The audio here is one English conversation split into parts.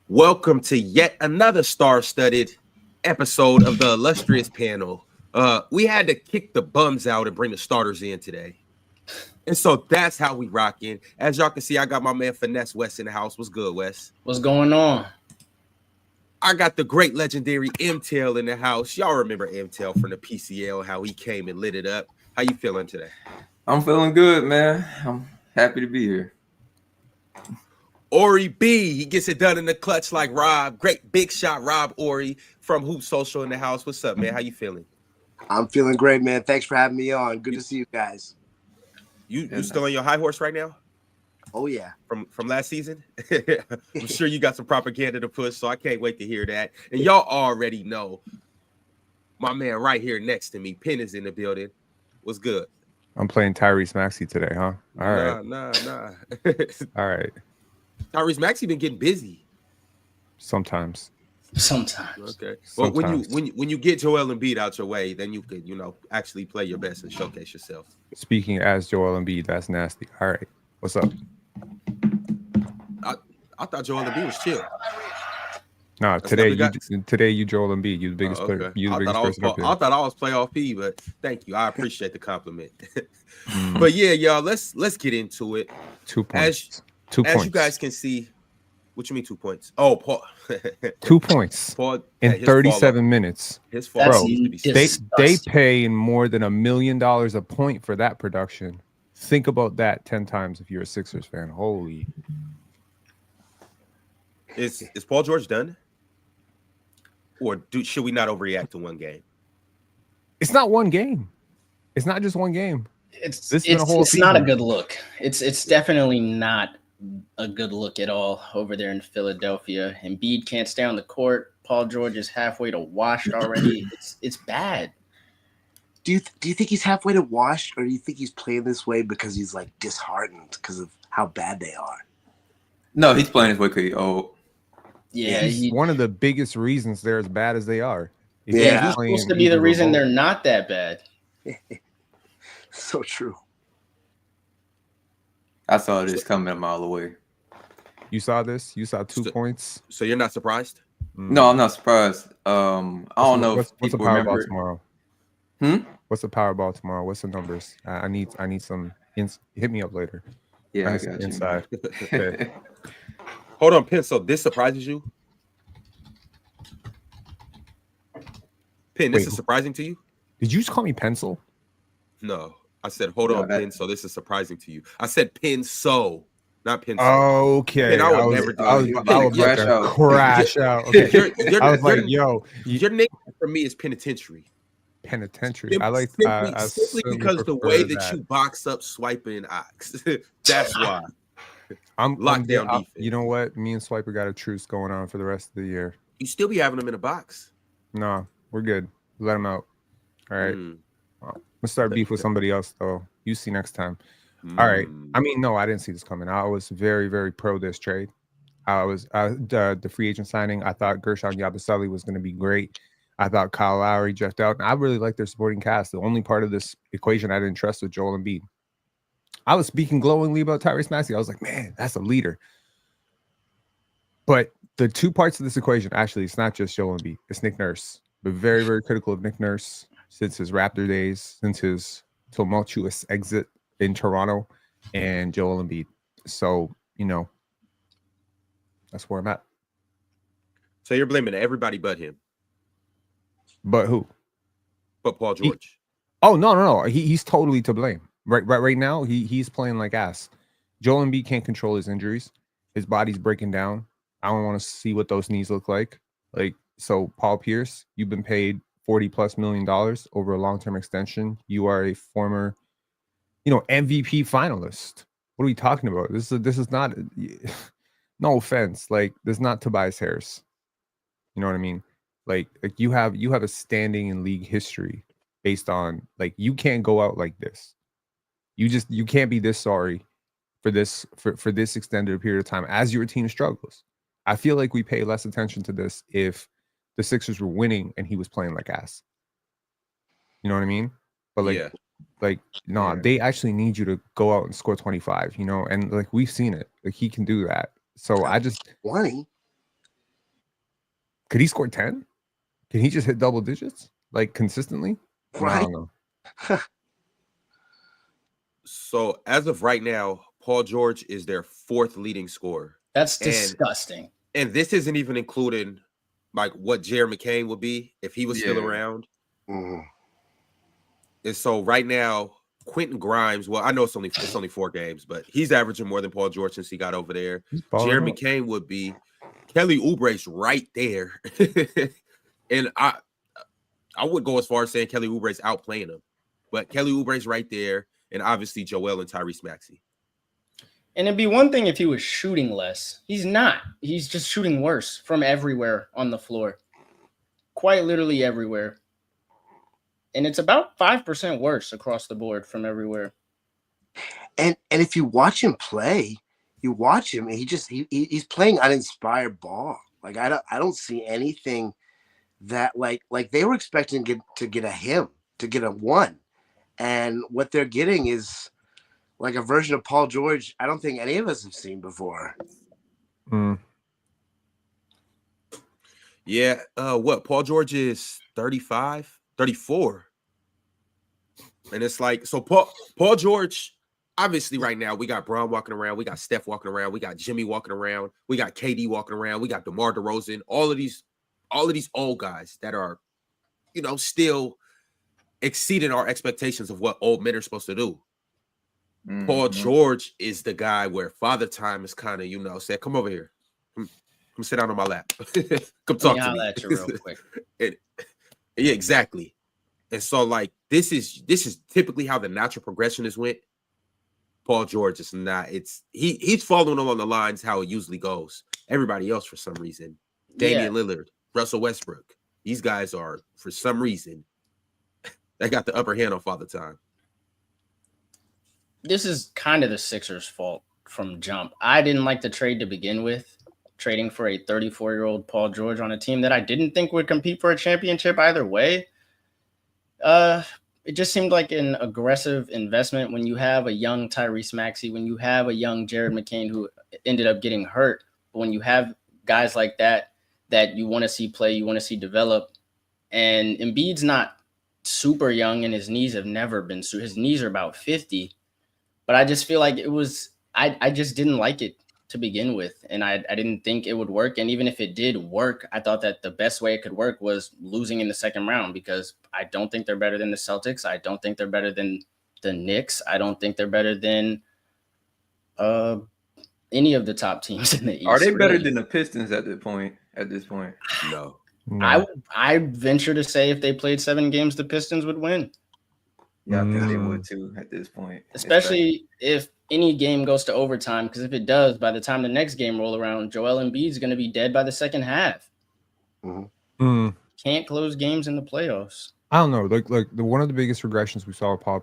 Welcome to yet another star-studded episode of the illustrious panel. We had to kick the bums out and bring the starters in today. And so that's how we rock in. As y'all can see, I got my man Finesse West in the house. What's good, Wes? What's going on? I got the great legendary M-Tail in the house. Y'all remember M-Tail from the PCL, how he came and lit it up. How you feeling today? I'm feeling good, man. I'm happy to be here. Ori B, he gets it done in the clutch like Rob. Great big shot, Rob Ori from Hoop Social in the house. What's up, man? How you feeling? I'm feeling great, man. Thanks for having me on. Good to see you guys. You still on your high horse right now? Oh yeah. From last season? I'm sure you got some propaganda to push, so I can't wait to hear that. And y'all already know my man right here next to me, Penn, is in the building. What's good? I'm playing Tyrese Maxey today, huh? All right. Nah. All right. Tyrese Maxey been getting busy. Sometimes. Okay. Well, when you get Joel Embiid out your way, then you could, actually play your best and showcase yourself. Speaking as Joel Embiid, that's nasty. All right. What's up? I thought Joel Embiid was chill. No, today you Joel Embiid. You the biggest player. You the biggest person up here. I thought I was playoff P, but thank you. I appreciate the compliment. But yeah, y'all, let's get into it. 2 points. As you guys can see, what you mean 2 points? Oh, Paul. 2 points. Paul in 37 minutes. His fault. Bro, they pay more than $1 million a point for that production. Think about that 10 times if you're a Sixers fan. Holy. Is Paul George done? Or should we not overreact to one game? It's not one game. It's not just one game. It's not a good look. It's definitely not a good look at all over there in Philadelphia. Embiid can't stay on the court. Paul George is halfway to washed already. It's bad. Do you think he's halfway to washed, or do you think he's playing this way because he's like disheartened because of how bad they are? No, he's playing his way because he's old. Yeah, he's one of the biggest reasons they're as bad as they are. He's supposed to be the reason they're not that bad. So true. I saw this coming a mile away. You saw this? You saw 2 points? So you're not surprised? No, I'm not surprised. I don't know if what's the people Powerball remember. tomorrow? What's the Powerball tomorrow? What's the numbers? I need some. Hit me up later. Yeah, I got inside. Okay. Hold on, Penn. So this surprises you? Penn, this is surprising to you? Did you just call me pencil? No. I said, hold on, Penn. So this is surprising to you. I said Penn, so not Penn. Okay. Penn, I would never do that. I was crash out. Okay. I was like, yo. Your name for me is penitentiary. Penitentiary. I like simply because the way that you box up swiping ox. That's why. I'm lockdown defense. You know what? Me and Swiper got a truce going on for the rest of the year. You still be having them in a box. No, we're good. Let them out. All right. Let's start beef with somebody else, though. You see next time. All right. I mean, no, I didn't see this coming. I was very, very pro this trade. The free agent signing. I thought Gershon Yabusele was going to be great. I thought Kyle Lowry drafted out. And I really like their supporting cast. The only part of this equation I didn't trust was Joel Embiid. I was speaking glowingly about Tyrese Maxey. I was like, man, that's a leader. But the 2 parts of this equation, actually, it's not just Joel Embiid. It's Nick Nurse. We're very, very critical of Nick Nurse since his Raptor days, since his tumultuous exit in Toronto, and Joel Embiid. So, that's where I'm at. So you're blaming everybody but him. But who? But Paul George. No. He's totally to blame. Right now, he's playing like ass. Joel Embiid can't control his injuries. His body's breaking down. I don't want to see what those knees look like. So Paul Pierce, you've been paid $40+ million over a long-term extension. You are a former, MVP finalist. What are we talking about? This is not. No offense. This is not Tobias Harris. You know what I mean? Like you have a standing in league history based on you can't go out like this. You can't be this sorry for this extended period of time as your team struggles. I feel like we pay less attention to this if the Sixers were winning and he was playing like ass. You know what I mean? But they actually need you to go out and score 25, and we've seen it. He can do that. So I just 20. Could he score 10? Can he just hit double digits like consistently? Right. I don't know. So as of right now, Paul George is their 4th leading scorer. That's disgusting. And this isn't even including like what Jared McCain would be if he was still around. Mm. And so right now, Quentin Grimes, well, I know it's only 4 games, but he's averaging more than Paul George since he got over there. Jared McCain would be. Kelly Oubre's right there. And I would go as far as saying Kelly Oubre's outplaying him. But Kelly Oubre's right there. And obviously Joel and Tyrese Maxey. And it'd be one thing if he was shooting less. He's not. He's just shooting worse from everywhere on the floor. Quite literally everywhere. And it's about 5% worse across the board from everywhere. And if you watch him play, you watch him and he's playing uninspired ball. Like I don't see anything that like they were expecting to get a 1. And what they're getting is like a version of Paul George I don't think any of us have seen before. Mm. Yeah. What? Paul George is 35, 34. And it's like, so Paul George, obviously right now, we got Braun walking around. We got Steph walking around. We got Jimmy walking around. We got KD walking around. We got DeMar DeRozan. All of these old guys that are, still exceeding our expectations of what old men are supposed to do. Mm-hmm. Paul George is the guy where Father Time is kind of, said, come over here. Come sit down on my lap. Come talk to me. At you real quick. Yeah, exactly. And so, like, this is typically how the natural progression is went. Paul George is not. He's following along the lines how it usually goes. Everybody else, for some reason, Damian Lillard, Russell Westbrook, these guys are, for some reason, they got the upper hand on Father Time. This is kind of the Sixers' fault from jump. I didn't like the trade to begin with, trading for a 34-year-old Paul George on a team that I didn't think would compete for a championship either way. It just seemed like an aggressive investment when you have a young Tyrese Maxey, when you have a young Jared McCain who ended up getting hurt. But when you have guys like that you want to see play, you want to see develop, and Embiid's not super young and his knees have never been – his knees are about 50. But I just feel like it was – I just didn't like it to begin with, and I didn't think it would work. And even if it did work, I thought that the best way it could work was losing in the second round, because I don't think they're better than the Celtics. I don't think they're better than the Knicks. I don't think they're better than any of the top teams in the East. Are they better than the Pistons at this point? No. I venture to say if they played 7 games, the Pistons would win. Yeah, I think they would too at this point. Especially if any game goes to overtime, because if it does, by the time the next game roll around, Joel Embiid is going to be dead by the second half. Mm-hmm. Can't close games in the playoffs. I don't know. Like one of the biggest regressions we saw with Paul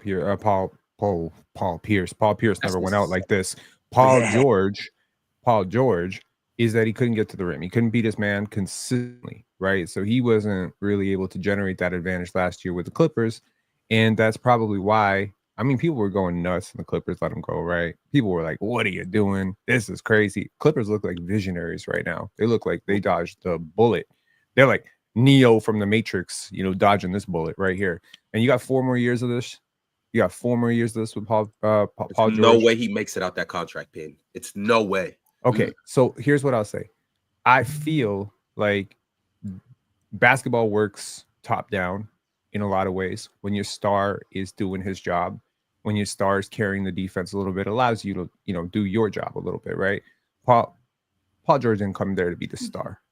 Pierce never went out like this. Paul George is that he couldn't get to the rim. He couldn't beat his man consistently, right? So he wasn't really able to generate that advantage last year with the Clippers. And that's probably why, I mean, people were going nuts and the Clippers let him go, right? People were like, what are you doing? This is crazy. Clippers look like visionaries right now. They look like they dodged the bullet. They're like Neo from the Matrix, dodging this bullet right here. And you got 4 more years of this. You got 4 more years of this with Paul George. No way he makes it out that contract pin. It's no way. Okay, so here's what I'll say. I feel like basketball works top down in a lot of ways. When your star is doing his job, when your star is carrying the defense a little bit, allows you to, do your job a little bit, right? Paul George didn't come there to be the star.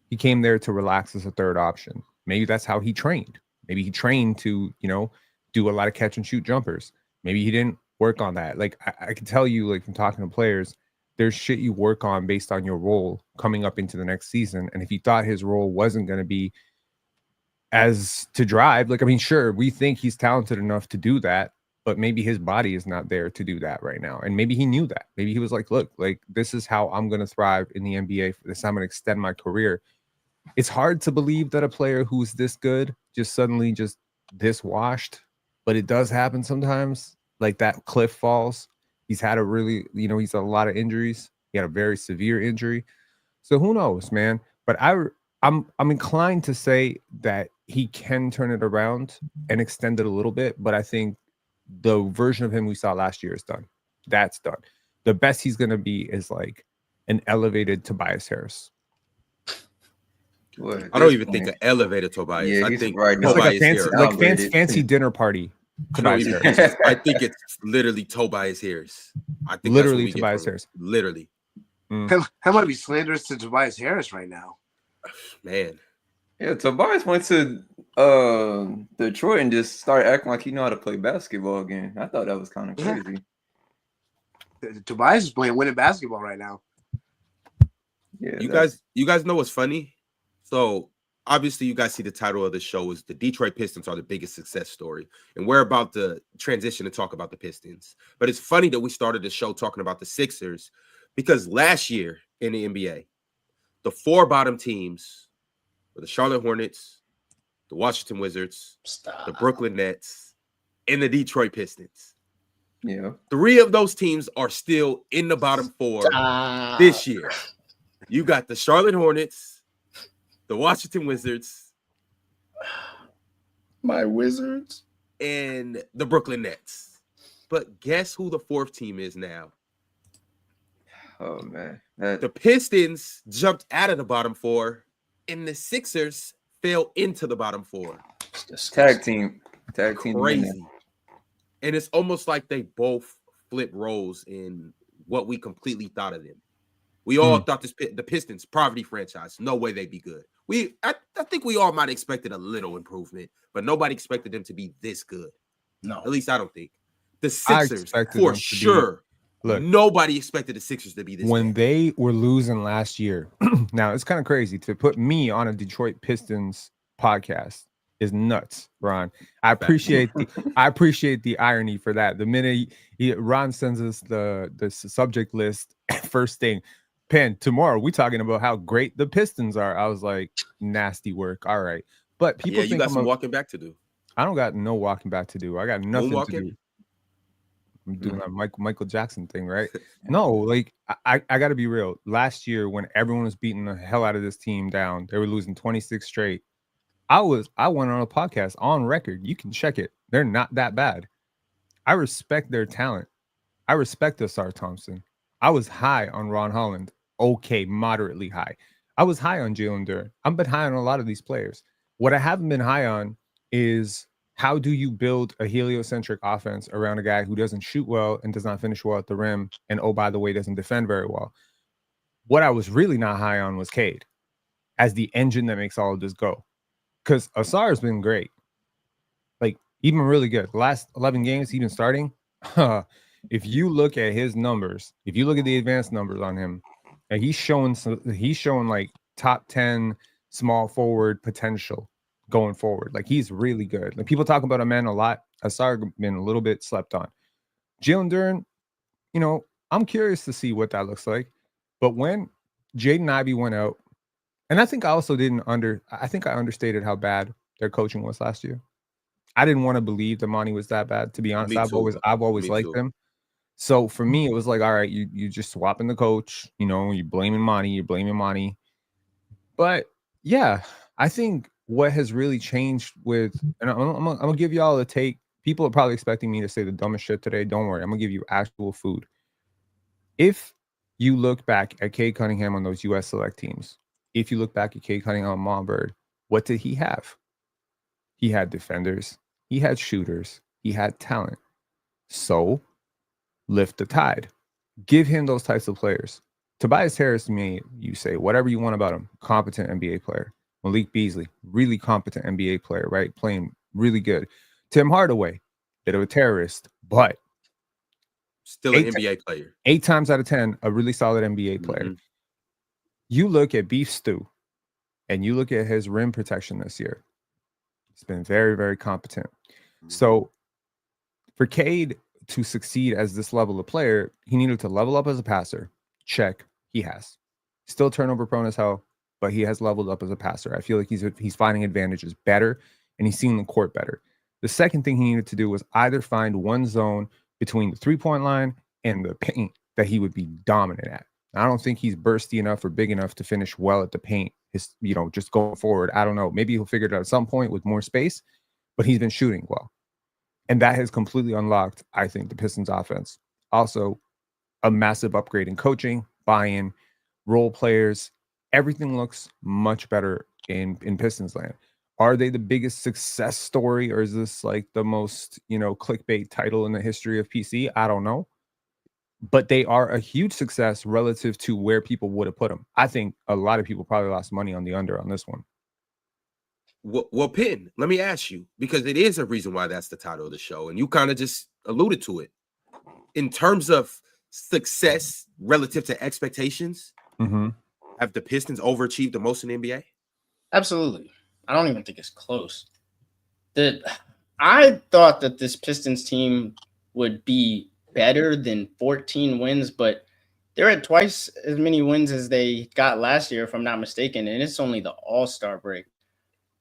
He came there to relax as a third option. Maybe that's how he trained. Maybe he trained to, do a lot of catch and shoot jumpers. Maybe he didn't work on that. Like I can tell you, like from talking to players, there's shit you work on based on your role coming up into the next season. And if he thought his role wasn't going to be as to drive, sure, we think he's talented enough to do that, but maybe his body is not there to do that right now. And maybe he knew that. Maybe he was like, look, this is how I'm going to thrive in the NBA. For this, I'm going to extend my career. It's hard to believe that a player who's this good just suddenly just this washed, but it does happen sometimes. Like that cliff falls. He's had a really, he's had a lot of injuries. He had a very severe injury. So who knows, man? But I I'm inclined to say that he can turn it around and extend it a little bit, but I think the version of him we saw last year is done. That's done. The best he's going to be is like an elevated Tobias Harris. I don't even think an elevated Tobias. Yeah, I he's think right now. It's like a Tobias fancy, Harris. fancy dinner party. I don't Tobias even Harris. think I think it's literally Tobias Harris. I think Literally that's what we Tobias get from Harris. him. Literally. That might be slanderous to Tobias Harris right now. Man. Yeah, Tobias went to Detroit and just started acting like he know how to play basketball again. I thought that was kind of crazy. Tobias is playing winning basketball right now. Yeah, you guys know what's funny? So obviously you guys see the title of the show is the Detroit Pistons are the biggest success story. And we're about to transition and talk about the Pistons. But it's funny that we started the show talking about the Sixers because last year in the NBA, the 4 bottom teams were the Charlotte Hornets, the Washington Wizards, the Brooklyn Nets, and the Detroit Pistons. Yeah. 3 of those teams are still in the bottom 4 this year. You got the Charlotte Hornets, the Washington Wizards, my Wizards, and the Brooklyn Nets. But guess who the 4th team is now? Oh, man. The Pistons jumped out of the bottom 4, and the Sixers fell into the bottom 4. Tag team. Crazy. And it's almost like they both flip roles in what we completely thought of them. We all thought the Pistons, poverty franchise, no way they'd be good. I think we all might have expected a little improvement, but nobody expected them to be this good. No. At least I don't think. The Sixers, for sure. Look, nobody expected the Sixers to be this when good. they were losing last year. Now, it's kind of crazy to put me on a Detroit Pistons podcast is nuts, Ron. I appreciate the irony for that. The minute Ron sends us the subject list, first thing, Pen, tomorrow we talking about how great the Pistons are. I was like, nasty work. All right. But people think you got some walking back to do. I don't got no walking back to do. I got nothing to do. I'm doing that Michael Jackson thing, right? No, like I got to be real. Last year, when everyone was beating the hell out of this team down, they were losing 26 straight. I went on a podcast on record. You can check it. They're not that bad. I respect their talent. I respect Asar Thompson. I was high on Ron Holland. Okay, moderately high. I was high on Jalen Duren. I've been high on a lot of these players. What I haven't been high on is how do you build a heliocentric offense around a guy who doesn't shoot well and does not finish well at the rim and, oh, by the way, doesn't defend very well. What I was really not high on was Cade as the engine that makes all of this go. Because Asar has been great. Like, even really good. The last 11 games he's been starting, if you look at his numbers, if you look at the advanced numbers on him, and he's showing like top 10 small forward potential going forward. Like, he's really good. Like, people talk about a man a lot. Asar been a little bit slept on. Jalen Duren, I'm curious to see what that looks like. But when Jaden Ivey went out, and I think I also I think I understated how bad their coaching was last year. I didn't want to believe that Monty was that bad, to be honest. I've always liked him. So for me, it was like, all right, you just swapping the coach, you're blaming Monty. But yeah, I think what has really changed and I'm gonna give y'all a take. People are probably expecting me to say the dumbest shit today. Don't worry, I'm gonna give you actual food. If you look back at Cade Cunningham on those US select teams, if you look back at Cade Cunningham on Monbird, what did he have? He had defenders, he had shooters, he had talent. So lift the tide. Give him those types of players. Tobias Harris, to me, you say whatever you want about him, competent NBA player. Malik Beasley, really competent NBA player, right? Playing really good. Tim Hardaway, bit of a terrorist, but still an NBA player. 8 times out of 10, a really solid NBA player. Mm-hmm. You look at Beef Stew, and you look at his rim protection this year. He's been very, very competent. Mm-hmm. So for Cade to succeed as this level of player, he needed to level up as a passer. Check. He has. Still turnover prone as hell, but he has leveled up as a passer. I feel like he's finding advantages better, and he's seeing the court better. The second thing he needed to do was either find one zone between the 3-point line and the paint that he would be dominant at. I don't think he's bursty enough or big enough to finish well at the paint. Just going forward. I don't know. Maybe he'll figure it out at some point with more space, but he's been shooting well. And that has completely unlocked, I think, the Pistons offense. Also, a massive upgrade in coaching, buy-in, role players. Everything looks much better in Pistons land. Are they the biggest success story, or is this like the most, clickbait title in the history of PC? I don't know. But they are a huge success relative to where people would have put them. I think a lot of people probably lost money on the under on this one. Well, Penn, let me ask you, because it is a reason why that's the title of the show, and you kind of just alluded to it. In terms of success relative to expectations, have the Pistons overachieved the most in the NBA? Absolutely. I don't even think it's close. I thought that this Pistons team would be better than 14 wins, but they're at twice as many wins as they got last year, if I'm not mistaken, and it's only the All-Star break.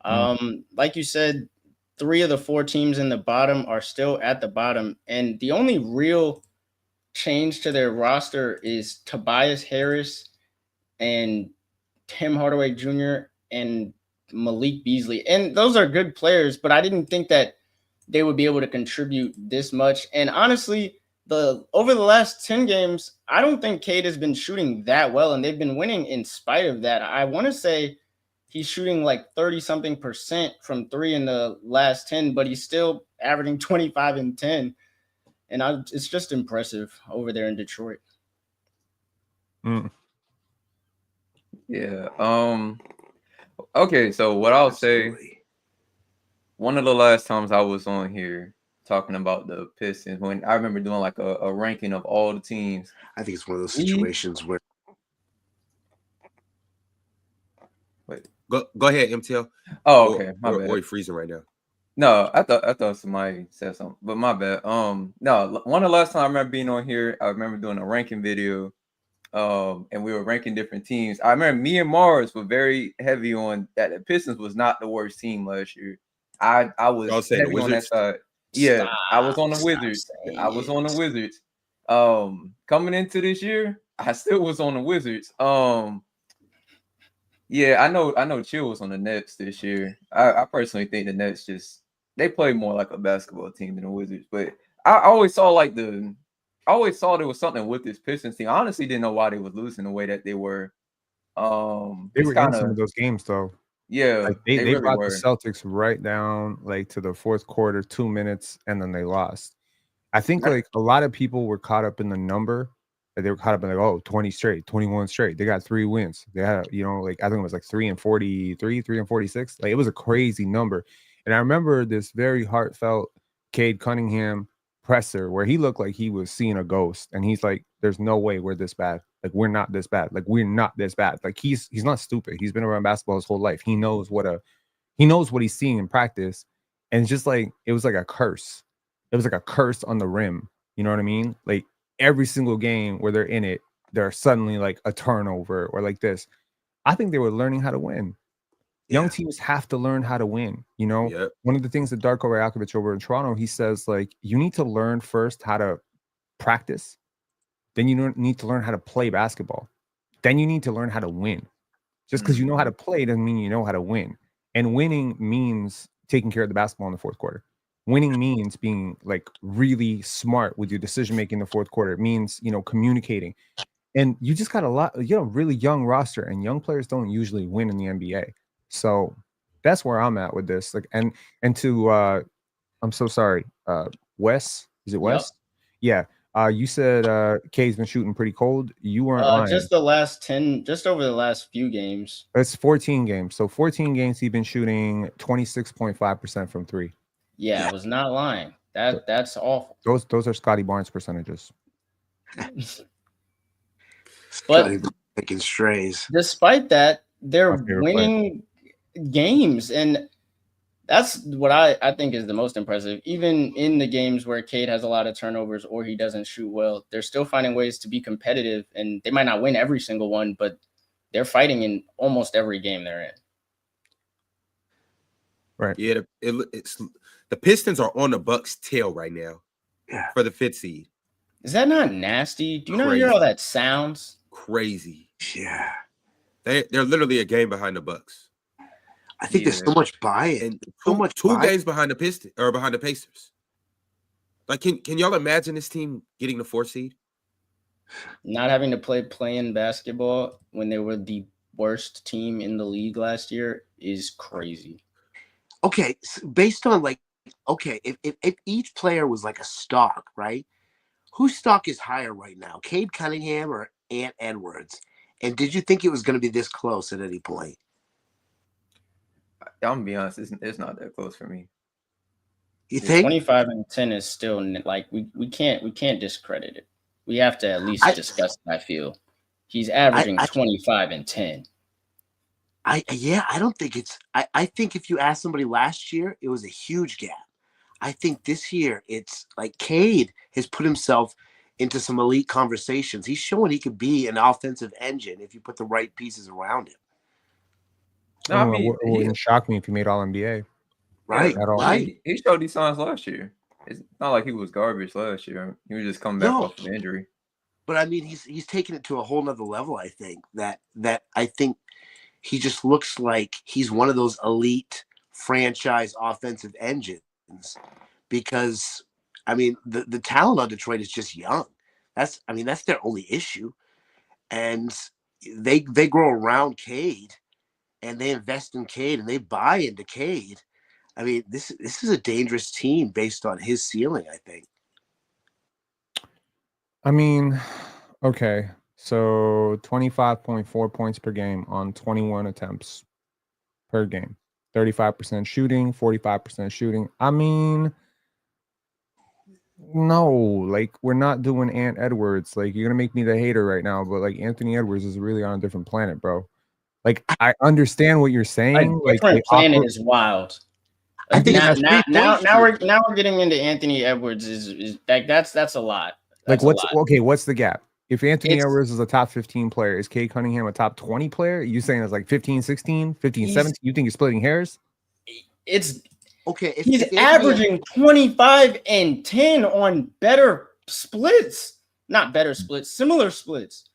Like you said, 3 of the 4 teams in the bottom are still at the bottom, and the only real change to their roster is Tobias Harris and Tim Hardaway Jr. and Malik Beasley. And those are good players, but I didn't think that they would be able to contribute this much. And honestly, over the last 10 games, I don't think Cade has been shooting that well, and they've been winning in spite of that. I want to say he's shooting like 30-something% from 3 in the last 10, but he's still averaging 25 and 10. And it's just impressive over there in Detroit. Yeah. Okay, so what I'll say, one of the last times I was on here talking about the Pistons, when I remember doing like a ranking of all the teams. I think it's one of those situations where. Wait. Go ahead, MTL. Oh, okay. My bad. Or you freezing right now. No, I thought somebody said something, but my bad. No, one of the last time I remember being on here, I remember doing a ranking video. And we were ranking different teams. I remember me and Mars were very heavy on that. The Pistons was not the worst team last year. I was heavy on that side. Yeah, I was on the Wizards. I was on the Wizards. Coming into this year, I still was on the Wizards. Yeah, I know Chill was on the Nets this year. I personally think the Nets they play more like a basketball team than the Wizards. But I always saw I always saw there was something with this Pistons team. I honestly didn't know why they was losing the way that they were. They were in some of those games though. Yeah, like they really brought were. the Celtics right down like to the fourth quarter, 2 minutes, and then they lost. I think like a lot of people were caught up in the number. They were caught up in like 20 straight, 21 straight. They got 3 wins. They had like I think it was like 3 and 43, 3 and 46. Like it was a crazy number. And I remember this very heartfelt Cade Cunningham presser where he looked like he was seeing a ghost, and he's like, "There's no way we're this bad. Like we're not this bad. Like we're not this bad." Like he's not stupid. He's been around basketball his whole life. He knows what he's seeing in practice, and it's just like it was like a curse. It was like a curse on the rim. You know what I mean? Like every single game where they're in it, there's suddenly like a turnover or like this. I think they were learning how to win. Young teams have to learn how to win. One of the things that Darko Rajakovic over in Toronto, he says, like, you need to learn first how to practice. Then you need to learn how to play basketball. Then you need to learn how to win. Just because you know how to play doesn't mean you know how to win. And winning means taking care of the basketball in the fourth quarter. Winning means being like really smart with your decision making in the fourth quarter. It means, communicating. And you just got a really young roster, and young players don't usually win in the NBA. So that's where I'm at with this. Like, and to I'm so sorry, Wes, is it Wes? Yep. Yeah. You said K's been shooting pretty cold. You weren't lying. Just the last 10, just over the last few games. It's 14 games. So 14 games he's been shooting 26.5% from 3. Yeah, I was not lying. That's awful. Those are Scottie Barnes percentages. But taking strays. Despite that, they're winning games, and that's what I think is the most impressive. Even in the games where Cade has a lot of turnovers or he doesn't shoot well, they're still finding ways to be competitive, and they might not win every single one, but they're fighting in almost every game they're in. Right. Yeah, it's the Pistons are on the Bucks' tail right now for the 5th seed. Is that not nasty? Do you not hear how that sounds? crazy. Yeah. They're literally a game behind the Bucks. I think there's so much buy-in. And so much two buy-in. games behind the Pistons or behind the Pacers. Like, can y'all imagine this team getting the 4th seed? Not having to play-in basketball when they were the worst team in the league last year is crazy. Okay, so based on if each player was like a stock, right? Whose stock is higher right now, Cade Cunningham or Ant Edwards? And did you think it was going to be this close at any point? I'm gonna be honest, it's not that close for me. You think 25 and 10 is still like we can't discredit it. We have to at least discuss it, I feel. He's averaging 25 and 10. I don't think it's I think if you ask somebody last year, it was a huge gap. I think this year it's like Cade has put himself into some elite conversations. He's showing he could be an offensive engine if you put the right pieces around him. No, I mean, it wouldn't shock me if he made All NBA. Right. At all. Right. He showed these signs last year. It's not like he was garbage last year. He was just coming back off an injury. But I mean, he's taken it to a whole nother level. I think that I think he just looks like he's one of those elite franchise offensive engines because, I mean, the talent on Detroit is just young. That's their only issue. And they grow around Cade and they invest in Cade and they buy into Cade. I mean, this is a dangerous team based on his ceiling, I think. I mean, okay. So 25.4 points per game on 21 attempts per game. 35% shooting, 45% shooting. I mean, no, like we're not doing Ant Edwards. Like you're gonna make me the hater right now, but like Anthony Edwards is really on a different planet, bro. Like I understand what you're saying. A different planet is wild. I think now we're getting into Anthony Edwards is like that's a lot. Like what's the gap? If Anthony Edwards is a top 15 player, is Cade Cunningham a top 20 player? You saying it's like 15, 16, 15, 17? You think you're splitting hairs? It's okay. He's averaging 25 and 10 on better splits. Not better splits, similar splits.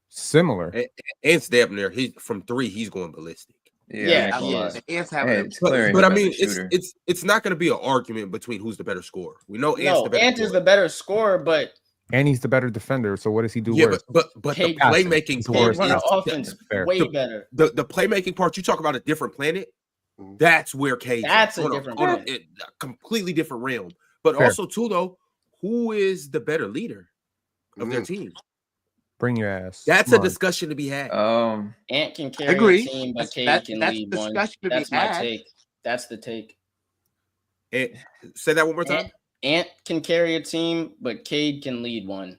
Similar. Ant's damn near. He from 3, he's going ballistic. Yeah, he is. Ant's having but I mean, it's not going to be an argument between who's the better scorer. We know Ant is the better scorer, but and he's the better defender. So what does he do? Yeah, worse? but the playmaking part run offense way better. The playmaking part, you talk about a different planet. That's where Cade. That's a different planet. A completely different realm. But also too, though, who is the better leader of their team? Bring your ass. That's a discussion to be had. Ant can carry a team, but Cade can lead one. That's my take. That's the take. Say that one more time. Ant can carry a team, but Cade can lead one.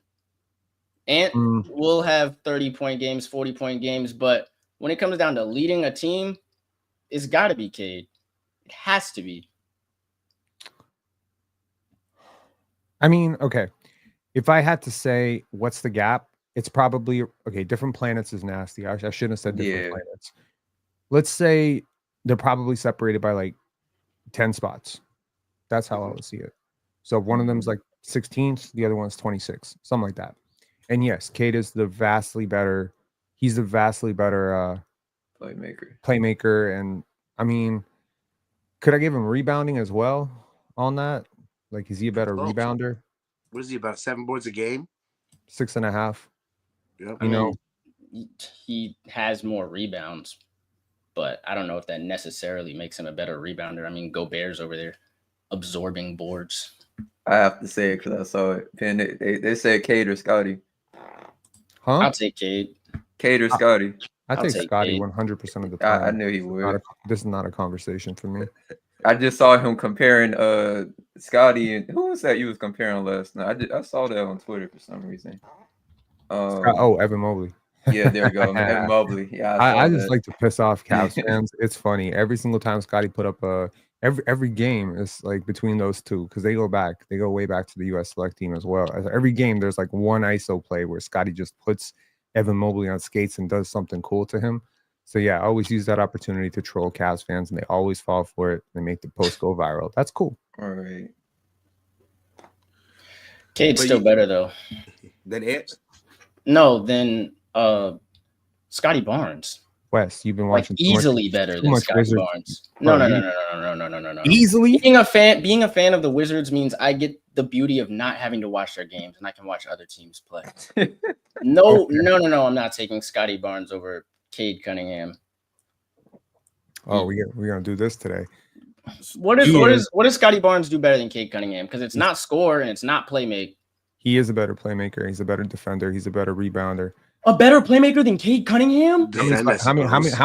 Ant will have 30-point games, 40-point games, but when it comes down to leading a team, it's got to be Cade. It has to be. I mean, okay. If I had to say what's the gap, it's probably different planets is nasty. I shouldn't have said different planets. Let's say they're probably separated by like 10 spots. That's how I would see it. So one of them's like 16th, the other one's 26, something like that. And yes, Cade is the vastly better. He's the vastly better playmaker. And I mean, could I give him rebounding as well on that? Like, is he a better rebounder? What is he, about 7 boards a game? 6.5. Yep. You know, he has more rebounds, but I don't know if that necessarily makes him a better rebounder. I mean, Gobert's over there absorbing boards. I have to say it because I saw it. And they said Cade or Scottie. Huh? I'll take Cade. Cade or Scottie. I take Scottie 100% of the time. I knew he would. This is not a conversation for me. I just saw him comparing Scottie and who was that you was comparing last night? I saw that on Twitter for some reason. Evan Mobley. Yeah, there we go. Evan Mobley. Yeah, I just like to piss off Cavs fans. It's funny. Every single time Scottie put up every game is like between those two because they go way back to the U.S. select team as well. Every game there's like one ISO play where Scottie just puts Evan Mobley on skates and does something cool to him. So yeah, I always use that opportunity to troll Cavs fans, and they always fall for it. They make the post go viral. That's cool. All right. Cade's still better though. Than Ant? No, then Scottie Barnes. Wes, you've been Like watching easily better than Scottie Wizards. Barnes. No. Easily? Being a fan of the Wizards means I get the beauty of not having to watch their games and I can watch other teams play. No. I'm not taking Scottie Barnes over Cade Cunningham. Oh, we're gonna do this today. What does Scottie Barnes do better than Cade Cunningham? Because it's not score and it's not playmake. He is a better playmaker. He's a better defender. He's a better rebounder. A better playmaker than Cade Cunningham? How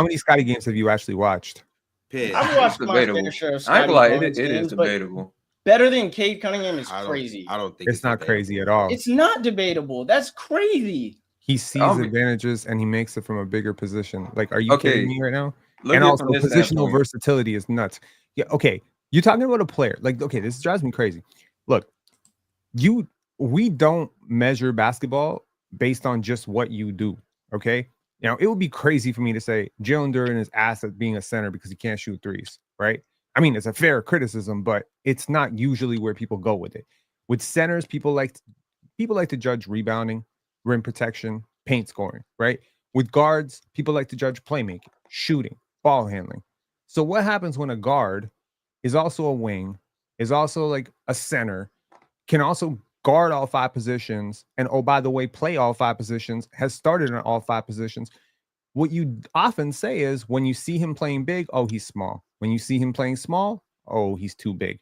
many Scottie games have you actually watched? I've watched my fair share of Scottie Barnes it is debatable. Better than Cade Cunningham is crazy. I don't think it's not crazy at all. It's not debatable. That's crazy. He sees advantages and he makes it from a bigger position. Like, are you kidding me right now? And also, positional versatility is nuts. Yeah, okay. You're talking about a player. Like, okay, this drives me crazy. Look, we don't measure basketball based on just what you do. Okay. Now, it would be crazy for me to say Jalen Duren is ass at being a center because he can't shoot threes, right? I mean, it's a fair criticism, but it's not usually where people go with it. With centers, people like to judge rebounding, rim protection, paint scoring, right? With guards, people like to judge playmaking, shooting, ball handling. So what happens when a guard is also a wing, is also like a center, can also guard all 5 positions, and oh, by the way, play all 5 positions, has started in all 5 positions. What you often say is when you see him playing big, oh, he's small. When you see him playing small, oh, he's too big.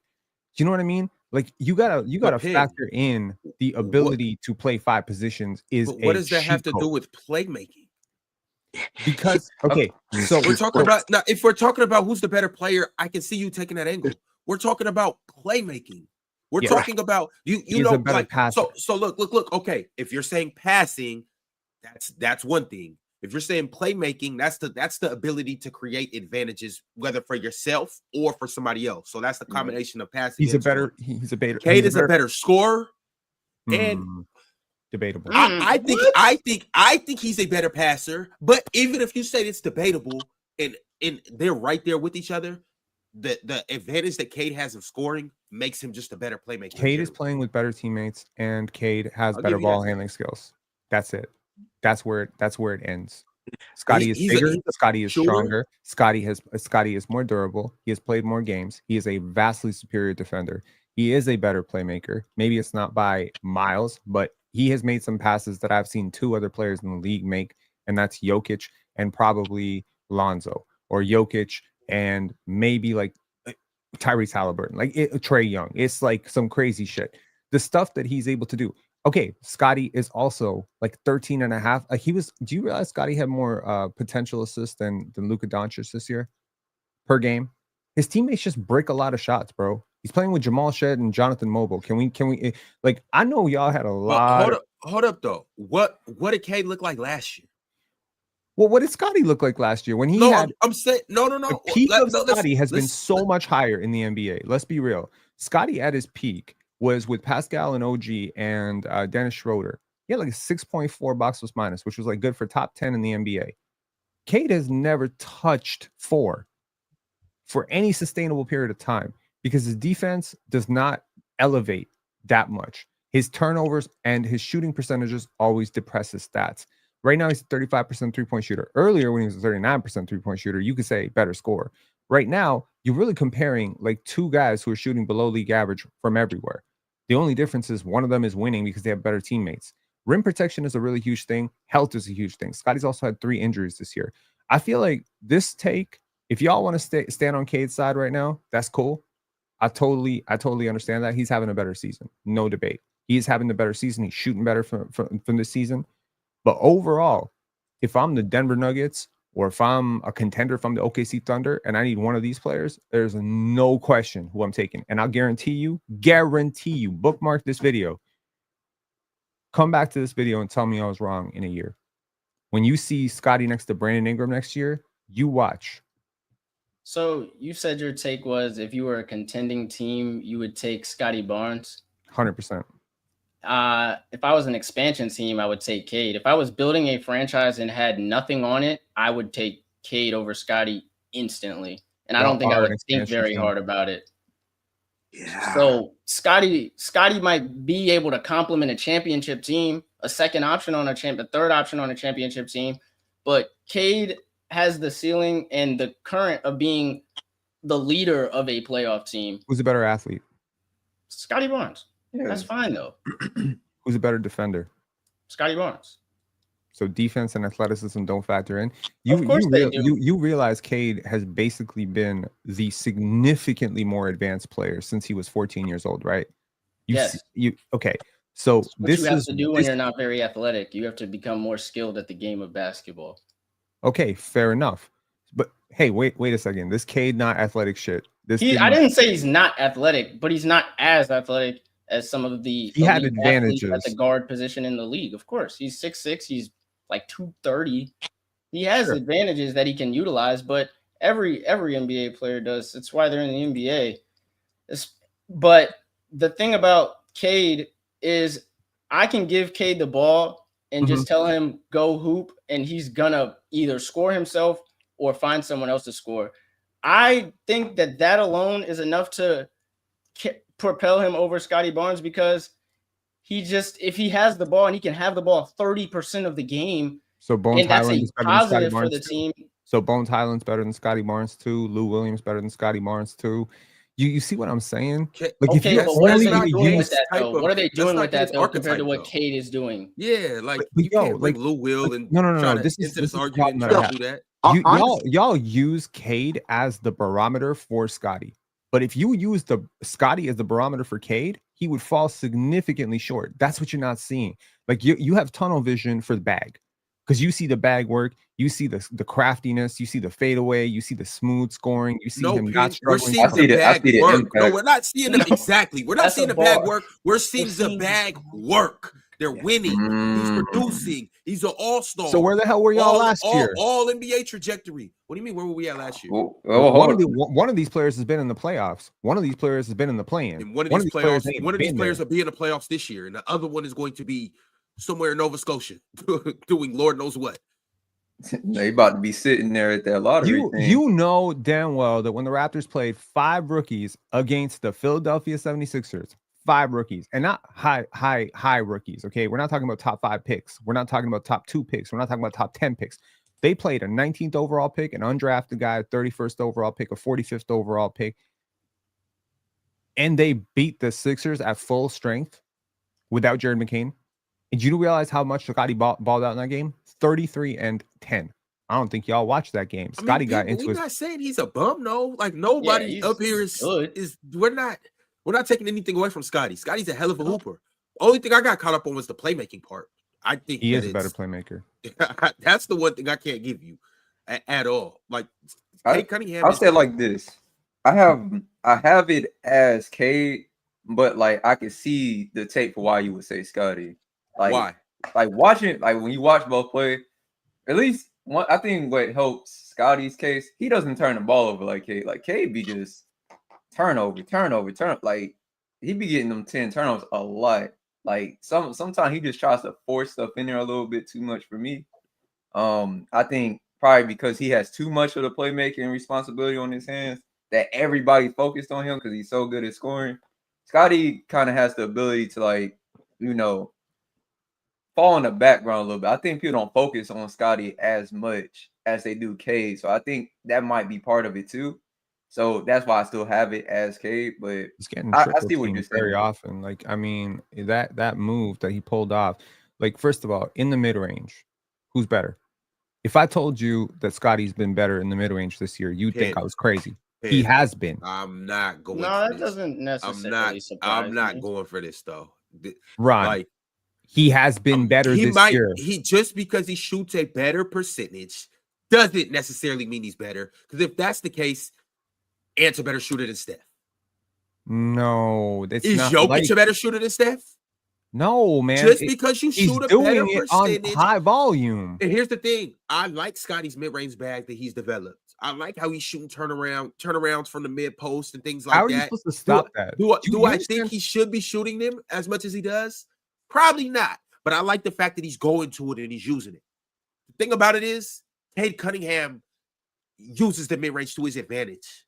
Do you know what I mean? Like you gotta factor in the ability to play 5 positions. What does that have to do with playmaking? Because okay, so we're talking about now. If we're talking about who's the better player, I can see you taking that angle. We're talking about playmaking. We're talking about you know, like, so look. Okay, if you're saying passing, that's one thing. If you're saying playmaking, that's the ability to create advantages, whether for yourself or for somebody else. So that's the combination of passing. He's a better. Cade is a better scorer, and debatable. I think he's a better passer. But even if you say it's debatable, and they're right there with each other, the advantage that Cade has of scoring makes him just a better playmaker. Cade is playing with better teammates, and Cade has better ball handling skills. That's it. That's where it ends. Scottie is bigger. Scottie is stronger. Scottie is more durable. He has played more games. He is a vastly superior defender. He is a better playmaker. Maybe it's not by miles, but he has made some passes that I've seen 2 other players in the league make, and that's Jokic and probably Lonzo, or Jokic and maybe like Tyrese Halliburton, like Trae Young. It's like some crazy shit. The stuff that he's able to do. Okay, Scottie is also like 13.5. Do you realize Scottie had more potential assists than Luka Doncic this year per game? His teammates just break a lot of shots, bro. He's playing with Jamal Shed and Jonathan Mobile. Can we like, I know y'all had a lot. Hold up though. What did Cade look like last year? Well, what did Scottie look like last year when he had? I'm saying no. The peak of Scottie has been so much higher in the NBA. Let's be real. Scottie at his peak was with Pascal and OG and Dennis Schroeder. He had like a 6.4 box plus minus, which was like good for top 10 in the NBA. Cade has never touched 4 for any sustainable period of time because his defense does not elevate that much. His turnovers and his shooting percentages always depress his stats. Right now, he's a 35% three-point shooter. Earlier, when he was a 39% three-point shooter, you could say better score. Right now, you're really comparing like 2 guys who are shooting below league average from everywhere. The only difference is one of them is winning because they have better teammates. Rim protection is a really huge thing. Health is a huge thing. Scottie's also had 3 injuries this year. I feel like this take, if y'all want to stand on Cade's side right now, that's cool. I totally understand that. He's having a better season. No debate. He's having the better season. He's shooting better from this season. But overall, if I'm the Denver Nuggets or if I'm a contender from the OKC Thunder and I need one of these players, there's no question who I'm taking. And I'll guarantee you, bookmark this video. Come back to this video and tell me I was wrong in a year. When you see Scottie next to Brandon Ingram next year, you watch. So you said your take was if you were a contending team, you would take Scottie Barnes? 100%. If I was an expansion team, I would take Cade. If I was building a franchise and had nothing on it, I would take Cade over Scottie instantly. And I don't think I would think very hard about it. Yeah. So Scottie might be able to complement a championship team, a second option on a third option on a championship team, but Cade has the ceiling and the current of being the leader of a playoff team. Who's a better athlete? Scottie Barnes. Yeah. That's fine though. Who's a better defender? Scottie Barnes. So defense and athleticism don't factor in. Of course they do. You realize Cade has basically been the significantly more advanced player since he was 14 years old, right? Yes. Okay. So That's what you have to do when you're not very athletic. You have to become more skilled at the game of basketball. Okay, fair enough. But hey, wait a second. This Cade not athletic shit. I didn't say he's not athletic, but he's not as athletic as some of the he had advantages at the guard position in the league. Of course, he's 6'6", he's like 230. He has advantages that he can utilize, but every NBA player does. It's why they're in the NBA. But the thing about Cade is I can give Cade the ball and just tell him go hoop, and he's gonna either score himself or find someone else to score. I think that alone is enough to propel him over Scottie Barnes, because if he has the ball and he can have the ball 30% of the game, so Bones Highland is better than Scottie Barnes for the team. So Bones Highland's better than Scottie Barnes too. Lou Williams better than Scottie Barnes too. You see what I'm saying? Like, okay, but what are they doing with that though? What are they doing with that though compared to what Cade is doing? Yeah, like you can't like Lou Will and no. This is this argument. Do that. Y'all use Cade as the barometer for Scottie. But if you use the Scottie as the barometer for Cade, he would fall significantly short. That's what you're not seeing. Like you have tunnel vision for the bag, because you see the bag work, you see the craftiness, you see the fadeaway, you see the smooth scoring, you see him not struggling. We're seeing the bag work. No, we're not seeing it exactly. We're not seeing the bag work. We're seeing the bag work. They're winning. He's producing. He's an all-star. So where the hell were y'all last year? All NBA trajectory. What do you mean? Where were we at last year? One of these players has been in the playoffs. One of these players has been in the play-in. And one of these players will be in the playoffs this year, and the other one is going to be somewhere in Nova Scotia doing Lord knows what. They about to be sitting there at that lottery thing. You know damn well that when the Raptors played 5 rookies against the Philadelphia 76ers, 5 rookies, and not high rookies. Okay, we're not talking about top 5 picks. We're not talking about top 2 picks. We're not talking about top 10 picks. They played a 19th overall pick, an undrafted guy, a 31st overall pick, a 45th overall pick, and they beat the Sixers at full strength without Jared McCain. And you realize how much Scottie balled out in that game? 33-10. I don't think y'all watched that game. Scottie got into it. We're not saying he's a bum, no. Like nobody up here is we're not taking anything away from Scottie. Scottie's a hell of a hooper. Only thing I got caught up on was the playmaking part. I think he is a better playmaker. That's the one thing I can't give you at all. Like Cade Cunningham. I'll say it like this. I have it as Cade, but like I can see the tape for why you would say Scottie. Like why? Like watching, like when you watch both play, at least one. I think what helps Scottie's case, he doesn't turn the ball over like Cade. Like Cade be just turnover. Like he be getting them 10 turnovers a lot. Like sometimes he just tries to force stuff in there a little bit too much for me. I think probably because he has too much of the playmaking responsibility on his hands that everybody focused on him because he's so good at scoring. Scottie kind of has the ability to, like, fall in the background a little bit. I think people don't focus on Scottie as much as they do Cade. So I think that might be part of it too. So that's why I still have it as Cade, but it's getting I see what you're saying very often. Like, I mean, that move that he pulled off, like, first of all, in the mid-range, who's better? If I told you that Scottie's been better in the mid-range this year, you'd think I was crazy. He has been. I'm not going. No, that doesn't necessarily surprise I'm not me. going for this though. Right. Like, he has been better this year. He just because he shoots a better percentage doesn't necessarily mean he's better. Because if that's the case, Ant's a better shooter than Steph. No, that's is not Jokic a better shooter than Steph? No, man. Just because you shoot a better percentage on high volume. And here's the thing: I like Scottie's mid-range bag that he's developed. I like how he's shooting turnarounds from the mid post and things like that. How are you supposed to stop that? Do I think he should be shooting them as much as he does? Probably not. But I like the fact that he's going to it and he's using it. The thing about it is, Cade Cunningham uses the mid-range to his advantage.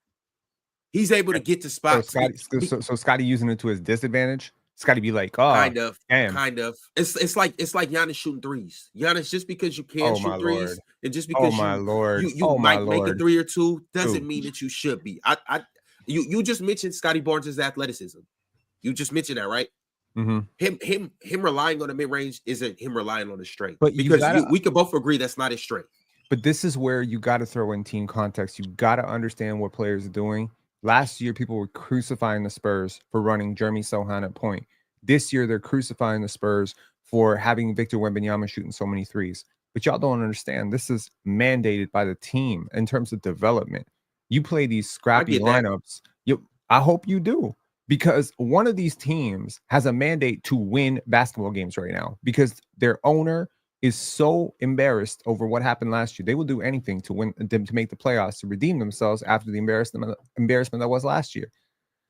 He's able to get to spots. So Scottie using it to his disadvantage. Scottie be like, oh, kind of. It's like Giannis shooting threes. Giannis, just because you can shoot threes, and just because you might make a 3 or 2, doesn't mean that you should be. You just mentioned Scottie Barnes' athleticism. You just mentioned that, right? Mm-hmm. Him relying on the mid range isn't him relying on the strength. But because we can both agree that's not his strength. But this is where you got to throw in team context. You got to understand what players are doing. Last year, people were crucifying the Spurs for running Jeremy Sohan at point. This year, they're crucifying the Spurs for having Victor Wembanyama shooting so many threes. But y'all don't understand. This is mandated by the team in terms of development. You play these scrappy lineups. I hope you do. Because one of these teams has a mandate to win basketball games right now because their owner is so embarrassed over what happened last year. They will do anything to win them to make the playoffs, to redeem themselves after the embarrassment that was last year.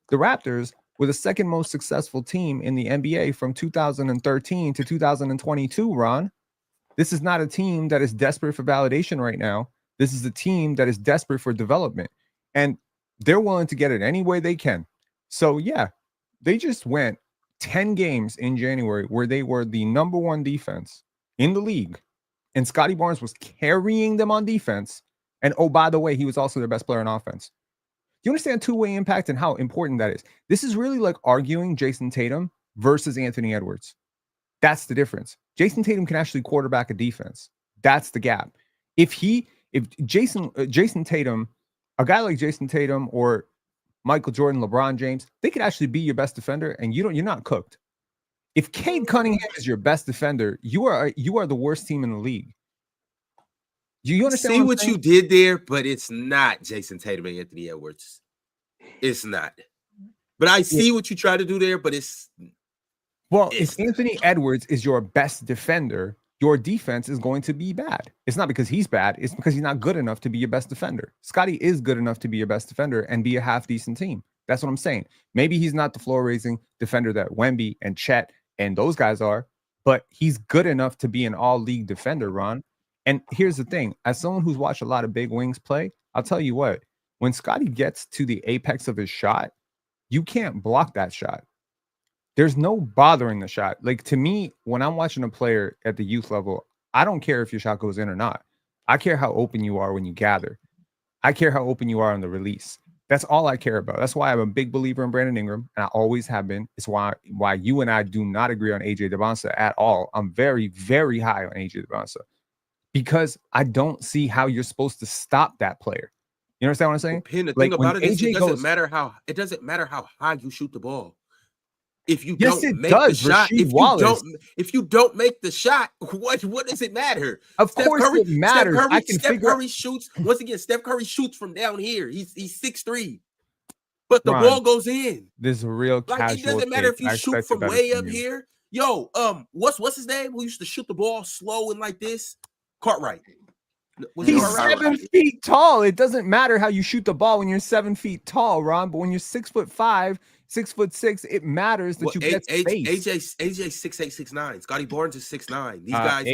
The Raptors were the second most successful team in the NBA from 2013 to 2022, Ron. This is not a team that is desperate for validation right now. This is a team that is desperate for development. And they're willing to get it any way they can. So, yeah, they just went 10 games in January where they were the number 1 defense in the league. And Scottie Barnes was carrying them on defense. And, oh, by the way, he was also their best player on offense. Do you understand two-way impact and how important that is? This is really like arguing Jason Tatum versus Anthony Edwards. That's the difference. Jason Tatum can actually quarterback a defense. That's the gap. If Jason Tatum, a guy like Jason Tatum or Michael Jordan, LeBron James, they could actually be your best defender, and you're not cooked. If Cade Cunningham is your best defender, you are the worst team in the league. Do you understand? See what you did there, but it's not Jason Tatum and Anthony Edwards. It's not. But I see what you try to do there, but it's if Anthony Edwards is your best defender, your defense is going to be bad. It's not because he's bad. It's because he's not good enough to be your best defender. Scottie is good enough to be your best defender and be a half-decent team. That's what I'm saying. Maybe he's not the floor-raising defender that Wemby and Chet and those guys are, but he's good enough to be an all-league defender, Ron. And here's the thing. As someone who's watched a lot of big wings play, I'll tell you what. When Scottie gets to the apex of his shot, you can't block that shot. There's no bothering the shot. Like, to me, when I'm watching a player at the youth level, I don't care if your shot goes in or not. I care how open you are when you gather. I care how open you are on the release. That's all I care about. That's why I'm a big believer in Brandon Ingram, and I always have been. It's why you and I do not agree on AJ DeBonsa at all. I'm very, very high on AJ DeBonsa because I don't see how you're supposed to stop that player. You understand what I'm saying? The thing about it is it doesn't matter how high you shoot the ball. If you don't make the shot, if you don't make the shot, what does it matter? Of course it matters. Steph Curry shoots once again. Steph Curry shoots from down here. He's 6'3", but the ball goes in. This is a real casual. It doesn't matter if you shoot from way up here. Yo, what's his name? Who used to shoot the ball slow and like this? Cartwright. He's 7 feet tall. It doesn't matter how you shoot the ball when you're 7 feet tall, Ron. But when you're 6'5", 6'6", it matters that you get space. AJ 6'8", 6'9". Scottie Barnes is 6'9". These guys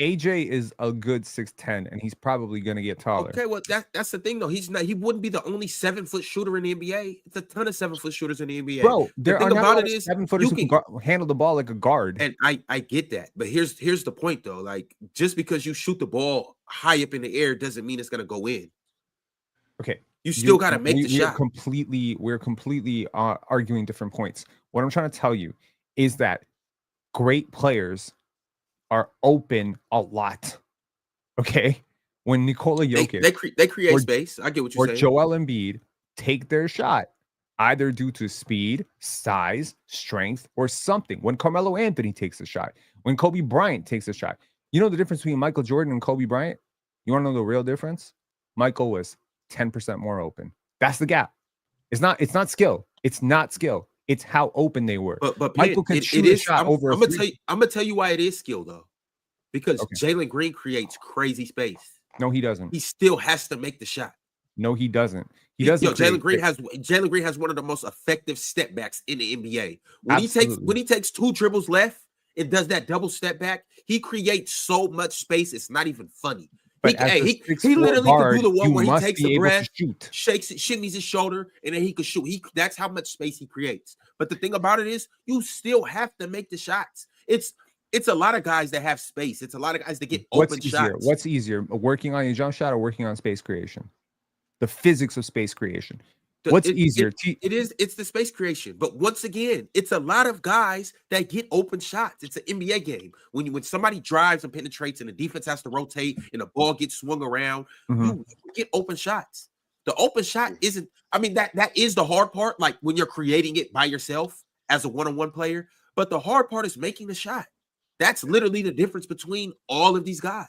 AJ is a good 6'10", and he's probably gonna get taller. Okay, well that's the thing though. He wouldn't be the only 7-foot shooter in the NBA. It's a ton of 7-foot shooters in the NBA. Bro, there are not 7-footers who can handle the ball like a guard. And I get that, but here's the point though. Like, just because you shoot the ball high up in the air doesn't mean it's gonna go in. Okay. You still got to make the shot. We're completely arguing different points. What I'm trying to tell you is that great players are open a lot. Okay, when Nikola Jokic, they create space. I get what you're saying. Or Joel Embiid take their shot, either due to speed, size, strength, or something. When Carmelo Anthony takes a shot, when Kobe Bryant takes a shot, you know the difference between Michael Jordan and Kobe Bryant? You want to know the real difference? Michael was 10% more open. That's the gap. It's not skill. It's not skill. It's how open they were. But Michael can shoot a shot over. I'm gonna tell you why it is skill though, because Jalen Green creates crazy space. No, he doesn't. He still has to make the shot. No, he doesn't. He doesn't. Jalen Green has one of the most effective step backs in the NBA. When he takes 2 dribbles left and does that double step back, he creates so much space. It's not even funny. But as a he 6'4" literally guard, could do the one you where he must takes be a able breath, to shoot. shakes it, shimmies his shoulder, and then he could shoot. That's how much space he creates. But the thing about it is, you still have to make the shots. It's a lot of guys that have space. It's a lot of guys that get open shots. What's easier, working on your jump shot or working on space creation? The physics of space creation. What's easier? It's the space creation. But once again, it's a lot of guys that get open shots. It's an NBA game. When somebody drives and penetrates and the defense has to rotate and the ball gets swung around, you get open shots. The open shot isn't, I mean, that is the hard part, like when you're creating it by yourself as a one-on-one player. But the hard part is making the shot. That's literally the difference between all of these guys.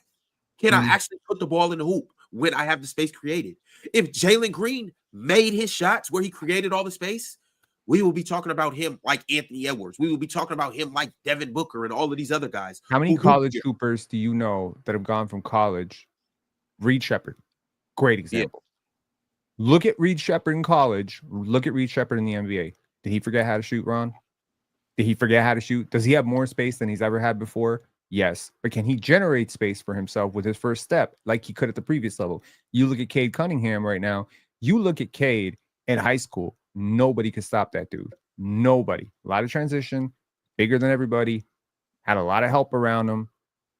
Can I actually put the ball in the hoop when I have the space created? If Jalen Green made his shots where he created all the space, we will be talking about him like Anthony Edwards. We will be talking about him like Devin Booker and all of these other guys. How many college hoopers do you know that have gone from college? Reed Shepherd, great example. Yeah. Look at Reed Shepherd in college. Look at Reed Shepherd in the NBA. Did he forget how to shoot, Ron? Did he forget how to shoot? Does he have more space than he's ever had before? Yes. But can he generate space for himself with his first step like he could at the previous level? You look at Cade Cunningham right now. You look at Cade in high school. Nobody could stop that dude. Nobody. A lot of transition, bigger than everybody, had a lot of help around him.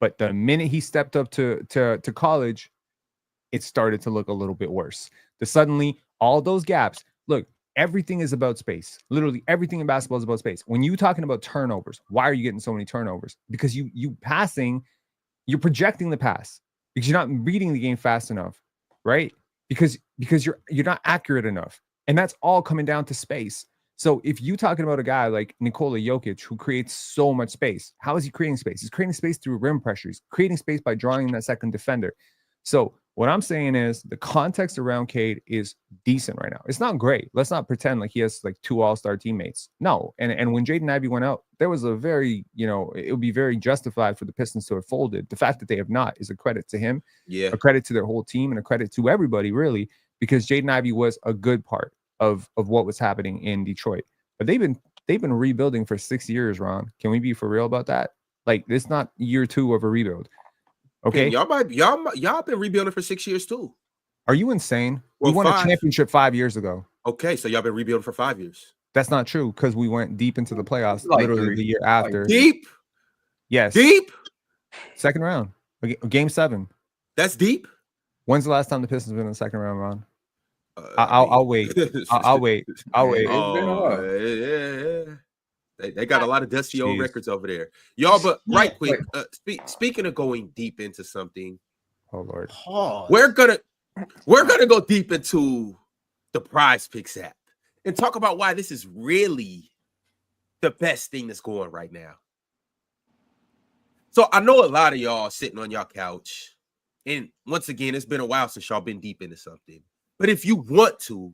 But the minute he stepped up to college, it started to look a little bit worse. Suddenly, all those gaps. Look, everything is about space. Literally everything in basketball is about space. When you're talking about turnovers, why are you getting so many turnovers? Because you passing, you're projecting the pass because you're not reading the game fast enough, right? Because you're not accurate enough. And that's all coming down to space. So if you're talking about a guy like Nikola Jokic who creates so much space, how is he creating space? He's creating space through rim pressure. He's creating space by drawing that second defender. So what I'm saying is the context around Cade is decent right now. It's not great. Let's not pretend like he has like 2 all-star teammates. No. And when Jaden Ivey went out, there was a very, it would be very justified for the Pistons to have folded. The fact that they have not is a credit to him, a credit to their whole team, and a credit to everybody, really, because Jaden Ivey was a good part of what was happening in Detroit. But they've been rebuilding for 6 years, Ron. Can we be for real about that? Like, this is not year 2 of a rebuild. Okay, y'all been rebuilding for 6 years too. Are you insane? Well, we won a championship 5 years ago. Okay, so y'all been rebuilding for 5 years. That's not true because we went deep into the playoffs literally the year after. Deep? Yes. Deep? Second round. Game 7. That's deep? When's the last time the Pistons been in the second round, Ron? I'll wait. I'll wait. Yeah. They got a lot of dusty old records over there. Y'all, but right quick, speaking of going deep into something. Oh, Lord. We're gonna go deep into the PrizePicks app and talk about why this is really the best thing that's going right now. So I know a lot of y'all sitting on y'all couch, and once again, it's been a while since y'all been deep into something. But if you want to,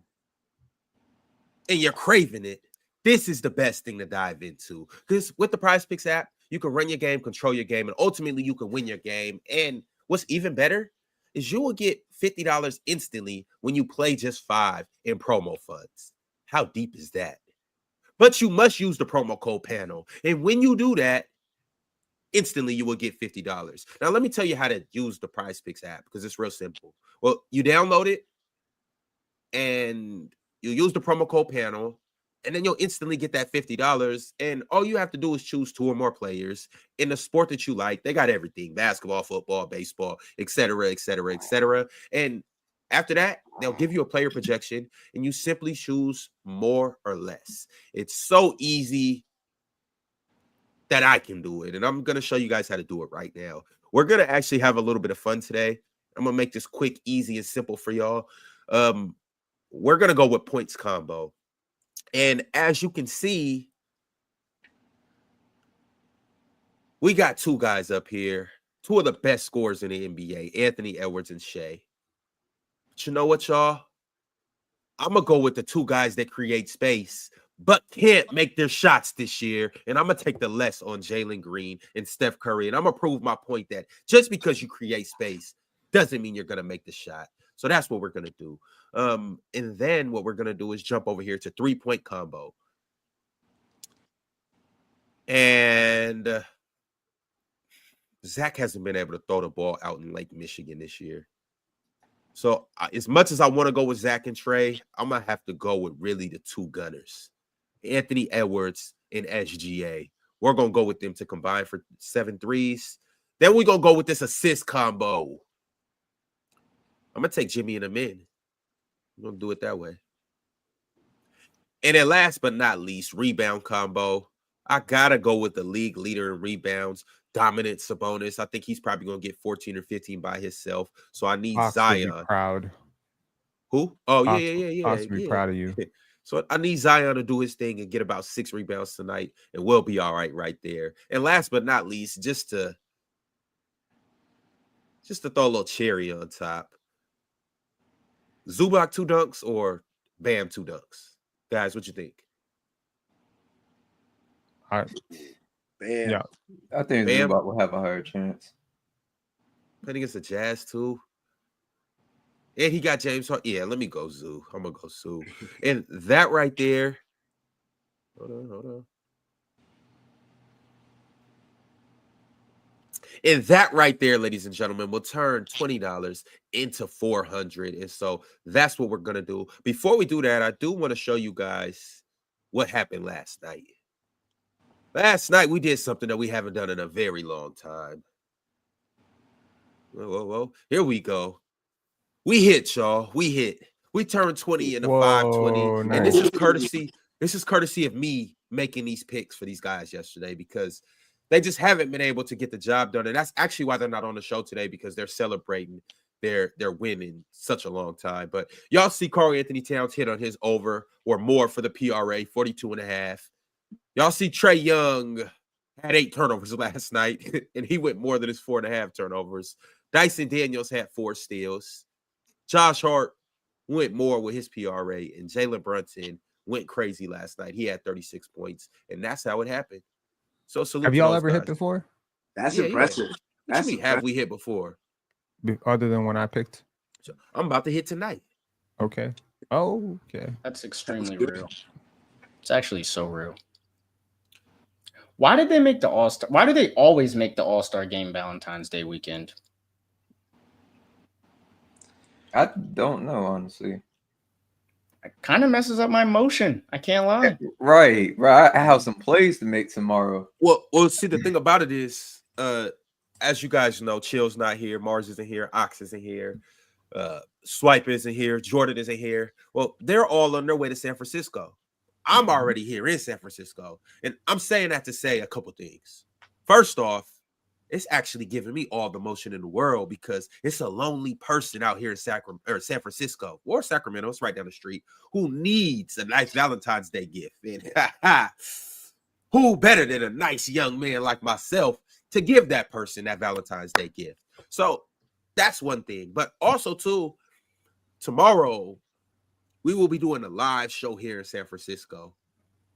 and you're craving it, this is the best thing to dive into. Because with the PrizePicks app, you can run your game, control your game, and ultimately you can win your game. And what's even better is you will get $50 instantly when you play just 5 in promo funds. How deep is that? But you must use the promo code panel. And when you do that, instantly you will get $50. Now, let me tell you how to use the PrizePicks app because it's real simple. Well, you download it and you use the promo code panel. And then you'll instantly get that $50. And all you have to do is choose 2 or more players in the sport that you like. They got everything: basketball, football, baseball, etc., etc., etc. And after that, they'll give you a player projection, and you simply choose more or less. It's so easy that I can do it. And I'm going to show you guys how to do it right now. We're going to actually have a little bit of fun today. I'm going to make this quick, easy, and simple for y'all. We're going to go with points combo. And as you can see, we got 2 guys up here, 2 of the best scorers in the NBA, Anthony Edwards and Shea. But you know what, y'all? I'm going to go with the 2 guys that create space, but can't make their shots this year. And I'm going to take the less on Jalen Green and Steph Curry. And I'm going to prove my point that just because you create space doesn't mean you're going to make the shot. So that's what we're going to do. And then what we're going to do is jump over here to 3-point combo. And Zach hasn't been able to throw the ball out in Lake Michigan this year. So as much as I want to go with Zach and Trey, I'm going to have to go with really the two gunners, Anthony Edwards and SGA. We're going to go with them to combine for 7 threes. Then we're going to go with this assist combo. I'm going to take Jimmy and Amin. I'm going to do it that way. And then last but not least, rebound combo. I got to go with the league leader in rebounds, dominant Sabonis. I think he's probably going to get 14 or 15 by himself. So I need Fox Zion. will be proud. Who? Oh, Fox, yeah. Fox will be proud of you. So I need Zion to do his thing and get about 6 rebounds tonight, and we'll be all right there. And last but not least, just to throw a little cherry on top, Zubac 2 dunks or Bam 2 dunks? Guys, what you think? Bam. Yeah. I think Bam. Zubac will have a higher chance. Playing against the Jazz too. And he got James Harden. Yeah, let me go Zoo. I'm gonna go Zoo. And that right there. Hold on. And that right there, ladies and gentlemen, will turn $20 into $400. And so that's what we're gonna do. Before we do that, I do want to show you guys what happened last night. Last night we did something that we haven't done in a very long time. Whoa. Here we go. We hit, y'all. We hit. We turned 20 into 520. Nice. And this is courtesy. This is courtesy of me making these picks for these guys yesterday because they just haven't been able to get the job done. And that's actually why they're not on the show today, because they're celebrating their win in such a long time. But y'all see Karl Anthony Towns hit on his over or more for the PRA, 42.5. Y'all see Trae Young had 8 turnovers last night, and he went more than his 4.5 turnovers. Dyson Daniels had 4 steals. Josh Hart went more with his PRA, and Jalen Brunson went crazy last night. He had 36 points, and that's how it happened. So salute. Have y'all ever hit before? That's impressive. Yeah. What you mean, have we hit before? Other than when I picked? So I'm about to hit tonight. Okay. Oh, okay. That's extremely real. It's actually so real. Why did they make the All-Star? Why do they always make the All-Star game Valentine's Day weekend? I don't know, honestly. It kind of messes up my motion. I can't lie. Right. I have some plays to make tomorrow. Well, see, the thing about it is, as you guys know, Chill's not here, Mars isn't here, Ox isn't here, Swipe isn't here, Jordan isn't here. Well, they're all on their way to San Francisco. I'm already here in San Francisco, and I'm saying that to say a couple things. First off, it's actually giving me all the motion in the world because it's a lonely person out here in San Francisco or Sacramento, it's right down the street, who needs a nice Valentine's Day gift. And who better than a nice young man like myself to give that person that Valentine's Day gift? So that's one thing. But also, too, tomorrow we will be doing a live show here in San Francisco.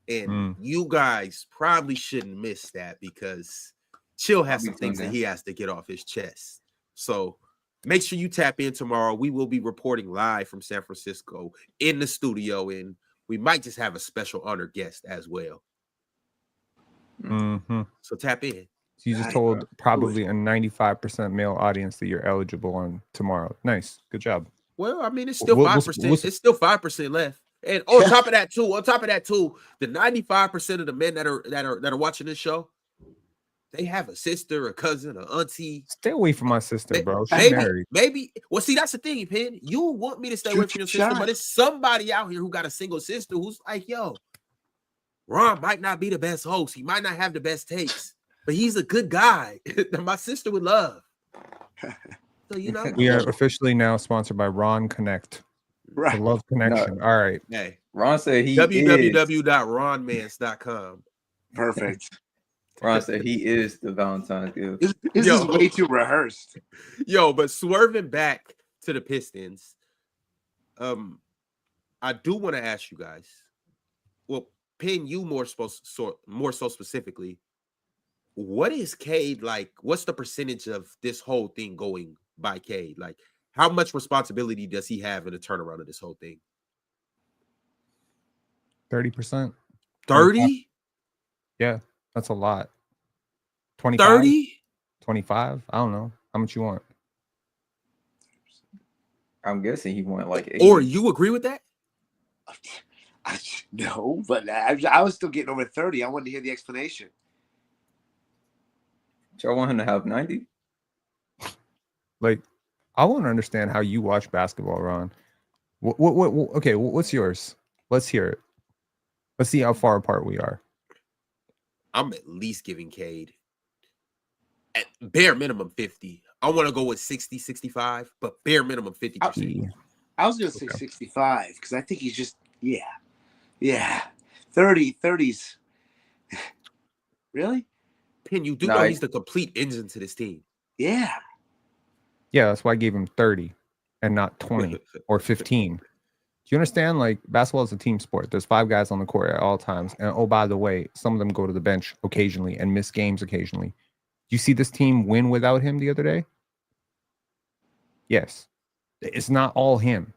And you guys probably shouldn't miss that because Chill has some things that he has to get off his chest. So make sure you tap in tomorrow. We will be reporting live from San Francisco in the studio, and we might just have a special honored guest as well. Mm-hmm. So tap in. So you just told probably a 95% male audience that you're eligible on tomorrow. Nice. Good job. Well, I mean, it's still 5%. It's still 5% left. And on top of that, too, the 95% of the men that are watching this show, they have a sister, a cousin, an auntie. Stay away from my sister, bro. She's married. Maybe. Well, see, that's the thing, Penn. You want me to stay away from your sister, but it's somebody out here who got a single sister who's like, yo, Ron might not be the best host. He might not have the best takes, but he's a good guy that my sister would love. So, you know. We are officially now sponsored by Ron Connect. Right. The Love Connection. No. All right. Hey. Ron said he www.ronmans.com. Perfect. Ron said he is the Valentine's gift. This is way too rehearsed. Yo, but swerving back to the Pistons, I do want to ask you guys. Well, Pin, you more so specifically. What is Cade like? What's the percentage of this whole thing going by Cade? Like, how much responsibility does he have in the turnaround of this whole thing? 30%. 30? Yeah, that's a lot. 25? 30? 25? I don't know. How much you want? I'm guessing he went like 8. Or you agree with that? No, but I was still getting over 30. I wanted to hear the explanation. Y'all want him to have 90? Like, I want to understand how you watch basketball, Ron. Okay, what's yours? Let's hear it. Let's see how far apart we are. I'm at least giving Cade at bare minimum 50. I want to go with 60, 65, but bare minimum 50%. I was going to say 65 because I think he's just, yeah. 30s. Really? Pin, you do know he's the complete engine to this team. Yeah. Yeah, that's why I gave him 30 and not 20 or 15. Do you understand? Like, basketball is a team sport. There's 5 guys on the court at all times. And oh, by the way, some of them go to the bench occasionally and miss games occasionally. Do you see this team win without him the other day? Yes. It's not all him.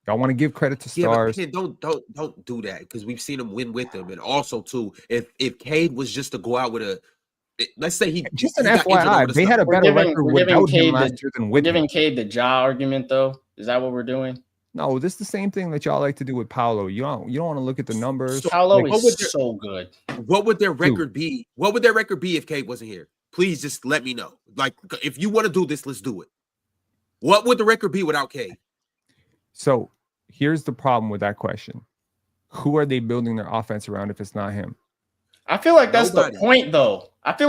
Y'all want to give credit to stars. Yeah, but don't do that because we've seen him win with him. And also, too, if Cade was just to go out with let's say he just an FYI, they had a better record without him last year than with him. We're giving Cade the Ja argument, though. Is that what we're doing? No, this is the same thing that y'all like to do with Paolo. You don't want to look at the numbers. Paolo is so good. What would their record be? What would their record be if Cade wasn't here? Please just let me know. Like, if you want to do this, let's do it. What would the record be without Cade? So here's the problem with that question. Who are they building their offense around if it's not him? I feel like that's the point, though. If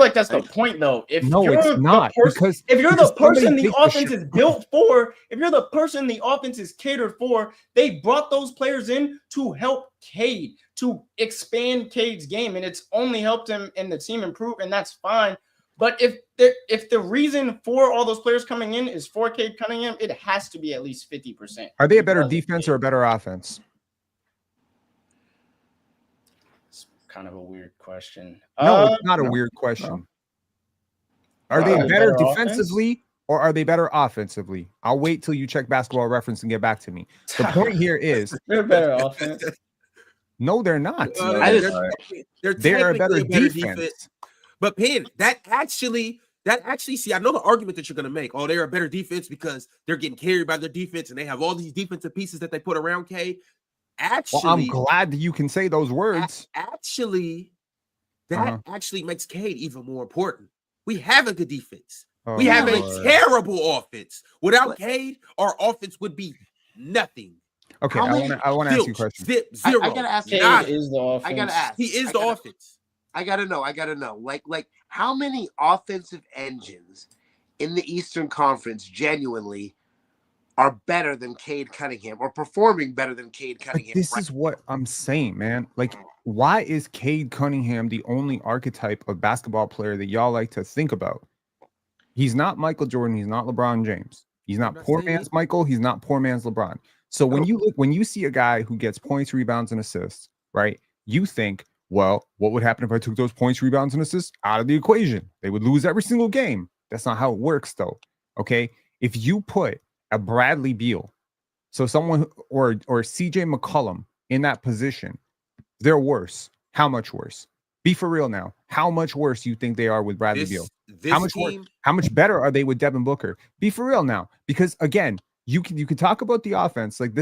you're it's not. Because if you're the person the offense is built for, if you're the person the offense is catered for, they brought those players in to help Cade, to expand Cade's game, and it's only helped him and the team improve, and that's fine. But if the reason for all those players coming in is for Cade Cunningham, it has to be at least 50%. Are they a better defense or a better offense? Kind of a weird question. No, it's not a weird question. No. Are they better defensively offense? Or are they better offensively? I'll wait till you check Basketball Reference and get back to me. The point here is they're better offense. No, they're not. They're a better defense. But Pin, that actually, see, I know the argument that you're going to make. Oh, they're a better defense because they're getting carried by their defense and they have all these defensive pieces that they put around Cade. Actually, well, I'm glad that you can say those words. Actually, that actually makes Cade even more important. We have a good defense. We have a terrible offense. Without Cade, our offense would be nothing. Okay, I want to ask you a question. Zero. I gotta ask. Cade is the offense. I gotta ask. He is the offense. I gotta know. Like, how many offensive engines in the Eastern Conference genuinely are better than Cade Cunningham or performing better than Cade Cunningham? This is what I'm saying, man. Like, why is Cade Cunningham the only archetype of basketball player that y'all like to think about? He's not Michael Jordan. He's not LeBron James. He's not poor man's Michael. He's not poor man's LeBron. So when you see a guy who gets points, rebounds, and assists, right? You think, well, what would happen if I took those points, rebounds, and assists out of the equation? They would lose every single game. That's not how it works, though. Okay, if you put a Bradley Beal, so someone or CJ McCollum in that position, they're worse. How much worse? Be for real now. How much worse do you think they are with Bradley Beal? How much better are they with Devin Booker? Be for real now, because again, you can talk about the offense. Like,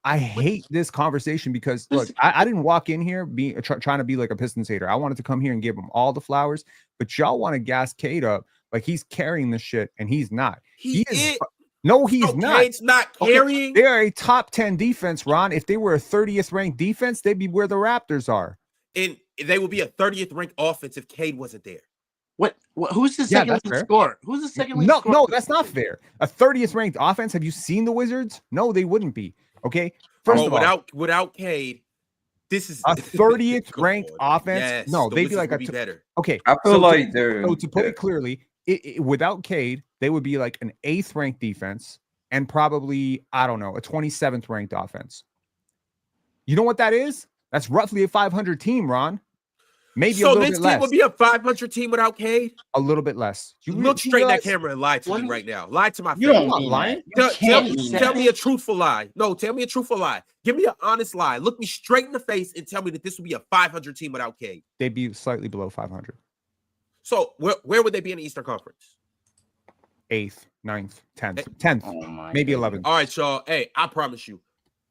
I hate this conversation because look, I didn't walk in here trying to be like a Pistons hater. I wanted to come here and give them all the flowers, but y'all want to gas Cade up like he's carrying this shit, and he's not. He is. No, he's not. Cade's not carrying. Okay, they're a top 10 defense, Ron. If they were a 30th ranked defense, they'd be where the Raptors are. And they would be a 30th ranked offense if Cade wasn't there. What who's the second leading scorer? Who's the second leading scorer? No, that's not fair. A 30th ranked offense. Have you seen the Wizards? No, they wouldn't be. Okay. First of all, without Cade, this is a 30th ranked offense. Yes, no, they'd be like better. Okay. I feel like they're to put it clearly, without Cade, they would be like an 8th ranked defense and probably, I don't know, a 27th ranked offense. You know what that is? That's roughly a 500 team, Ron. Maybe a little bit less. So this team would be a 500 team without Cade? A little bit less. You look straight in that camera and lie to me right now. Lie to my face. You don't want lying. Tell me a truthful lie. No, tell me a truthful lie. Give me an honest lie. Look me straight in the face and tell me that this would be a 500 team without Cade. They'd be slightly below 500. So where would they be in the Eastern Conference? 8th, 9th, 10th, maybe 11th. All right, y'all. Hey, I promise you,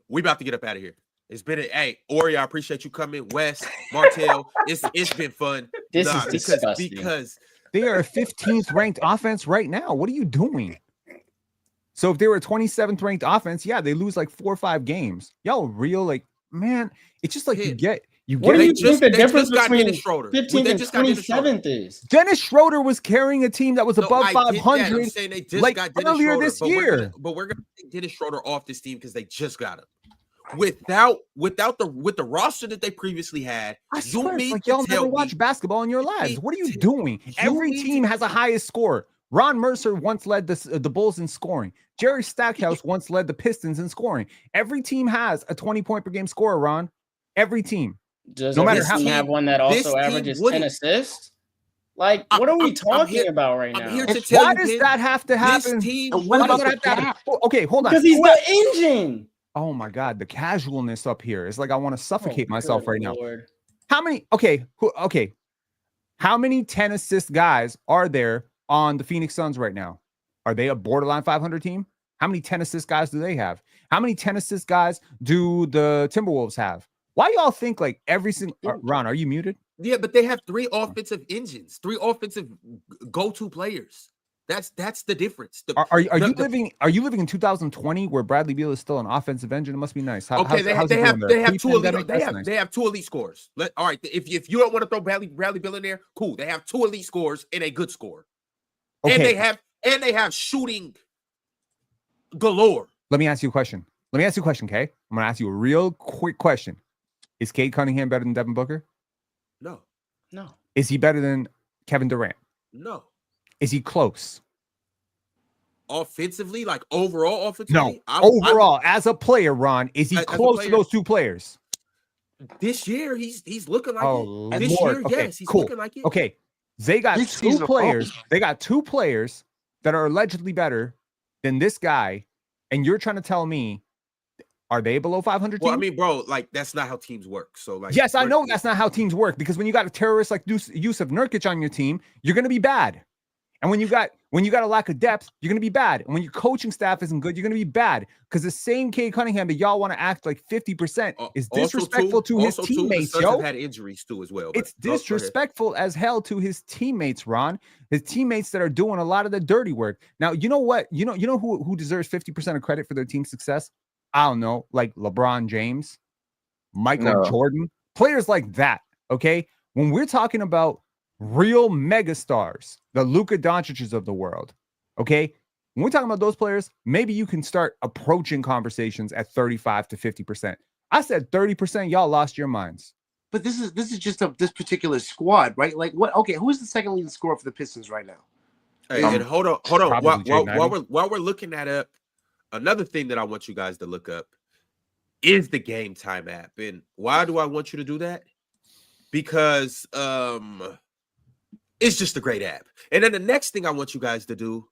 we about to get up out of here. It's been Ori, I appreciate you coming. Wes, Martell, it's been fun. This is disgusting. Because they are a 15th ranked offense right now. What are you doing? So if they were a 27th ranked offense, yeah, they lose like 4 or 5 games. Y'all real, like, man, it's just like you get. What do you think the just difference got between Dennis Schroeder. 15th and 27th is? Dennis Schroeder was carrying a team that was above 500 I'm saying they just like got Dennis earlier Schroeder, this year. But we're gonna take Dennis Schroeder off this team because they just got him. With the roster that they previously had, I swear, it's like y'all never watched basketball in your lives. What are you doing? Every team has a highest score. Ron Mercer once led the Bulls in scoring. Jerry Stackhouse once led the Pistons in scoring. Every team has a 20-point per game scorer, Ron. Every team. Does no matter how team have one that also averages 10 assists? Like, what are we talking about right now? Why does that have to happen? What about that happen? Okay, hold on. Because he's the engine. Oh my God, the casualness up here is like I want to suffocate myself right Lord. now. How many? Okay. How many 10 assist guys are there on the Phoenix Suns right now? Are they a borderline 500 team? How many 10 assist guys do they have? How many 10 assist guys do the Timberwolves have? Why y'all think like every single Ron? Are you muted? Yeah, but they have 3 offensive engines, 3 offensive go-to players. That's the difference. Are you living in 2020 where Bradley Beal is still an offensive engine? It must be nice. They have 2 elite scores. All right, if you don't want to throw Bradley Beal in there, cool. They have 2 elite scores and a good score. Okay. And they have shooting galore. Let me ask you a question. Okay? I'm gonna ask you a real quick question. Is Cade Cunningham better than Devin Booker? No. Is he better than Kevin Durant? No. Is he close? Offensively, like overall offensively? No. Overall, as a player, Ron, is he close to those 2 players? This year, he's looking like it. This year, okay, yes, he's cool. looking like it. Okay, they got 2 players. They got 2 players that are allegedly better than this guy, and you're trying to tell me, are they below 500 teams? Well, I mean, bro, like that's not how teams work. So, like, yes, I know that's not how teams work because when you got a terrorist like Yusuf Nurkic on your team, you're going to be bad. And when you got a lack of depth, you're going to be bad. And when your coaching staff isn't good, you're going to be bad. Because the same Cade Cunningham that y'all want to act like 50% is disrespectful to his teammates, the Suns have had injuries too as well. It's disrespectful as hell to his teammates, Ron. His teammates that are doing a lot of the dirty work. Now, you know what? You know who deserves 50% of credit for their team success? I don't know, like LeBron James, Michael Jordan, players like that. Okay, when we're talking about real megastars, the Luka Doncic's of the world, okay, when we're talking about those players, maybe you can start approaching conversations at 35 to 50%. I said 30%. Y'all lost your minds. But this is just this particular squad, right? Like what? Okay, who is the second leading scorer for the Pistons right now? Hey, and hold on. While we're looking that up. Another thing that I want you guys to look up is the Game Time app. And why do I want you to do that? Because it's just a great app. And then the next thing I want you guys to do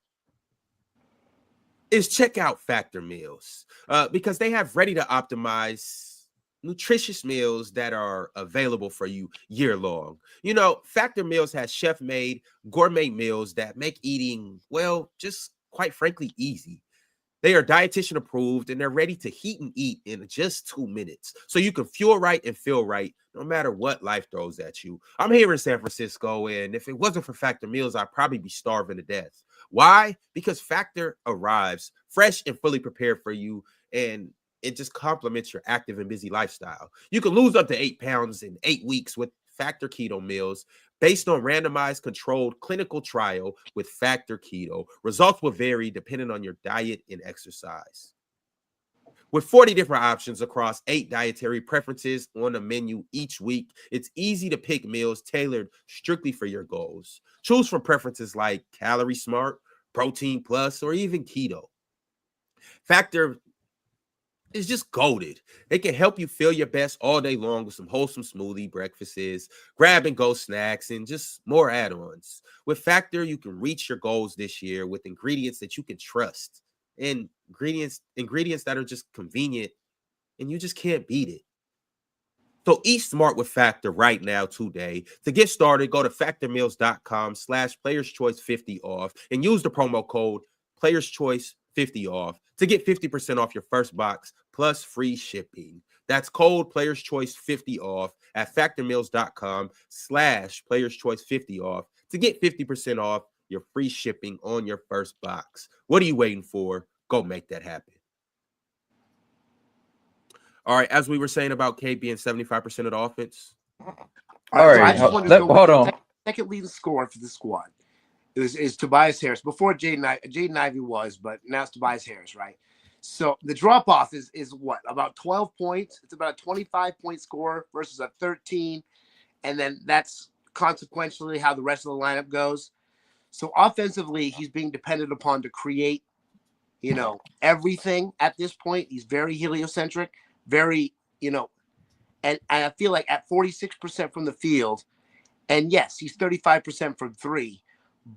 is check out Factor Meals because they have ready to optimize nutritious meals that are available for you year long. You know, Factor Meals has chef-made gourmet meals that make eating, well, just quite frankly, easy. They are dietitian approved and they're ready to heat and eat in just 2 minutes. So you can fuel right and feel right no matter what life throws at you. I'm here in San Francisco, and if it wasn't for Factor Meals, I'd probably be starving to death. Why? Because Factor arrives fresh and fully prepared for you, and it just complements your active and busy lifestyle. You can lose up to 8 pounds in 8 weeks with Factor Keto Meals based on randomized controlled clinical trial with Factor Keto. Results will vary depending on your diet and exercise. With 40 different options across 8 dietary preferences on the menu each week, it's easy to pick meals tailored strictly for your goals. Choose from preferences like Calorie Smart, Protein Plus, or even Keto. Factor is just goated. They can help you feel your best all day long with some wholesome smoothie breakfasts, grab and go snacks, and just more add-ons. With Factor, you can reach your goals this year with ingredients that you can trust and ingredients that are just convenient, and you just can't beat it. So eat smart with Factor right now today. To get started, go to factormeals.com/playerschoice50 off and use the promo code playerschoice50 off to get 50% off your first box plus free shipping. That's code playerschoice50 off at factormeals.com/playerschoice50 off to get 50% off your free shipping on your first box. What are you waiting for? Go make that happen. All right, as we were saying about Cade being 75% of the offense. All right, so I just wanted to go hold on. Second leading scorer for the squad is Tobias Harris. Before Jaden Ivey was, but now it's Tobias Harris, right? So the drop off is what, about 12 points? It's about a 25-point score versus a 13, and then that's consequentially how the rest of the lineup goes. So offensively, he's being depended upon to create, everything at this point. He's very heliocentric, very, and I feel like at 46% from the field, and yes, he's 35% from three,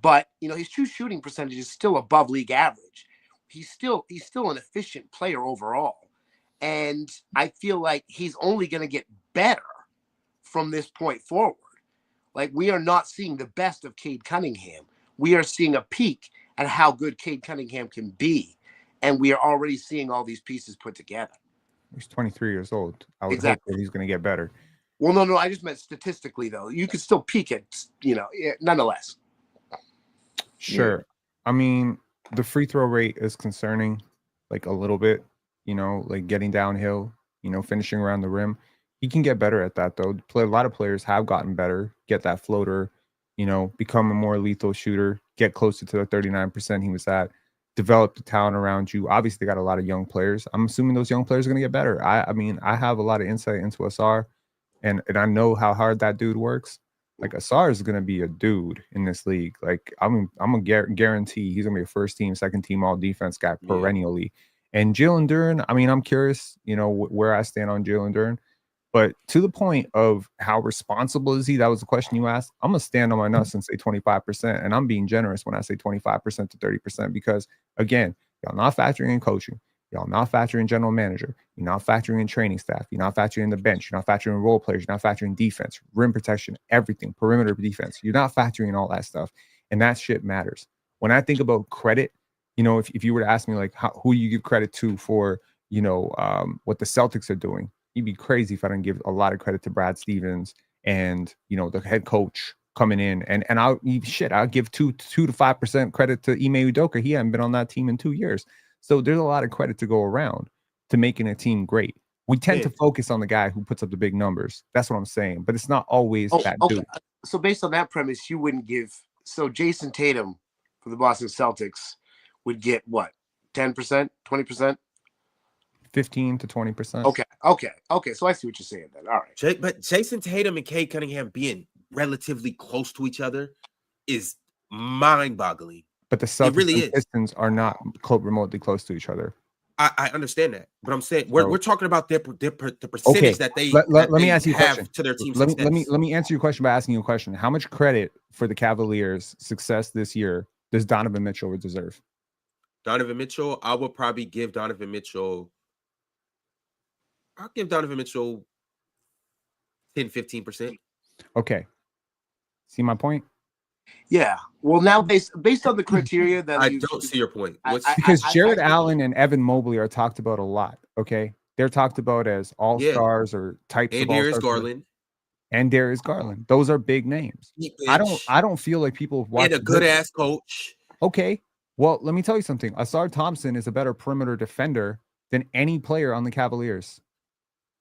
but his true shooting percentage is still above league average. He's still an efficient player overall, and I feel like he's only going to get better from this point forward. Like, we are not seeing the best of Cade Cunningham. We are seeing a peak at how good Cade Cunningham can be, and we are already seeing all these pieces put together. He's 23 years old. I would hope that he's going to get better. Well, no, I just meant statistically, though. You could still peak it, nonetheless. Sure. Yeah. I mean, the free throw rate is concerning, like a little bit, like getting downhill, finishing around the rim. He can get better at that, though. A lot of players have gotten better, get that floater, become a more lethal shooter, get closer to the 39% he was at, develop the talent around you. Obviously, they got a lot of young players. I'm assuming those young players are going to get better. I mean, I have a lot of insight into Asar, and I know how hard that dude works. Like, Asar is going to be a dude in this league. Like, I'm going to guarantee he's going to be a first team, second team all defense guy perennially. Yeah. And Jalen Duren, I mean, I'm curious, where I stand on Jalen Duren. But to the point of how responsible is he, that was the question you asked. I'm going to stand on my nuts and say 25%. And I'm being generous when I say 25% to 30% because, again, y'all not factoring in coaching. Y'all not factoring in general manager. You're not factoring in training staff. You're not factoring in the bench. You're not factoring in role players. You're not factoring defense, rim protection, everything, perimeter defense. You're not factoring in all that stuff. And that shit matters. When I think about credit, if you were to ask me, like, who you give credit to for, what the Celtics are doing, you'd be crazy if I didn't give a lot of credit to Brad Stevens and, the head coach coming in. And I'll give 2 to 5% credit to Ime Udoka. He hadn't been on that team in 2 years. So there's a lot of credit to go around to making a team great. We tend to focus on the guy who puts up the big numbers. That's what I'm saying. But it's not always that dude. So based on that premise, you wouldn't give. So Jason Tatum for the Boston Celtics would get what? 10%, 20%? 15 to 20%. Okay. So I see what you're saying then. All right. But Jason Tatum and Cade Cunningham being relatively close to each other is mind-boggling. But the Celtics and Pistons are not remotely close to each other. I understand that, but I'm saying we're talking about the percentage that they let me ask you a question to their team's success. Let me answer your question by asking you a question. How much credit for the Cavaliers' success this year does Donovan Mitchell deserve? Donovan Mitchell, I would probably give Donovan Mitchell. I'll give Donovan Mitchell 10-15%. Okay. See my point? Yeah. Well, now based on the criteria that I don't see your point. Because Jared Allen and Evan Mobley are talked about a lot. Okay, they're talked about as all-stars or types of all-stars. And Darius Garland. Those are big names. I don't feel like people watch and a good ass coach. Okay. Well, let me tell you something. Asar Thompson is a better perimeter defender than any player on the Cavaliers.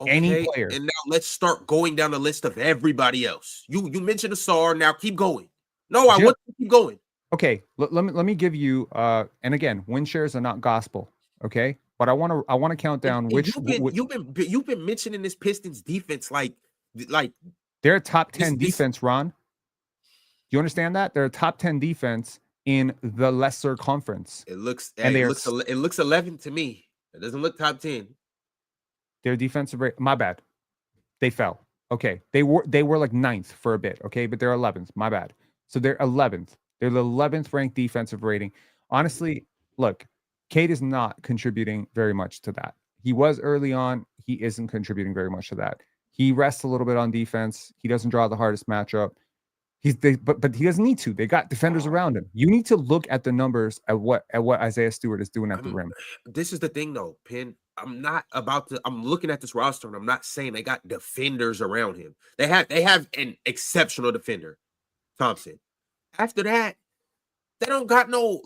Okay, any player. And now let's start going down the list of everybody else. You mentioned Asar. Now keep going. No, I want to keep going. Okay, let me give you. And again, win shares are not gospel. Okay, but I want to count down which you've been mentioning this Pistons defense like they're a top 10 defense. Ron, you understand that they're a top 10 defense in the lesser conference. It looks 11 to me. It doesn't look top 10. Their defensive rate. My bad. They fell. Okay, they were like 9th for a bit. Okay, but they're 11th. My bad. So they're 11th. They're the 11th ranked defensive rating. Honestly, look, Cade is not contributing very much to that. He was early on. He isn't contributing very much to that. He rests a little bit on defense. He doesn't draw the hardest matchup. But he doesn't need to. They got defenders around him. You need to look at the numbers at what Isaiah Stewart is doing at the rim. This is the thing, though, Penn. I'm looking at this roster, and I'm not saying they got defenders around him. They have an exceptional defender, Thompson. After that, they don't got no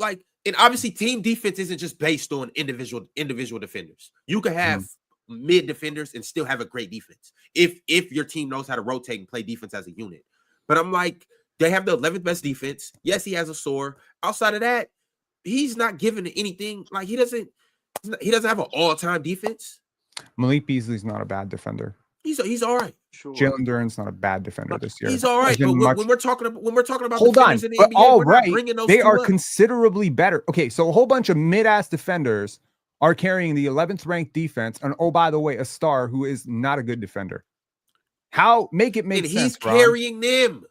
and obviously team defense isn't just based on individual defenders. You can have mid defenders and still have a great defense if your team knows how to rotate and play defense as a unit. But I'm like, they have the 11th best defense. Yes, he has a sore. Outside of that, he's not given anything. Like he doesn't have an all-time defense. Malik Beasley's not a bad defender. He's all right. Sure. Jalen Duren's not a bad defender this year. He's all right. But when we're talking about hold on, in the but NBA, all right, they are up. Considerably better. Okay, so a whole bunch of mid-ass defenders are carrying the 11th ranked defense, and oh, by the way, a star who is not a good defender. How make sense? He's carrying them.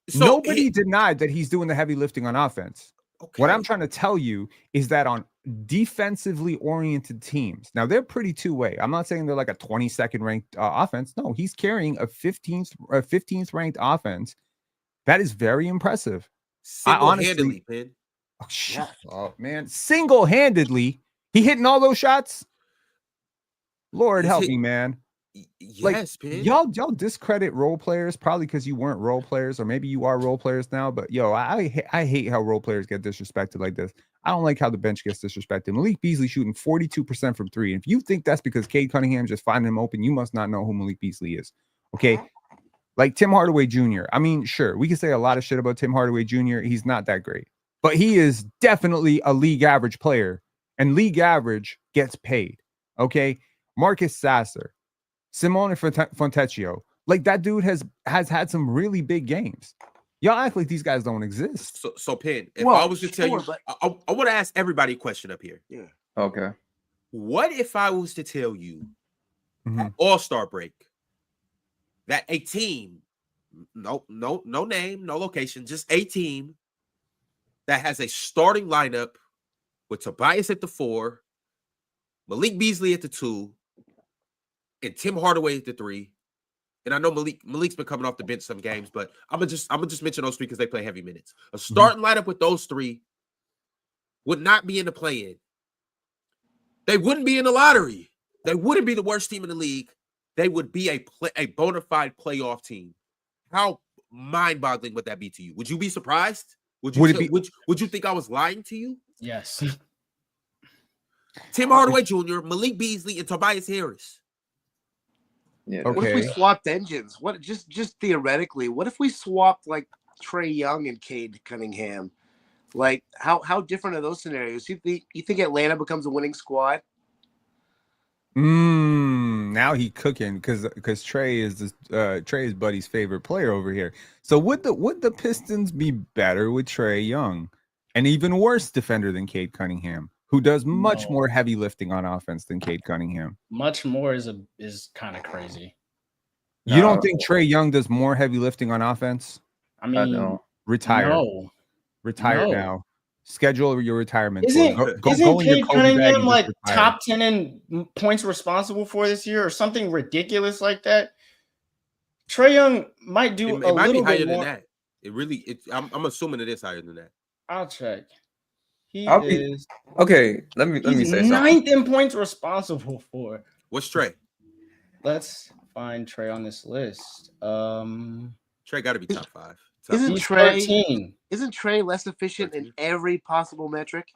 So nobody denied that he's doing the heavy lifting on offense. Okay. What I'm trying to tell you is that on defensively oriented teams, now they're pretty two-way. I'm not saying they're like a 22nd ranked offense. No, he's carrying a 15th ranked offense. That is very impressive. Single-handedly, man. Oh, shut up, man. Single-handedly, he hitting all those shots. Lord help me, man. Yes, Pin. Y'all discredit role players probably because you weren't role players, or maybe you are role players now. But I hate how role players get disrespected like this. I don't like how the bench gets disrespected. Malik Beasley shooting 42% from three. And if you think that's because Cade Cunningham just finding him open, you must not know who Malik Beasley is. Okay, like Tim Hardaway Jr. I mean, sure, we can say a lot of shit about Tim Hardaway Jr. He's not that great, but he is definitely a league average player, and league average gets paid. Okay, Marcus Sasser. Simone Fontecchio, like that dude has had some really big games. Y'all act like these guys don't exist. So Penn, if I was to tell you, I want to ask everybody a question up here. Yeah. Okay. What if I was to tell you at All-Star break that a team, no name, no location, just a team that has a starting lineup with Tobias at the 4, Malik Beasley at the 2, and Tim Hardaway at the 3, and I know Malik's been coming off the bench some games, but I'm gonna just mention those 3 because they play heavy minutes. A starting lineup with those 3 would not be in the play-in. They wouldn't be in the lottery. They wouldn't be the worst team in the league. They would be a bona fide playoff team. How mind-boggling would that be to you? Would you be surprised? Would you think I was lying to you? Yes. Tim Hardaway Jr., Malik Beasley, and Tobias Harris. Yeah. Okay. What if we swapped engines? What just theoretically? What if we swapped like Trae Young and Cade Cunningham? Like how different are those scenarios? You think Atlanta becomes a winning squad? Now he cooking because Trae is Buddy's favorite player over here. So would the Pistons be better with Trae Young, an even worse defender than Cade Cunningham, who does much more heavy lifting on offense than Cade Cunningham? Much more is kind of crazy. You don't think Trae Young does more heavy lifting on offense? I mean, retire. No. Retire now. Schedule your retirement. Isn't Cade Cunningham like top 10 in points responsible for this year or something ridiculous like that? Trae Young might do a little bit higher than that. I'm assuming it is higher than that. I'll check. Okay. Let me say something. 9th in points responsible for. What's Trae? Let's find Trae on this list. Trae got to be top 5. Isn't Trae less efficient in every possible metric?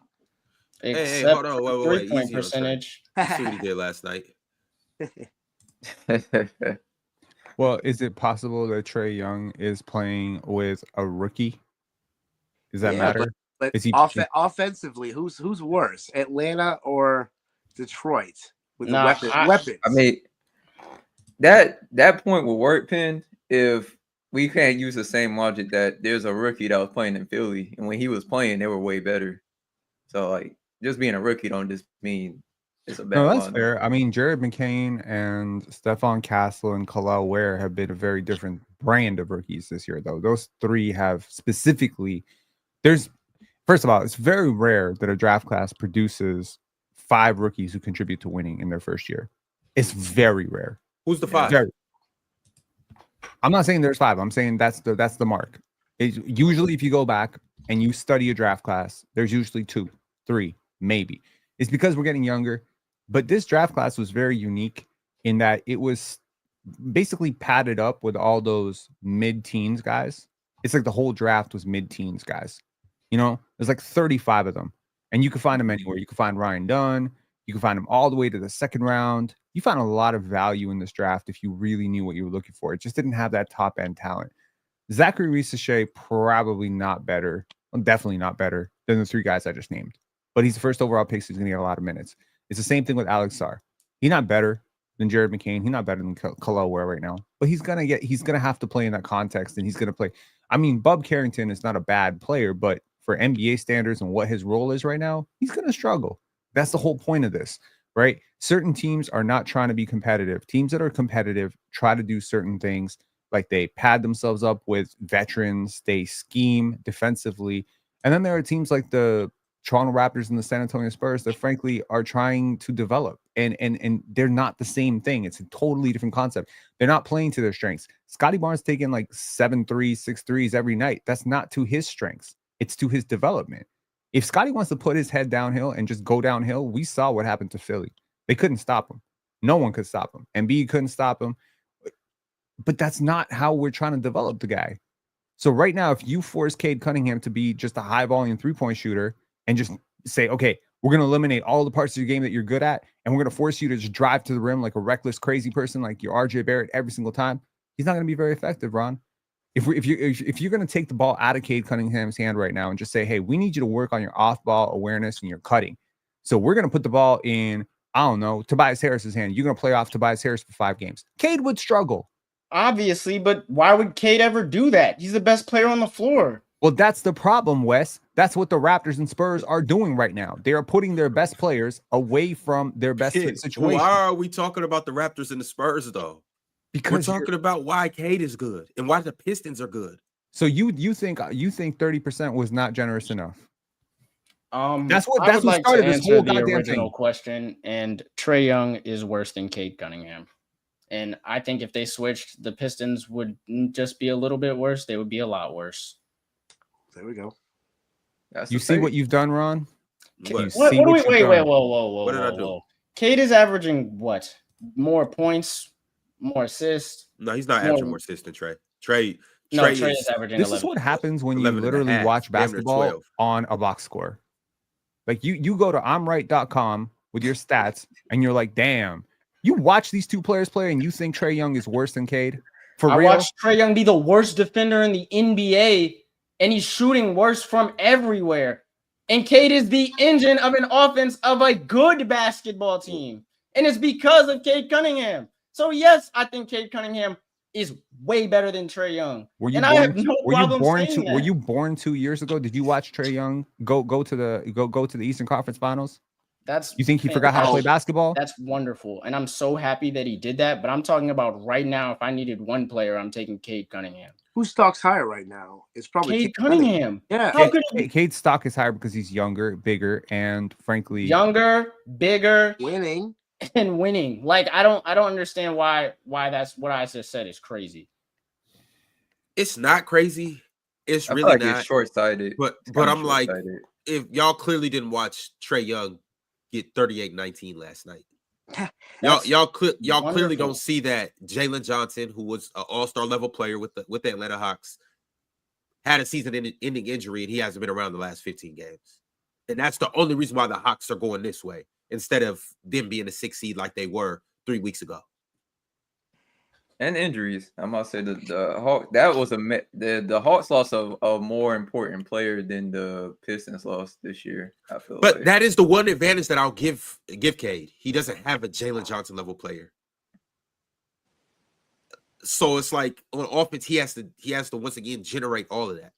Except hold on, wait. 3-point percentage. See what he did last night. Well, is it possible that Trae Young is playing with a rookie? Does that matter? But is he offensively, who's worse, Atlanta or Detroit with the weapons? I mean, that point will work, Penn, if we can't use the same logic that there's a rookie that was playing in Philly, and when he was playing, they were way better. So, like, just being a rookie don't just mean it's a bad. No, that's fair. I mean, Jared McCain and Stephon Castle and Khalil Ware have been a very different brand of rookies this year, though. Those 3 have specifically. First of all, it's very rare that a draft class produces 5 rookies who contribute to winning in their first year. It's very rare. Who's the 5? Jared. I'm not saying there's 5. I'm saying that's the mark. It's usually if you go back and you study a draft class, there's usually 2, 3, maybe. It's because we're getting younger. But this draft class was very unique in that it was basically padded up with all those mid-teens guys. It's like the whole draft was mid-teens guys. You know, there's like 35 of them. And you can find them anywhere. You can find Ryan Dunn. You can find them all the way to the second round. You found a lot of value in this draft if you really knew what you were looking for. It just didn't have that top-end talent. Zachary Reese-Shea, probably not better. Well, definitely not better than the 3 guys I just named. But he's the first overall pick, so he's going to get a lot of minutes. It's the same thing with Alex Sarr. He's not better than Jared McCain. He's not better than Khalil Ware right now. But he's gonna have to play in that context, and he's gonna play. I mean, Bub Carrington is not a bad player, but for NBA standards and what his role is right now, he's gonna struggle. That's the whole point of this, right? Certain teams are not trying to be competitive. Teams that are competitive try to do certain things, like they pad themselves up with veterans, they scheme defensively, and then there are teams like the Toronto Raptors and the San Antonio Spurs that frankly are trying to develop, and they're not the same thing. It's a totally different concept. They're not playing to their strengths. Scottie Barnes taking like 7 threes, 6 threes every night. That's not to his strengths. It's to his development. If Scottie wants to put his head downhill and just go downhill, we saw what happened to Philly. They couldn't stop him. No one could stop him. Embiid couldn't stop him. But that's not how we're trying to develop the guy. So right now, if you force Cade Cunningham to be just a high volume 3-point shooter, and just say, okay, we're going to eliminate all the parts of your game that you're good at, and we're going to force you to just drive to the rim like a reckless, crazy person, like your RJ Barrett every single time, he's not going to be very effective, Ron. If you're going to take the ball out of Cade Cunningham's hand right now and just say, hey, we need you to work on your off-ball awareness and your cutting. So we're going to put the ball in, I don't know, Tobias Harris's hand. You're going to play off Tobias Harris for 5 games. Cade would struggle. Obviously, but why would Cade ever do that? He's the best player on the floor. Well, that's the problem, Wes. That's what the Raptors and Spurs are doing right now. They are putting their best players away from their best situation. Why are we talking about the Raptors and the Spurs, though? Because we're talking about why Cade is good and why the Pistons are good. So you think 30% was not generous enough? That's what started this whole goddamn thing. Question, and Trae Young is worse than Cade Cunningham. And I think if they switched, the Pistons would just be a little bit worse. They would be a lot worse. There we go. You see what you've done, Ron? Wait, whoa. What did I do? Cade is averaging what? More points, more assists? No, he's not averaging more assists than Trae. Trae is averaging 11. This is what happens when you literally watch basketball on a box score. Like you go to I'mRight.com with your stats, and you're like, damn, you watch these 2 players play, and you think Trae Young is worse than Cade? For real? I watched Trae Young be the worst defender in the NBA, and he's shooting worse from everywhere. And Cade is the engine of an offense of a good basketball team. And it's because of Cade Cunningham. So, yes, I think Cade Cunningham is way better than Trae Young. Were you born 2 years ago? Did you watch Trae Young go to the Eastern Conference Finals? You think he forgot how to play basketball? That's wonderful. And I'm so happy that he did that. But I'm talking about right now, if I needed one player, I'm taking Cade Cunningham. Whose stock's higher right now? It's probably Cade Cunningham. Yeah. Cade's stock is higher because he's younger, bigger, and frankly younger, bigger, winning. Like I don't understand why that's what I just said is crazy. It's not crazy. It's really not. It's short-sighted. But I'm like, if y'all clearly didn't watch Trae Young get 38-19 last night. Y'all clearly don't see that Jalen Johnson, who was an all-star level player with the Atlanta Hawks, had a season-ending injury, and he hasn't been around the last 15 games. And that's the only reason why the Hawks are going this way instead of them being a 6 seed like they were 3 weeks ago. And injuries. I must say the Hawks lost a more important player than the Pistons lost this year. I feel but that is the one advantage that I'll give Cade. He doesn't have a Jalen Johnson level player. So it's like on offense, he has to once again generate all of that.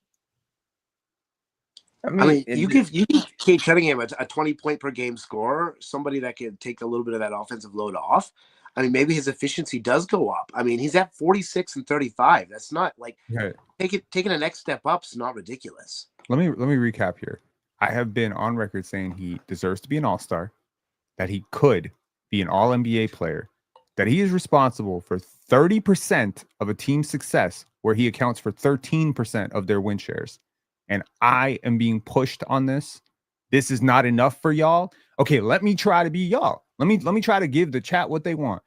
I mean you give Cade Cunningham a 20-point per game scorer, somebody that can take a little bit of that offensive load off. I mean, maybe his efficiency does go up. I mean, he's at 46 and 35. That's not like taking a next step up is not ridiculous. Let me recap here. I have been on record saying he deserves to be an all-star, that he could be an all-NBA player, that he is responsible for 30% of a team's success, where he accounts for 13% of their win shares. And I am being pushed on this. This is not enough for y'all. Okay, let me try to be y'all. Let me try to give the chat what they want.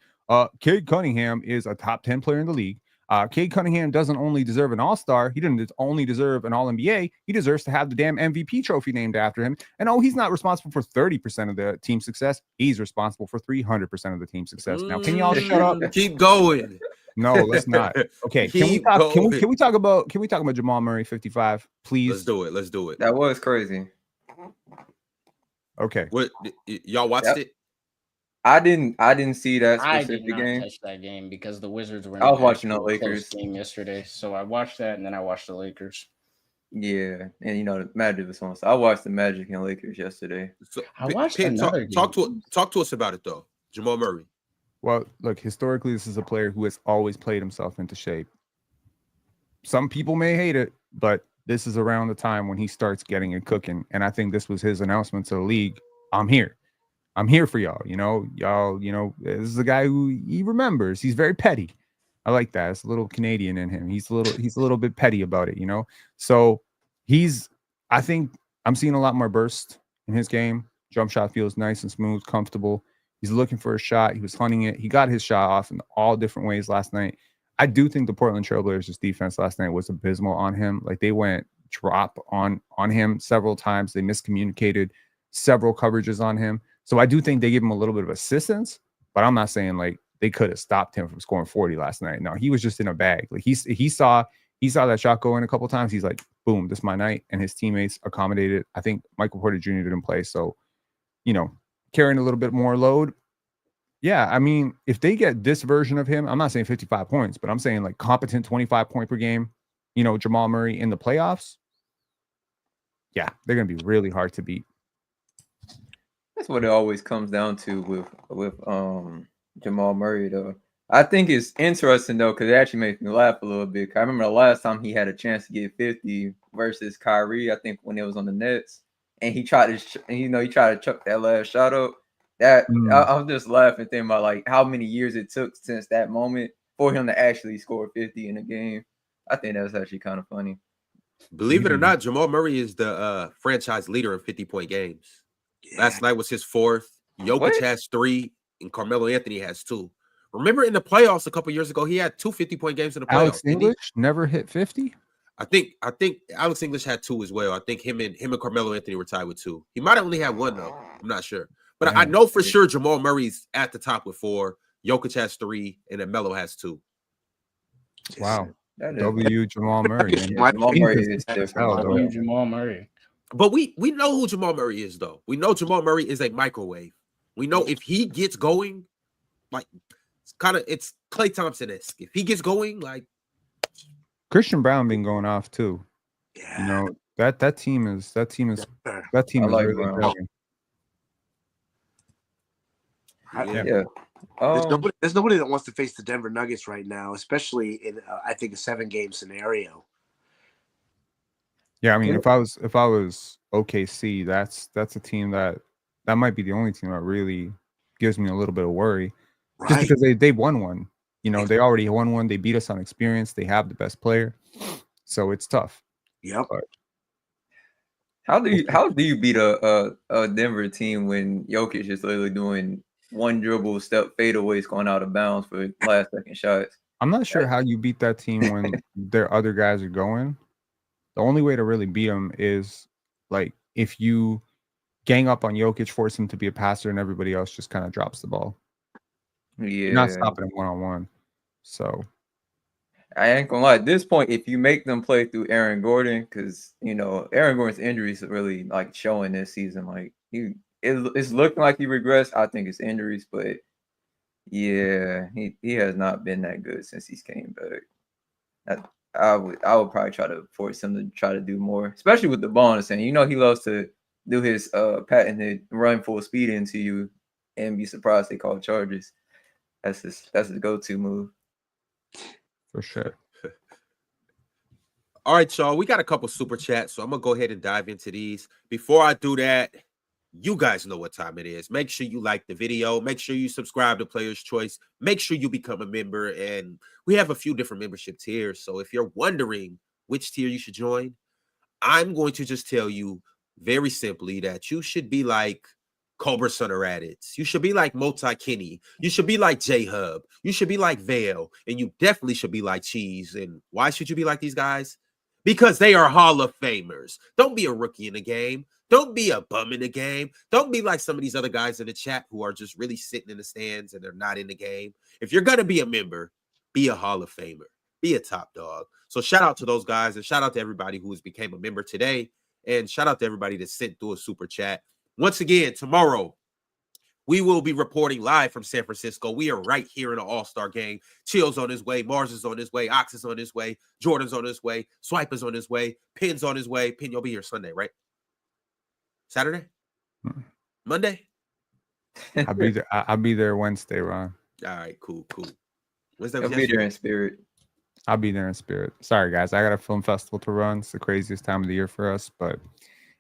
Cade Cunningham is a top 10 player in the league. Cade Cunningham doesn't only deserve an all-star. He doesn't only deserve an all-NBA. He deserves to have the damn MVP trophy named after him. And he's not responsible for 30% of the team success. He's responsible for 300% of the team success. Now, can y'all shut up? Keep going. No, let's not. Okay, can we talk about Jamal Murray 55, please? Let's do it. That was crazy. Okay. What y'all watched it? I didn't see that I specific did not game. catch that game because the Wizards were. I was watching the Lakers game yesterday, so I watched that and then I watched the Lakers. Yeah, and the Magic was on. So I watched the Magic and Lakers yesterday. So, I watched another game. Talk to us about it though, Jamal Murray. Well, look, historically, this is a player who has always played himself into shape. Some people may hate it, but this is around the time when he starts getting it cooking. And I think this was his announcement to the league. I'm here for y'all. This is a guy who he remembers. He's very petty. I like that. It's a little Canadian in him. He's a little bit petty about it, So I think I'm seeing a lot more burst in his game. Jump shot feels nice and smooth, comfortable. He's looking for a shot. He was hunting it. He got his shot off in all different ways last night. I do think the Portland Trailblazers defense last night was abysmal on him. Like, they went drop on him several times. They miscommunicated several coverages on him. So I do think they gave him a little bit of assistance, but I'm not saying like they could have stopped him from scoring 40 last night. No, he was just in a bag. Like, he saw that shot go in a couple of times. He's like, boom, this is my night. And his teammates accommodated. I think Michael Porter Jr. didn't play. So, carrying a little bit more load. Yeah, I mean, if they get this version of him, I'm not saying 55 points, but I'm saying like competent 25 point per game, Jamal Murray in the playoffs. Yeah, they're going to be really hard to beat. That's what it always comes down to with Jamal Murray, though. I think it's interesting, though, because it actually makes me laugh a little bit. I remember the last time he had a chance to get 50 versus Kyrie, I think when it was on the Nets, and he tried to chuck that last shot up. I'm just laughing, thinking about like how many years it took since that moment for him to actually score 50 in a game. I think that's actually kind of funny. Believe it or not, Jamal Murray is the franchise leader in 50-point games. Yeah. Last night was his fourth. Jokic has 3, and Carmelo Anthony has 2. Remember in the playoffs a couple years ago, he had 2 50-point games in the playoffs. Alex English never hit 50. I think Alex English had 2 as well. I think him and Carmelo Anthony were tied with 2. He might have only had 1 though. I'm not sure, but I know for sure Jamal Murray's at the top with 4. Jokic has 3, and then Melo has 2. Wow. Jamal Murray. Jamal Murray is different. Jamal Murray. But we know who Jamal Murray is, though. We know Jamal Murray is a microwave. We know if he gets going, like it's Klay Thompson-esque. If he gets going, like Christian Brown been going off too. Yeah. That team is really building. Yeah. There's nobody that wants to face the Denver Nuggets right now, especially in I think a 7-game scenario. Yeah, I mean, if I was OKC, that's a team that might be the only team that really gives me a little bit of worry, right? Just because they won one. They already won one. They beat us on experience. They have the best player, so it's tough. Yep. But how do you beat a Denver team when Jokic is literally doing one dribble, step fadeaways going out of bounds for last second shots? I'm not sure how you beat that team when their other guys are going. The only way to really beat them is like if you gang up on Jokic, force him to be a passer, and everybody else just kind of drops the ball. Yeah, you're not stopping him one-on-one. So I ain't gonna lie. At this point, if you make them play through Aaron Gordon, because Aaron Gordon's injuries are really like showing this season. Like it's looking like he regressed. I think it's injuries, but yeah, he has not been that good since he's came back. I would probably try to force him to try to do more, especially with the bonus. And he loves to do his patented run full speed into you and be surprised they call charges. That's his go-to move. For sure. All right, y'all. We got a couple super chats, so I'm gonna go ahead and dive into these. Before I do that, You guys know what time it is. Make sure you like the video. Make sure you subscribe to Player's Choice. Make sure you become a member. And we have a few different membership tiers. So if you're wondering which tier you should join, I'm going to just tell you very simply that you should be like Cobra Sunner Raditz. You should be like Multi Kenny. You should be like J-Hub. You should be like Vale. And you definitely should be like Cheese. And why should you be like these guys? Because they are Hall of Famers. Don't be a rookie in the game. Don't be a bum in the game. Don't be like some of these other guys in the chat who are just really sitting in the stands and they're not in the game. If you're going to be a member, be a Hall of Famer. Be a top dog. So shout out to those guys and shout out to everybody who has became a member today. And shout out to everybody that sent through a super chat. Once again, tomorrow, we will be reporting live from San Francisco. We are right here in the All-Star game. Chill's on his way. Mars is on his way. Ox is on his way. Jordan's on his way. Swipe is on his way. Pin's on his way. Pin, you'll be here Sunday, right? Saturday? Monday? I'll be there Wednesday, Ron. All right, cool. Wednesday I'll be there in spirit. I'll be there in spirit. Sorry, guys. I got a film festival to run. It's the craziest time of the year for us, but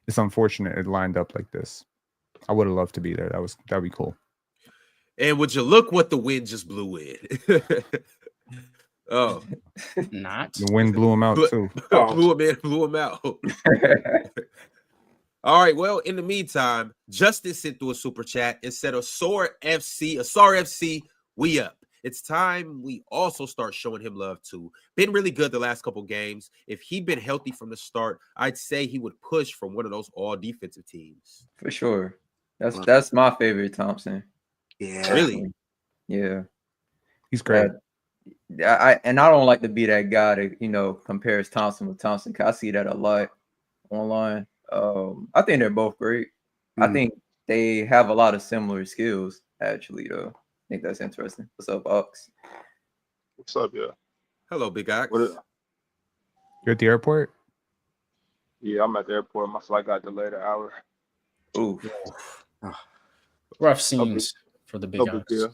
it's unfortunate it lined up like this. I would have loved to be there. That'd be cool. And would you look what the wind just blew in? Oh, Not. The wind blew him out too. blew him out. All right. Well, in the meantime, Justin sent through a super chat and said, Asar FC, we up. It's time we also start showing him love too. Been really good the last couple games. If he'd been healthy from the start, I'd say he would push for one of those all defensive teams. For sure. That's my favorite Thompson. Yeah. Really? Yeah. He's great. I don't like to be that guy that compares Thompson with Thompson, because I see that a lot online. I think they're both great. I think they have a lot of similar skills, actually, though. I think that's interesting. What's up, Ox? What's up, yeah? Hello, Big Ox. You're at the airport? Yeah, I'm at the airport. My flight got delayed an hour. Ooh. Rough scenes for the Big Ox. Yeah.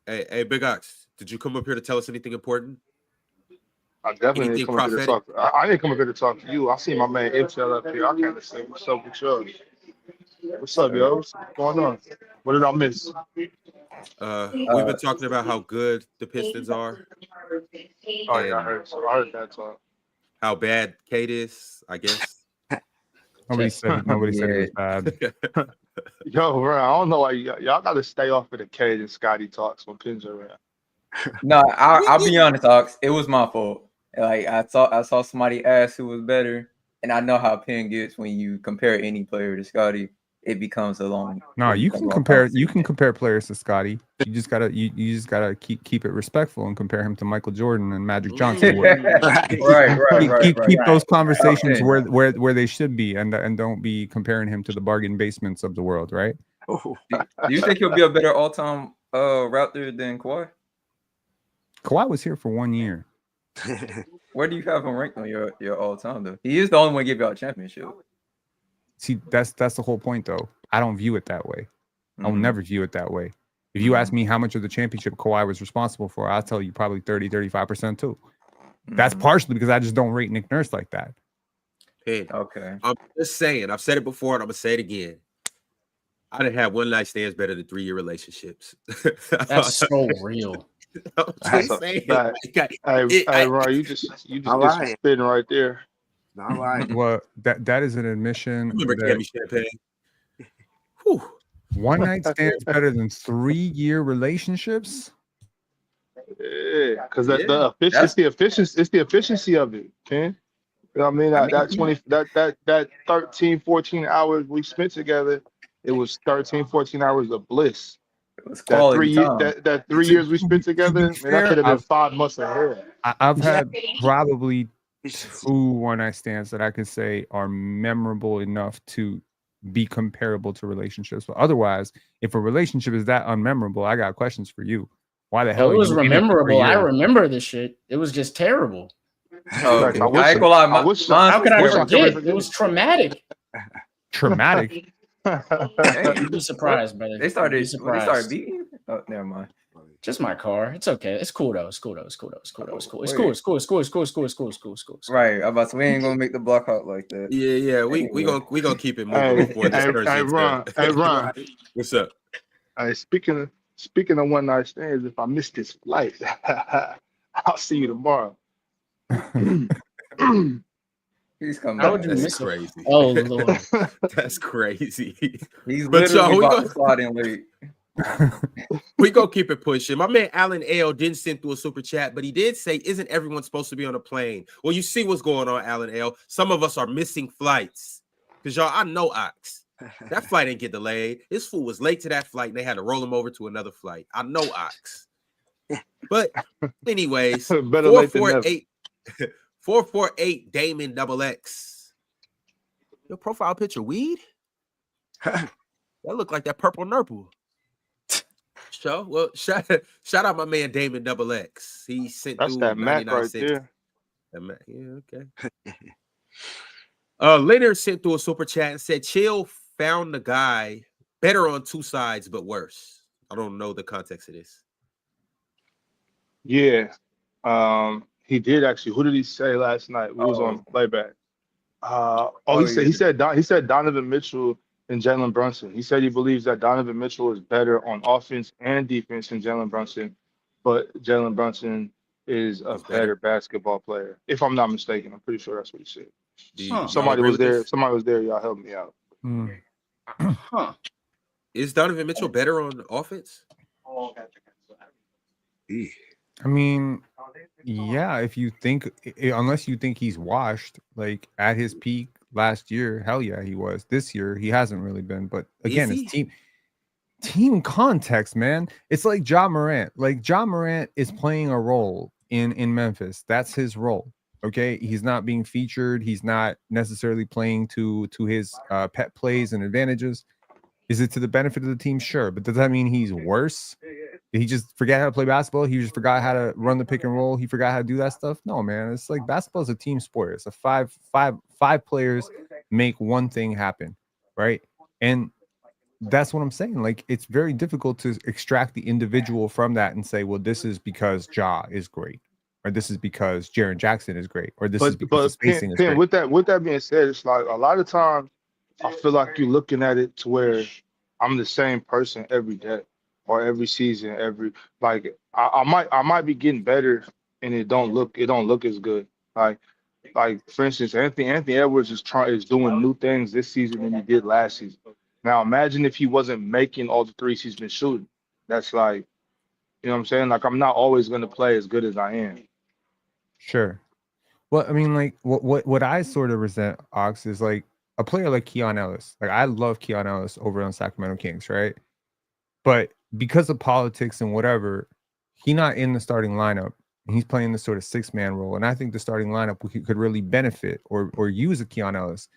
Hey, Big Ox, did you come up here to tell us anything important? I definitely didn't come up here to talk. I didn't come up here to talk to you. I see my man MTL up here. I kind of say, what's up with you? What's up, yo? What's going on? What did I miss? We've been talking about how good the Pistons are. Oh, yeah, I heard that talk. How bad Cade is, I guess. Nobody said it was bad. Yo, bro, I don't know why y'all got to stay off of the Cade and Scottie talks when Pins are around. No, I'll be honest, Ox. It was my fault. Like I saw somebody ask who was better, and I know how Penn gets when you compare any player to Scottie. It becomes a long. No, you can compare. You can compare players to Scottie. You just gotta. You just gotta keep it respectful and compare him to Michael Jordan and Magic Johnson. right. Keep those conversations where they should be, and don't be comparing him to the bargain basements of the world. Right? Do you think he'll be a better all-time Raptor than Kawhi? Kawhi was here for 1 year. Where do you have him ranked on your all-time though? He is the only one to give y'all a championship. See, that's the whole point, though. I don't view it that way. I'll never view it that way. If you ask me how much of the championship Kawhi was responsible for, I'll tell you probably 30-35% too. That's partially because I just don't rate Nick Nurse like that. Hey, okay. I'm just saying. I've said it before, and I'm gonna say it again. I didn't have one night stands better than 3-year relationships. That's so real. Hey, Ron, you just spitting right there. Not lying. Well, that is an admission. Remember Cammy Champagne? Whew. One night stands better than 3-year relationships. Yeah, because it's the efficiency of it, Ken. You know what I mean? That 13, 14 hours we spent together, it was 13, 14 hours of bliss. It was that 3 years we spent together, man, that could have been 5 months ahead. I've had probably 2 one-night stands that I could say are memorable enough to be comparable to relationships. But otherwise, if a relationship is that unmemorable, I got questions for you. Why the hell? It was memorable. I remember this shit. It was just terrible. Oh, I ain't gonna lie. How could I forget? It was traumatic. Traumatic. You'd be surprised, brother. They started beating. Oh, never mind. Just my car. It's okay. It's cool though. It's cool. Right. We ain't gonna make the block out like that. Yeah. We gonna keep it moving before this turns into. Ron. What's up? Speaking of one night stands, if I miss this flight, I'll see you tomorrow. He's coming. How would you That's miss crazy. it? Oh Lord, That's crazy. He's But y'all, literally about to slide in late. We gonna keep it pushing. My man Alan L didn't send through a super chat, but he did say, "Isn't everyone supposed to be on a plane?" Well, you see what's going on, Alan L. Some of us are missing flights because y'all. I know Ox. That flight didn't get delayed. This fool was late to that flight, and they had to roll him over to another flight. I know Ox. But anyways, 448 448 Damon XX. Your profile picture weed? That look like that purple nurple. So, well, shout out my man Damon XX. He sent That's through that Mac 99 right cents. there. That Mac, yeah, okay. Leonard sent through a super chat and said, "Chill found the guy better on two sides, but worse." I don't know the context of this. Yeah. He did actually. Who did he say last night? We was on playback. He said Donovan Mitchell and Jalen Brunson. He said he believes that Donovan Mitchell is better on offense and defense than Jalen Brunson, but Jalen Brunson is a better basketball player. If I'm not mistaken, I'm pretty sure that's what he said. Somebody was there. Somebody was there. Y'all help me out. Is Donovan Mitchell better on offense? I mean, yeah, if you think, unless you think he's washed, like at his peak last year, hell yeah, he was. This year, he hasn't really been. But again, it's team context, man. It's like Ja Morant. Like Ja Morant is playing a role in Memphis. That's his role. Okay, he's not being featured. He's not necessarily playing to his pet plays and advantages. Is it to the benefit of the team? Sure, but does that mean he's worse? Did he just forget how to play basketball? He just forgot how to run the pick and roll. He forgot how to do that stuff. No, man. It's like basketball is a team sport. It's a five players make one thing happen, right? And that's what I'm saying. Like, it's very difficult to extract the individual from that and say, well, this is because Ja is great, or this is because Jaren Jackson is great, or this is because the spacing is great. With that being said, it's like a lot of times I feel like you're looking at it to where I'm the same person every day or every season. I might be getting better and it don't look as good. Like for instance, Anthony Edwards is doing new things this season than he did last season. Now imagine if he wasn't making all the threes he's been shooting. That's like, you know what I'm saying? Like, I'm not always going to play as good as I am. Sure. Well, I mean, like what I sort of resent, Ox, is like a player like Keon Ellis. Like, I love Keon Ellis over on Sacramento Kings, right? But because of politics and whatever, he's not in the starting lineup. And he's playing this sort of six-man role. And I think the starting lineup could really benefit or use a Keon Ellis.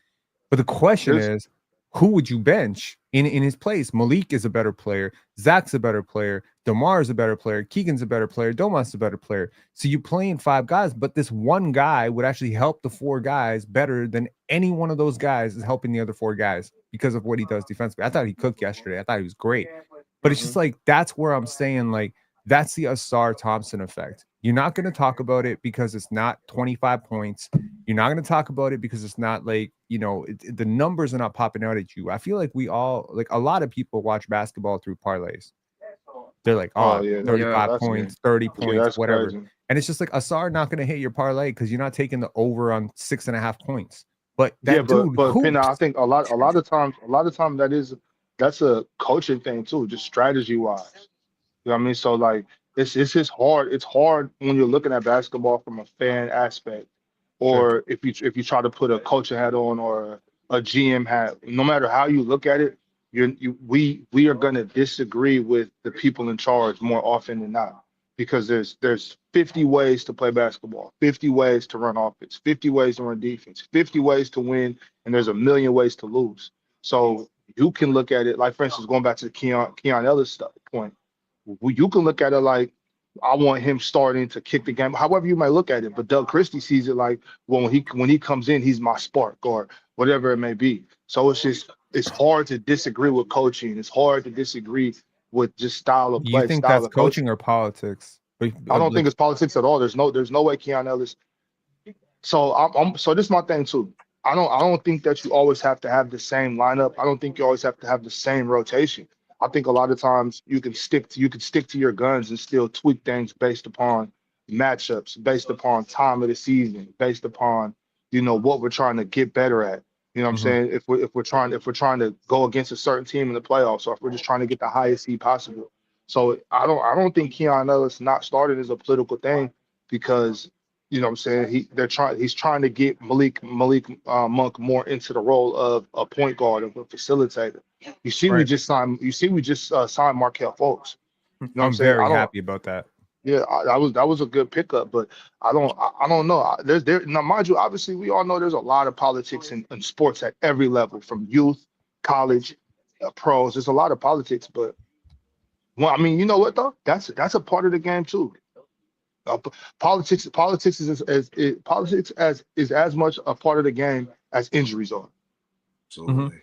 But the question is, who would you bench in his place? Malik is a better player. Zach's a better player. DeMar is a better player. Keegan's a better player. Domas is a better player. So you're playing five guys, but this one guy would actually help the four guys better than any one of those guys is helping the other four guys because of what he does defensively. I thought he cooked yesterday. I thought he was great. But it's just like, that's where I'm saying, like, that's the Asar Thompson effect. You're not going to talk about it because it's not 25 points. You're not going to talk about it because it's not like, you know, the numbers are not popping out at you. I feel like we all, like, a lot of people watch basketball through parlays. They're like, 35 points, 30 points, whatever. Crazy. And it's just like, Asar not going to hit your parlay because you're not taking the over on 6.5 points. But that but Pina, I think a lot of times that's a coaching thing too, just strategy wise. You know what I mean? So like, it's just hard. It's hard when you're looking at basketball from a fan aspect, or if you try to put a coaching hat on or a GM hat. No matter how you look at it, we are going to disagree with the people in charge more often than not, because there's 50 ways to play basketball, 50 ways to run offense, 50 ways to run defense, 50 ways to win, and there's a million ways to lose. So you can look at it like, for instance, going back to the Keon Ellis point. You can look at it like, I want him starting to kick the game, however you might look at it. But Doug Christie sees it like, well, when he comes in, he's my spark or whatever it may be. So it's hard to disagree with coaching. It's hard to disagree with just style of You play, think style that's of coaching. coaching or politics? I don't think it's politics at all. There's no way Keon Ellis. So this is my thing too. I don't think that you always have to have the same lineup. I don't think you always have to have the same rotation. I think a lot of times you can stick to your guns and still tweak things based upon matchups, based upon time of the season, based upon what we're trying to get better at. You know what I'm saying? If we're trying to go against a certain team in the playoffs, or if we're just trying to get the highest seed possible. So I don't think Keon Ellis not starting is a political thing, because you know what I'm saying, he's trying to get Malik Monk more into the role of a point guard, of a facilitator. You see, we just signed Markelle Fultz. You know what I'm saying? very happy about that. Yeah, that was a good pickup, but I don't know. Now, mind you, obviously we all know there's a lot of politics in sports at every level, from youth, college, pros. There's a lot of politics, but I mean, you know what though? That's a part of the game too. Politics is as much a part of the game as injuries are. Absolutely.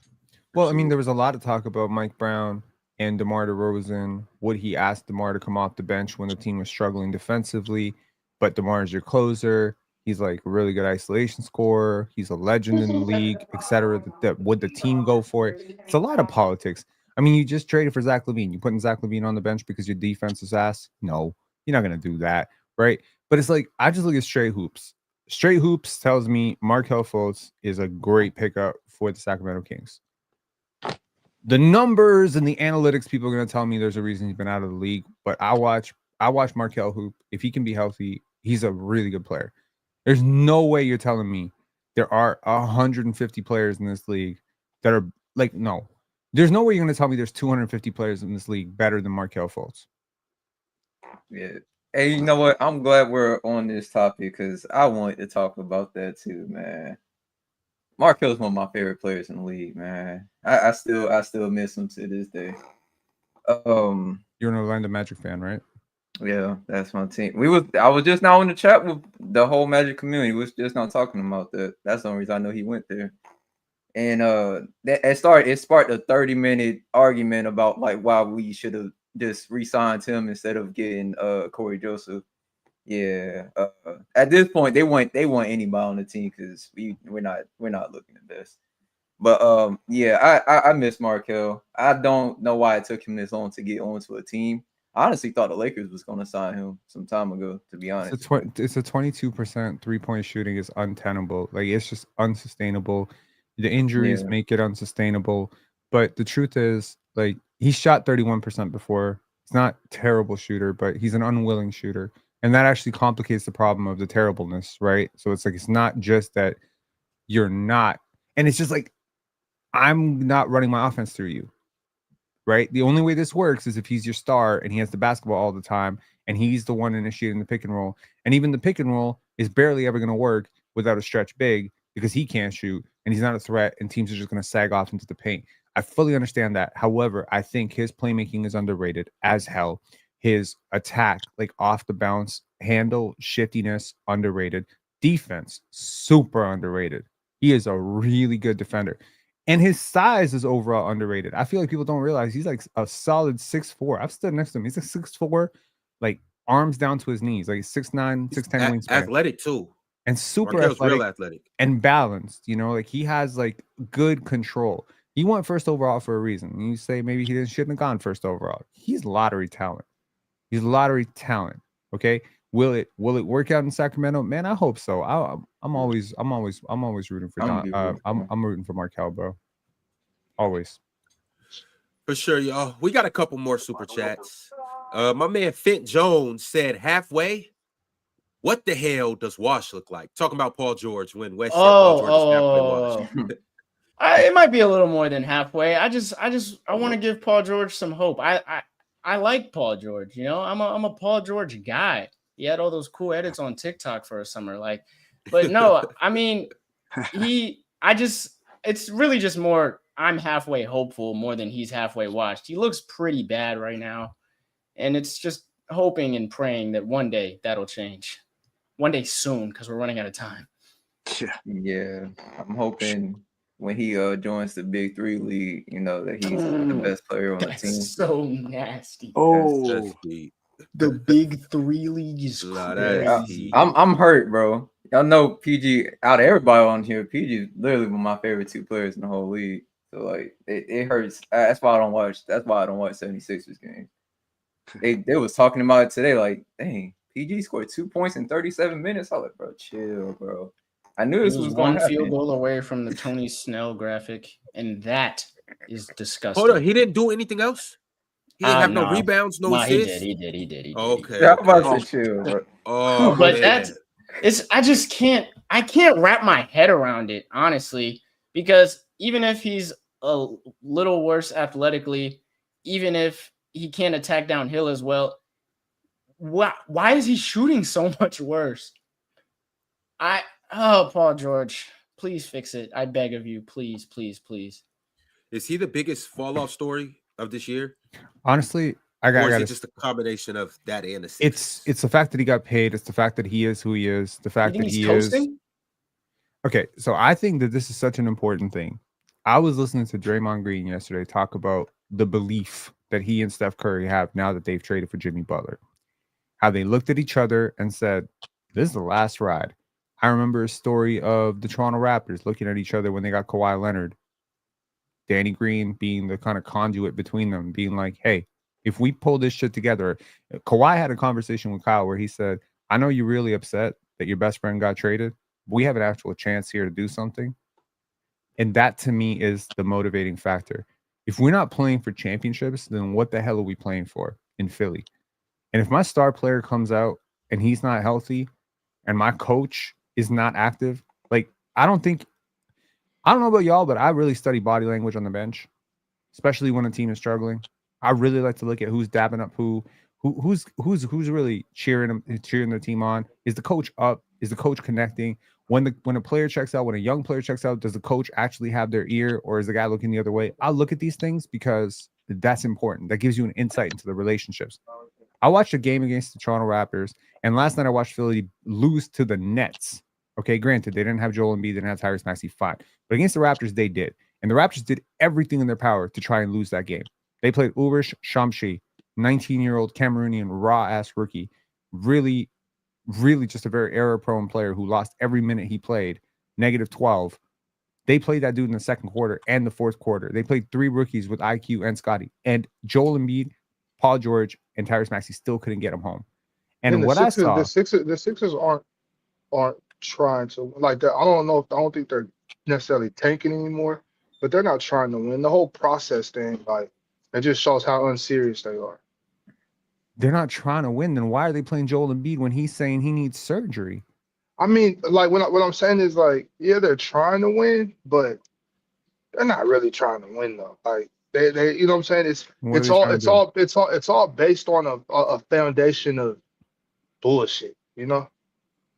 Well, I mean, there was a lot of talk about Mike Brown and DeMar DeRozan. Would he ask DeMar to come off the bench when the team was struggling defensively? But DeMar is your closer. He's like a really good isolation scorer. He's a legend in the league, etc. Would the team go for it? It's a lot of politics. I mean, you just traded for Zach LaVine. You putting Zach LaVine on the bench because your defense is ass? No, you're not going to do that, right? But it's like, I just look at Straight Hoops. Straight Hoops tells me Markelle Fultz is a great pickup for the Sacramento Kings. The numbers and the analytics people are going to tell me there's a reason he's been out of the league, but I watch Markelle hoop. If he can be healthy, he's a really good player. There's no way you're telling me there are 150 players in this league that are like, no. There's no way you're going to tell me there's 250 players in this league better than Markelle Fultz. Yeah. Hey, you know what? I'm glad we're on this topic because I wanted to talk about that too, man. Markelle's one of my favorite players in the league, man. I still miss him to this day. You're an Orlando Magic fan, right? Yeah, that's my team. I was just now in the chat with the whole Magic community. We was just not talking about that. That's the only reason I know he went there. And it sparked a 30-minute argument about like why we should have just re-signed him instead of getting Corey Joseph. Yeah. At this point, they want anybody on the team because we're not looking the best. But yeah, I miss Markelle. I don't know why it took him this long to get onto a team. I honestly thought the Lakers was going to sign him some time ago, to be honest. It's a 22% three-point shooting is untenable. Like, it's just unsustainable. The injuries make it unsustainable. But the truth is, like, he shot 31% before. He's not a terrible shooter, but he's an unwilling shooter. And that actually complicates the problem of the terribleness, right? So it's like, it's not just that you're not. And it's just like, I'm not running my offense through you. Right? The only way this works is if he's your star and he has the basketball all the time and he's the one initiating the pick and roll. And even the pick and roll is barely ever going to work without a stretch big because he can't shoot and he's not a threat and teams are just going to sag off into the paint. I fully understand that. However, I think his playmaking is underrated as hell. His attack, like off the bounce, handle, shiftiness, underrated. Defense, super underrated. He is a really good defender. And his size is overall underrated. I feel like people don't realize he's like a solid 6'4". I've stood next to him. He's like 6'4", like arms down to his knees, like 6'9", 6'10" wingspan. Athletic too. And super real athletic. And balanced, you know, like he has like good control. He went first overall for a reason. You say maybe he shouldn't have gone first overall. He's lottery talent. He's lottery talent. Okay. Will it work out in Sacramento? Man, I hope so. I'm always rooting for Don. I'm rooting for Markelle, bro. Always. For sure, y'all. We got a couple more super chats. My man Fint Jones said halfway. What the hell does Wash look like? Talking about Paul George when West said Paul George is halfway Wash. It might be a little more than halfway. I want to give Paul George some hope. I like Paul George. You know, I'm a Paul George guy. He had all those cool edits on TikTok for a summer, like. But no, I mean, it's really just more. I'm halfway hopeful more than he's halfway washed. He looks pretty bad right now, and it's just hoping and praying that one day that'll change. One day soon, because we're running out of time. Yeah, I'm hoping when he joins the Big Three league, you know, that he's the best player on the team. That's so nasty. Oh, The Big Three league is Nah, that's crazy. I'm hurt, bro. Y'all know PG out of everybody on here. PG is literally one of my favorite 2 players in the whole league. So like it hurts. That's why I don't watch 76ers games. They was talking about it today, like, dang, PG scored 2 points in 37 minutes. I was like, bro, chill, bro. I knew this was going to happen. 1 field goal away from the Tony Snell graphic, and that is disgusting. Hold on, he didn't do anything else? He didn't have no rebounds, no assists? He did. Okay. Yeah, I'm about to chill, bro. Oh, but man. I just can't wrap my head around it, honestly, because even if he's a little worse athletically, even if he can't attack downhill as well, why is he shooting so much worse? Paul George, please fix it. I beg of you, please. Is he the biggest fall-off story of this year? Honestly, Or is it just a combination of that and the Sixers? It's the fact that he got paid. It's the fact that he is who he is. The fact that he is. Okay, so I think that this is such an important thing. I was listening to Draymond Green yesterday talk about the belief that he and Steph Curry have now that they've traded for Jimmy Butler. How they looked at each other and said, this is the last ride. I remember a story of the Toronto Raptors looking at each other when they got Kawhi Leonard. Danny Green being the kind of conduit between them, being like, hey, if we pull this shit together. Kawhi had a conversation with Kyle where he said, I know you're really upset that your best friend got traded. But we have an actual chance here to do something. And that to me is the motivating factor. If we're not playing for championships, then what the hell are we playing for in Philly? And if my star player comes out and he's not healthy and my coach is not active, like, I don't know about y'all, but I really study body language on the bench, especially when a team is struggling. I really like to look at who's dabbing up who's really cheering the team on. Is the coach up? Is the coach connecting? When a player checks out, when a young player checks out, does the coach actually have their ear, or is the guy looking the other way? I look at these things because that's important. That gives you an insight into the relationships. I watched a game against the Toronto Raptors, and last night I watched Philly lose to the Nets. Okay, granted, they didn't have Joel Embiid, they didn't have Tyrese Maxey, fine. But against the Raptors, they did. And the Raptors did everything in their power to try and lose that game. They played Ulrich Shamshi, 19-year-old Cameroonian raw-ass rookie. Really, really just a very error-prone player who lost every minute he played, -12. They played that dude in the second quarter and the fourth quarter. They played 3 rookies with IQ and Scottie. And Joel Embiid, Paul George, and Tyrese Maxey still couldn't get him home. And what Sixers, I saw... The Sixers aren't trying to, like, I don't think they're necessarily tanking anymore, but they're not trying to win. The whole process thing, like, it just shows how unserious they are. They're not trying to win. Then why are they playing Joel Embiid when he's saying he needs surgery? I mean, like, what I'm saying is, like, yeah, they're trying to win, but they're not really trying to win though. Like, they you know what I'm saying? It's all based on a foundation of bullshit, you know?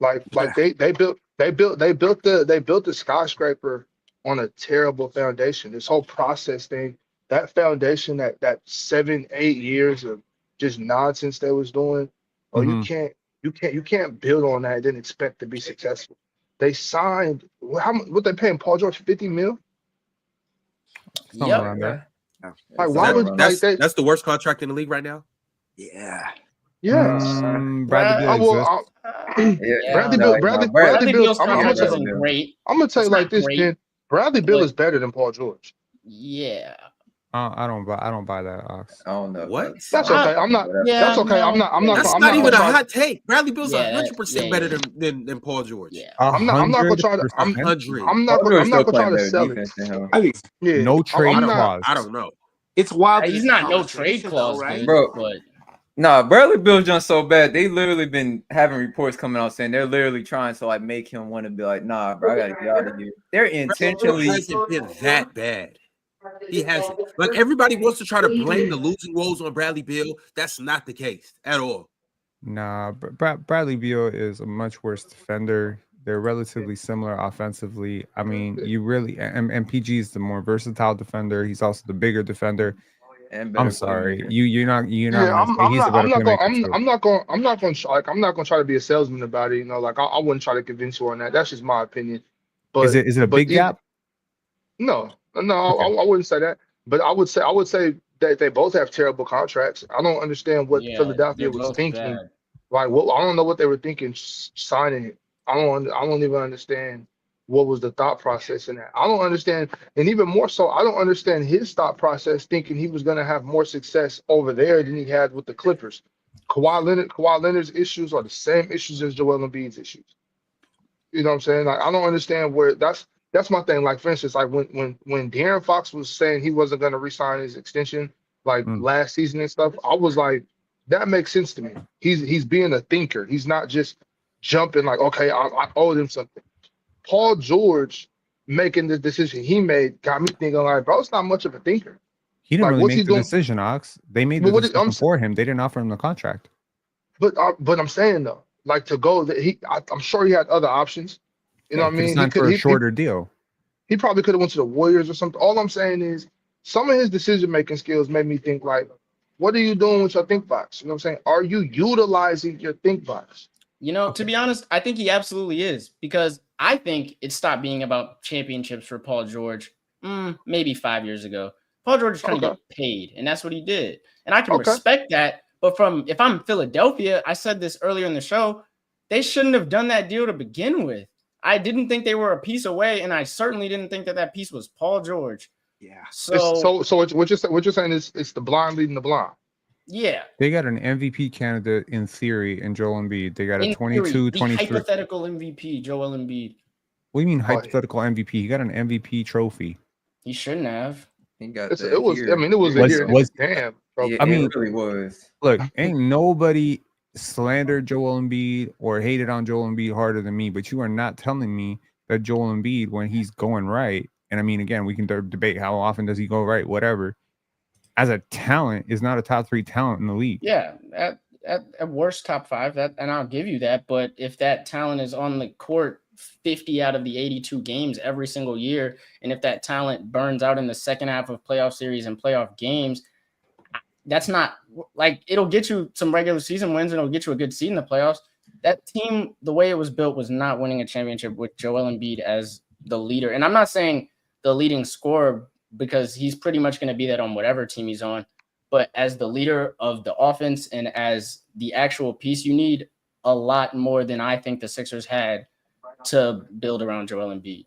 Like they built the skyscraper on a terrible foundation. This whole process thing, that foundation, that 7-8 years of just nonsense they was doing, you can't build on that and then expect to be successful. They signed what they paying Paul George, $50 million? Around there. Like, why would that's the worst contract in the league right now? Yeah. Yes. Bradley Beal Bradley Beal. I'm gonna tell you like this, Ben. Bradley Beal is better than Paul George. Yeah. I don't buy that, Ox. I don't know. What? That's okay. I'm not. That's okay. I'm not. That's not even a hot take. Bradley Beal's 100% better yeah. than Paul George. Yeah. I'm not gonna try to. I'm not gonna try to sell it. I think no trade clause. I don't know. It's wild. He's not no trade clause, right? Bro. But Nah, Bradley Beal's done so bad. They literally been having reports coming out saying they're literally trying to, like, make him want to be like, nah, bro, I gotta get out of here. They're intentionally. He hasn't been that bad. He hasn't. Like, everybody wants to try to blame the losing woes on Bradley Beal. That's not the case at all. Nah, Bradley Beal is a much worse defender. They're relatively similar offensively. I mean, you really and PG is the more versatile defender. He's also the bigger defender. I'm sorry, you're not. Yeah, I'm not going to try to be a salesman about it. You know, like, I wouldn't try to convince you on that. That's just my opinion. But is it a big gap? No, I wouldn't say that. But I would say that they both have terrible contracts. I don't understand what Yeah, Philadelphia they're was both thinking. bad. Like, I don't know what they were thinking signing it. I don't even understand what was the thought process in that. I don't understand, and even more so, I don't understand his thought process thinking he was going to have more success over there than he had with the Clippers. Kawhi Leonard's issues are the same issues as Joel Embiid's issues. You know what I'm saying? Like, I don't understand where that's my thing. Like, for instance, like when De'Aaron Fox was saying he wasn't going to resign his extension like last season and stuff, I was like, that makes sense to me. He's being a thinker. He's not just jumping like, okay, I owe them something. Paul George making the decision he made got me thinking like, bro, it's not much of a thinker. He didn't Like, really what's he make the doing? decision, Ox. They made But the decision for him. They didn't offer him the contract. But I'm saying though, like to go that I'm sure he had other options. You know what I mean? He could for a shorter deal. He probably could have went to the Warriors or something. All I'm saying is some of his decision-making skills made me think like, what are you doing with your think box? You know what I'm saying? Are you utilizing your think box? You know, to be honest, I think he absolutely is, because I think it stopped being about championships for Paul George maybe 5 years ago. Paul George is trying to get paid, and that's what he did. And I can respect that. But if I'm Philadelphia, I said this earlier in the show, they shouldn't have done that deal to begin with. I didn't think they were a piece away, and I certainly didn't think that piece was Paul George. Yeah. So what you're saying is it's the blind leading the blind. Yeah. They got an MVP candidate in theory in Joel Embiid. They got a 22, 23. Hypothetical MVP, Joel Embiid. What do you mean hypothetical MVP? He got an MVP trophy. He shouldn't have. He got it was a year. Damn. Yeah, I mean, it really was. Look, ain't nobody slandered Joel Embiid or hated on Joel Embiid harder than me, but you are not telling me that Joel Embiid, when he's going right, and I mean, again, we can debate how often does he go right, whatever, as a talent, is not a top 3 talent in the league. Yeah, at worst top 5, and I'll give you that. But if that talent is on the court 50 out of the 82 games every single year, and if that talent burns out in the second half of playoff series and playoff games, that's not like, it'll get you some regular season wins and it'll get you a good seed in the playoffs. That team, the way it was built, was not winning a championship with Joel Embiid as the leader. And I'm not saying the leading scorer, because he's pretty much going to be that on whatever team he's on. But as the leader of the offense and as the actual piece, you need a lot more than I think the Sixers had to build around Joel Embiid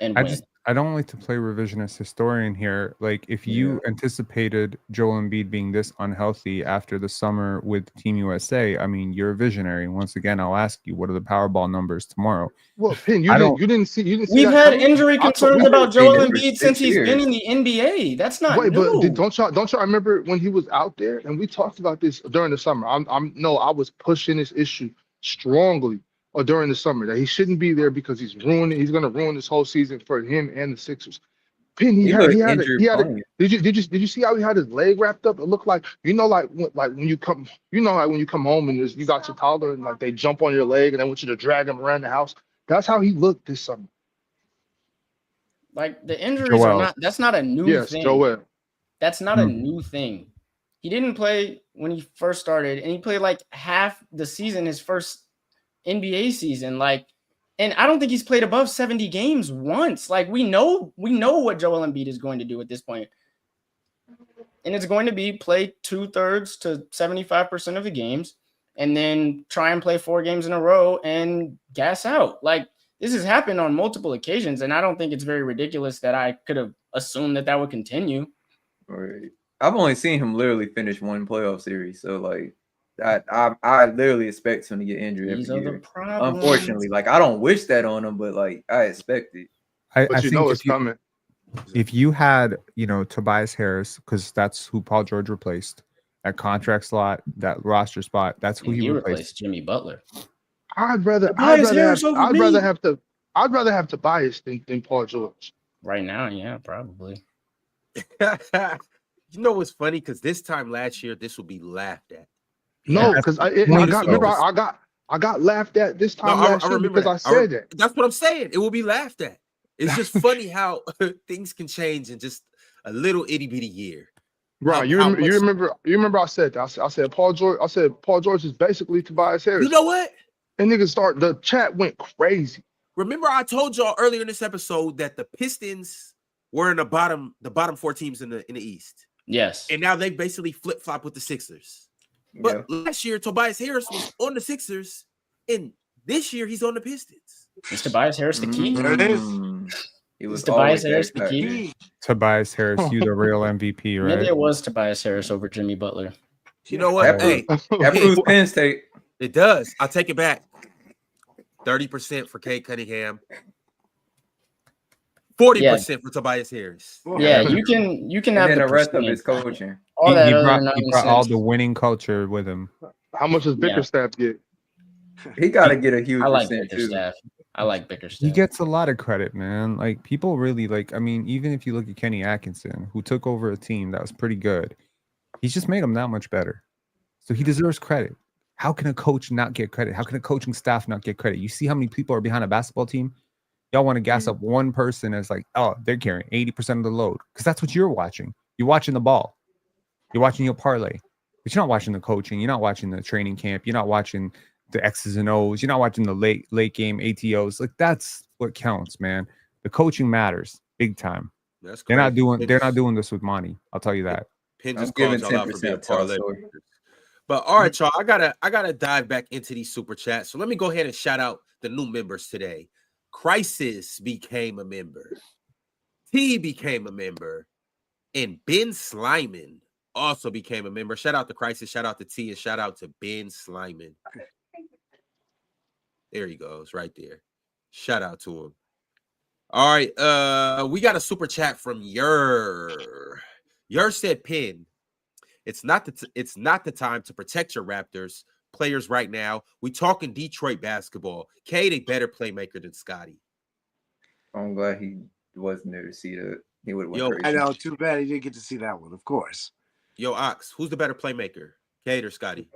and win. I don't like to play revisionist historian here. Like, if you anticipated Joel Embiid being this unhealthy after the summer with Team USA, I mean, you're a visionary. Once again, I'll ask you, what are the Powerball numbers tomorrow? Well, Pin, you didn't see. We've had injury concerns about Joel Embiid since he's been in the NBA. That's not new. But don't y'all remember when he was out there? And we talked about this during the summer. I was pushing this issue strongly during the summer that he shouldn't be there because he's going to ruin this whole season for him and the Sixers. Pin, did you see how he had his leg wrapped up? It looked like, like when you come home and you got your toddler and like they jump on your leg and they want you to drag him around the house. That's how he looked this summer. Like, the injuries that's not a new thing. Joel. That's not a new thing. He didn't play when he first started, and he played like half the season, his first NBA season. Like, and I don't think he's played above 70 games once. Like, we know what Joel Embiid is going to do at this point. And it's going to be play 2/3 to 75% of the games and then try and play 4 games in a row and gas out. Like, this has happened on multiple occasions, and I don't think it's very ridiculous that I could have assumed that would continue. Right. I've only seen him literally finish one playoff series. So, like, I literally expect him to get injured every year. Unfortunately, like, I don't wish that on him, but like, I expect it. I think it's coming. If you had, Tobias Harris, because that's who Paul George replaced, that contract slot, that roster spot, that's who he replaced. Jimmy Butler. I'd rather have Tobias than Paul George. Right now, yeah, probably. You know what's funny? Because this time last year, this will be laughed at. No, because I got laughed at this time last year because I said that. That's what I'm saying. It will be laughed at. It's just funny how things can change in just a little itty bitty year. Right. You remember I said that. I said Paul George is basically Tobias Harris. You know what? And the chat went crazy. Remember I told y'all earlier in this episode that the Pistons were in the bottom 4 teams in the East. Yes. And now they basically flip-flop with the Sixers. But last year, Tobias Harris was on the Sixers, and this year he's on the Pistons. Is Tobias Harris the key? There it is. He was Tobias Harris that the key? Tobias Harris, he's a real MVP, right? Maybe it was Tobias Harris over Jimmy Butler. You know what? That proves Penn State. It does. I'll take it back. 30% for Cade Cunningham. 40% for Tobias Harris. Yeah, you can have the rest of percentage. his coaching. All that He other brought all nonsense. the winning culture with him. How much does Bickerstaff get? He got to get a huge I like percent too. Bickerstaff. I like Bickerstaff. He gets a lot of credit, man. Like people really like. I mean, even if you look at Kenny Atkinson, who took over a team that was pretty good, he's just made them that much better. So he deserves credit. How can a coach not get credit? How can a coaching staff not get credit? You see how many people are behind a basketball team? Y'all want to gas up one person as like, oh, they're carrying 80% of the load because that's what you're watching. You're watching the ball. You're watching your parlay, but you're not watching the coaching. You're not watching the training camp. You're not watching the X's and O's. You're not watching the late game ATOs. Like that's what counts, man. The coaching matters big time. That's They're not doing this with money. I'll tell you that. Penn I'm just giving called y'all out for being 10% parlay. But all right, y'all. I gotta dive back into these super chats. So let me go ahead and shout out the new members today. Crisis became a member. T became a member. And Ben Slyman also became a member. Shout out to Crisis, shout out to T, and shout out to Ben Slyman. There he goes, right there. Shout out to him. All right, we got a super chat from Yer. Yer said, "Pin, it's not the time to protect your Raptors players right now. We talking Detroit basketball. Cade a better playmaker than Scottie." I'm glad he wasn't there to see that. He would have Yo, went I crazy. know. Too bad he didn't get to see that one. Of course. Yo, Ox, who's the better playmaker, Cade or Scottie?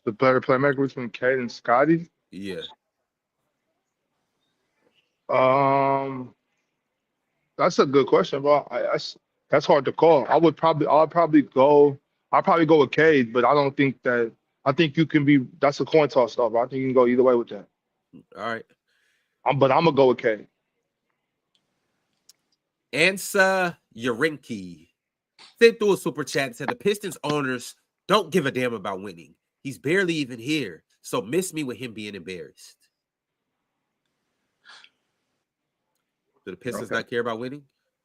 The better playmaker between Cade and Scottie? Yeah. That's a good question, bro. That's hard to call. I'll probably go with Cade, but I think you can be. That's a coin toss stuff. I think you can go either way with that. All right. But I'm gonna go with Cade. Ansa Yarinki sent through a super chat and said the Pistons owners don't give a damn about winning. He's barely even here, so miss me with him being embarrassed. Do the Pistons not care about winning?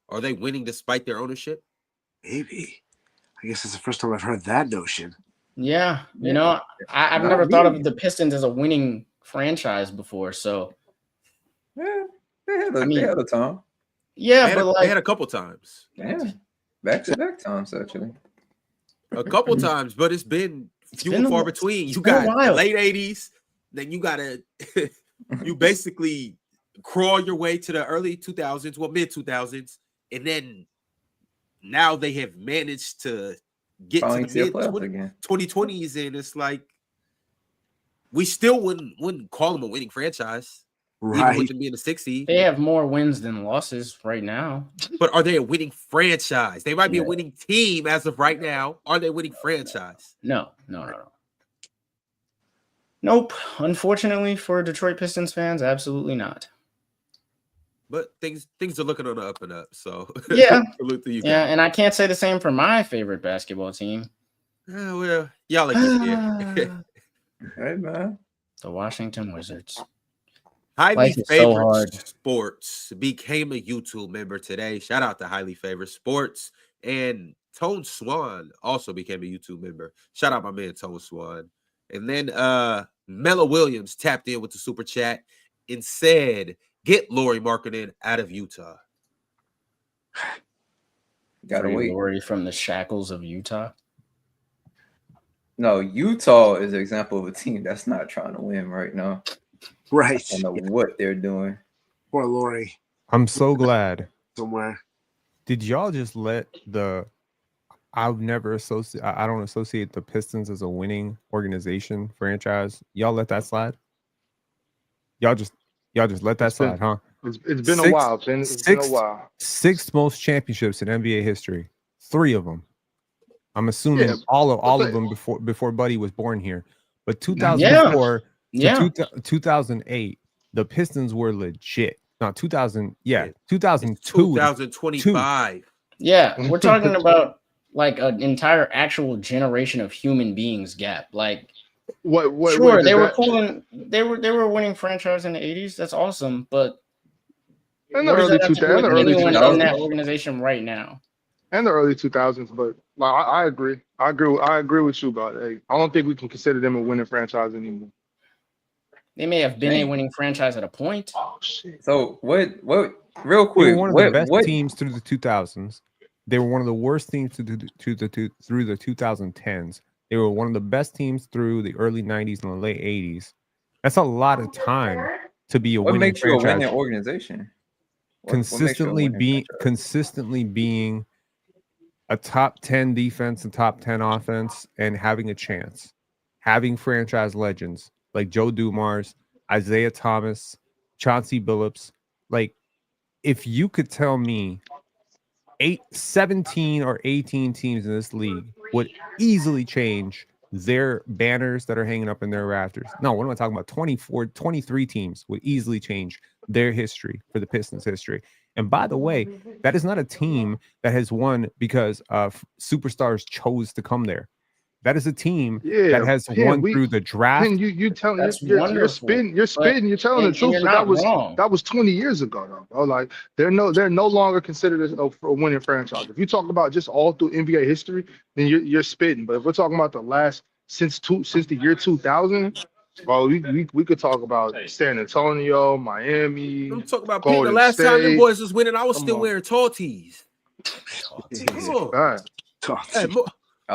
Are they winning despite their ownership? Maybe. I guess it's the first time I've heard that notion. Yeah, you know, I've never thought of the Pistons as a winning franchise before. So, Yeah, they had a time. yeah, They had a couple times. Yeah, back-to-back times actually. A couple times, but it's been few and far between. You been a got while. late 80s, then you gotta you basically crawl your way to the early 2000s, well, mid 2000s, and then now they have managed to get Finally to the mid 2020s, and it's like we still wouldn't call them a winning franchise, Right. even with them being the 60. they have more wins than losses right now. But are they a winning franchise? They might be a winning team as of right now. Are they a winning franchise? No. Nope. Unfortunately for Detroit Pistons fans, absolutely not. But things are looking on the up and up. So Yeah. salute to you guys. Yeah, and I can't say the same for my favorite basketball team, Well, y'all are getting there. Hey man, the Washington Wizards. Highly Life is so Favored hard. Sports became a YouTube member today. Shout out to Highly Favored Sports. And Tone Swan also became a YouTube member. Shout out my man Tone Swan. And then Mella Williams tapped in with the super chat and said, "Get Lauri Markkanen out of Utah." gotta Free wait. Lauri from the shackles of Utah. No, Utah is an example of a team that's not trying to win right now. Right. I don't know what they're doing. Poor Lori I'm so glad. somewhere. Did y'all just let the? I don't associate the Pistons as a winning organization franchise. Y'all let that slide. Y'all just let that slide, huh? It's been a while. It's been a while. Sixth most championships in NBA history. 3 of them. I'm assuming all of them before Buddy was born here. But 2004 to 2008, the Pistons were legit. No, 2000. Yeah, It's 2002. 2025. Yeah, we're talking about like an entire actual generation of human beings gap. Like, sure, they were cool and they were winning franchise in the 80s. That's awesome, but in the what does early that have to do with early anyone 2000s. in that organization right now? And the early 2000s, but like, I agree. I agree with you about it. I don't think we can consider them a winning franchise anymore. They may have been a winning franchise at a point. Oh shit! So what? Real quick, they were one of the best teams through the 2000s. They were one of the worst teams through the 2010s. They were one of the best teams through the early 90s and the late 80s. That's a lot of time to be a winning franchise. What makes you a winning organization? Consistently being a top 10 defense and top 10 offense and having a chance. Having franchise legends like Joe Dumars, Isaiah Thomas, Chauncey Billups. Like, if you could tell me 17 or 18 teams in this league would easily change their banners that are hanging up in their rafters. No, what am I talking about? 24, 23 teams would easily change their history for the Pistons history. And by the way, that is not a team that has won because superstars chose to come there. That is a team that has won through the draft. You telling you're spitting. You're telling the truth. But that was 20 years ago, though. Bro. Like they're no longer considered a winning franchise. If you talk about just all through NBA history, then you're spitting. But if we're talking about the last since the year 2000, well, we could talk about San Antonio, Miami. I'm talking about Golden the last State. time the boys was winning. I was still wearing tall tees. Come on. Hey,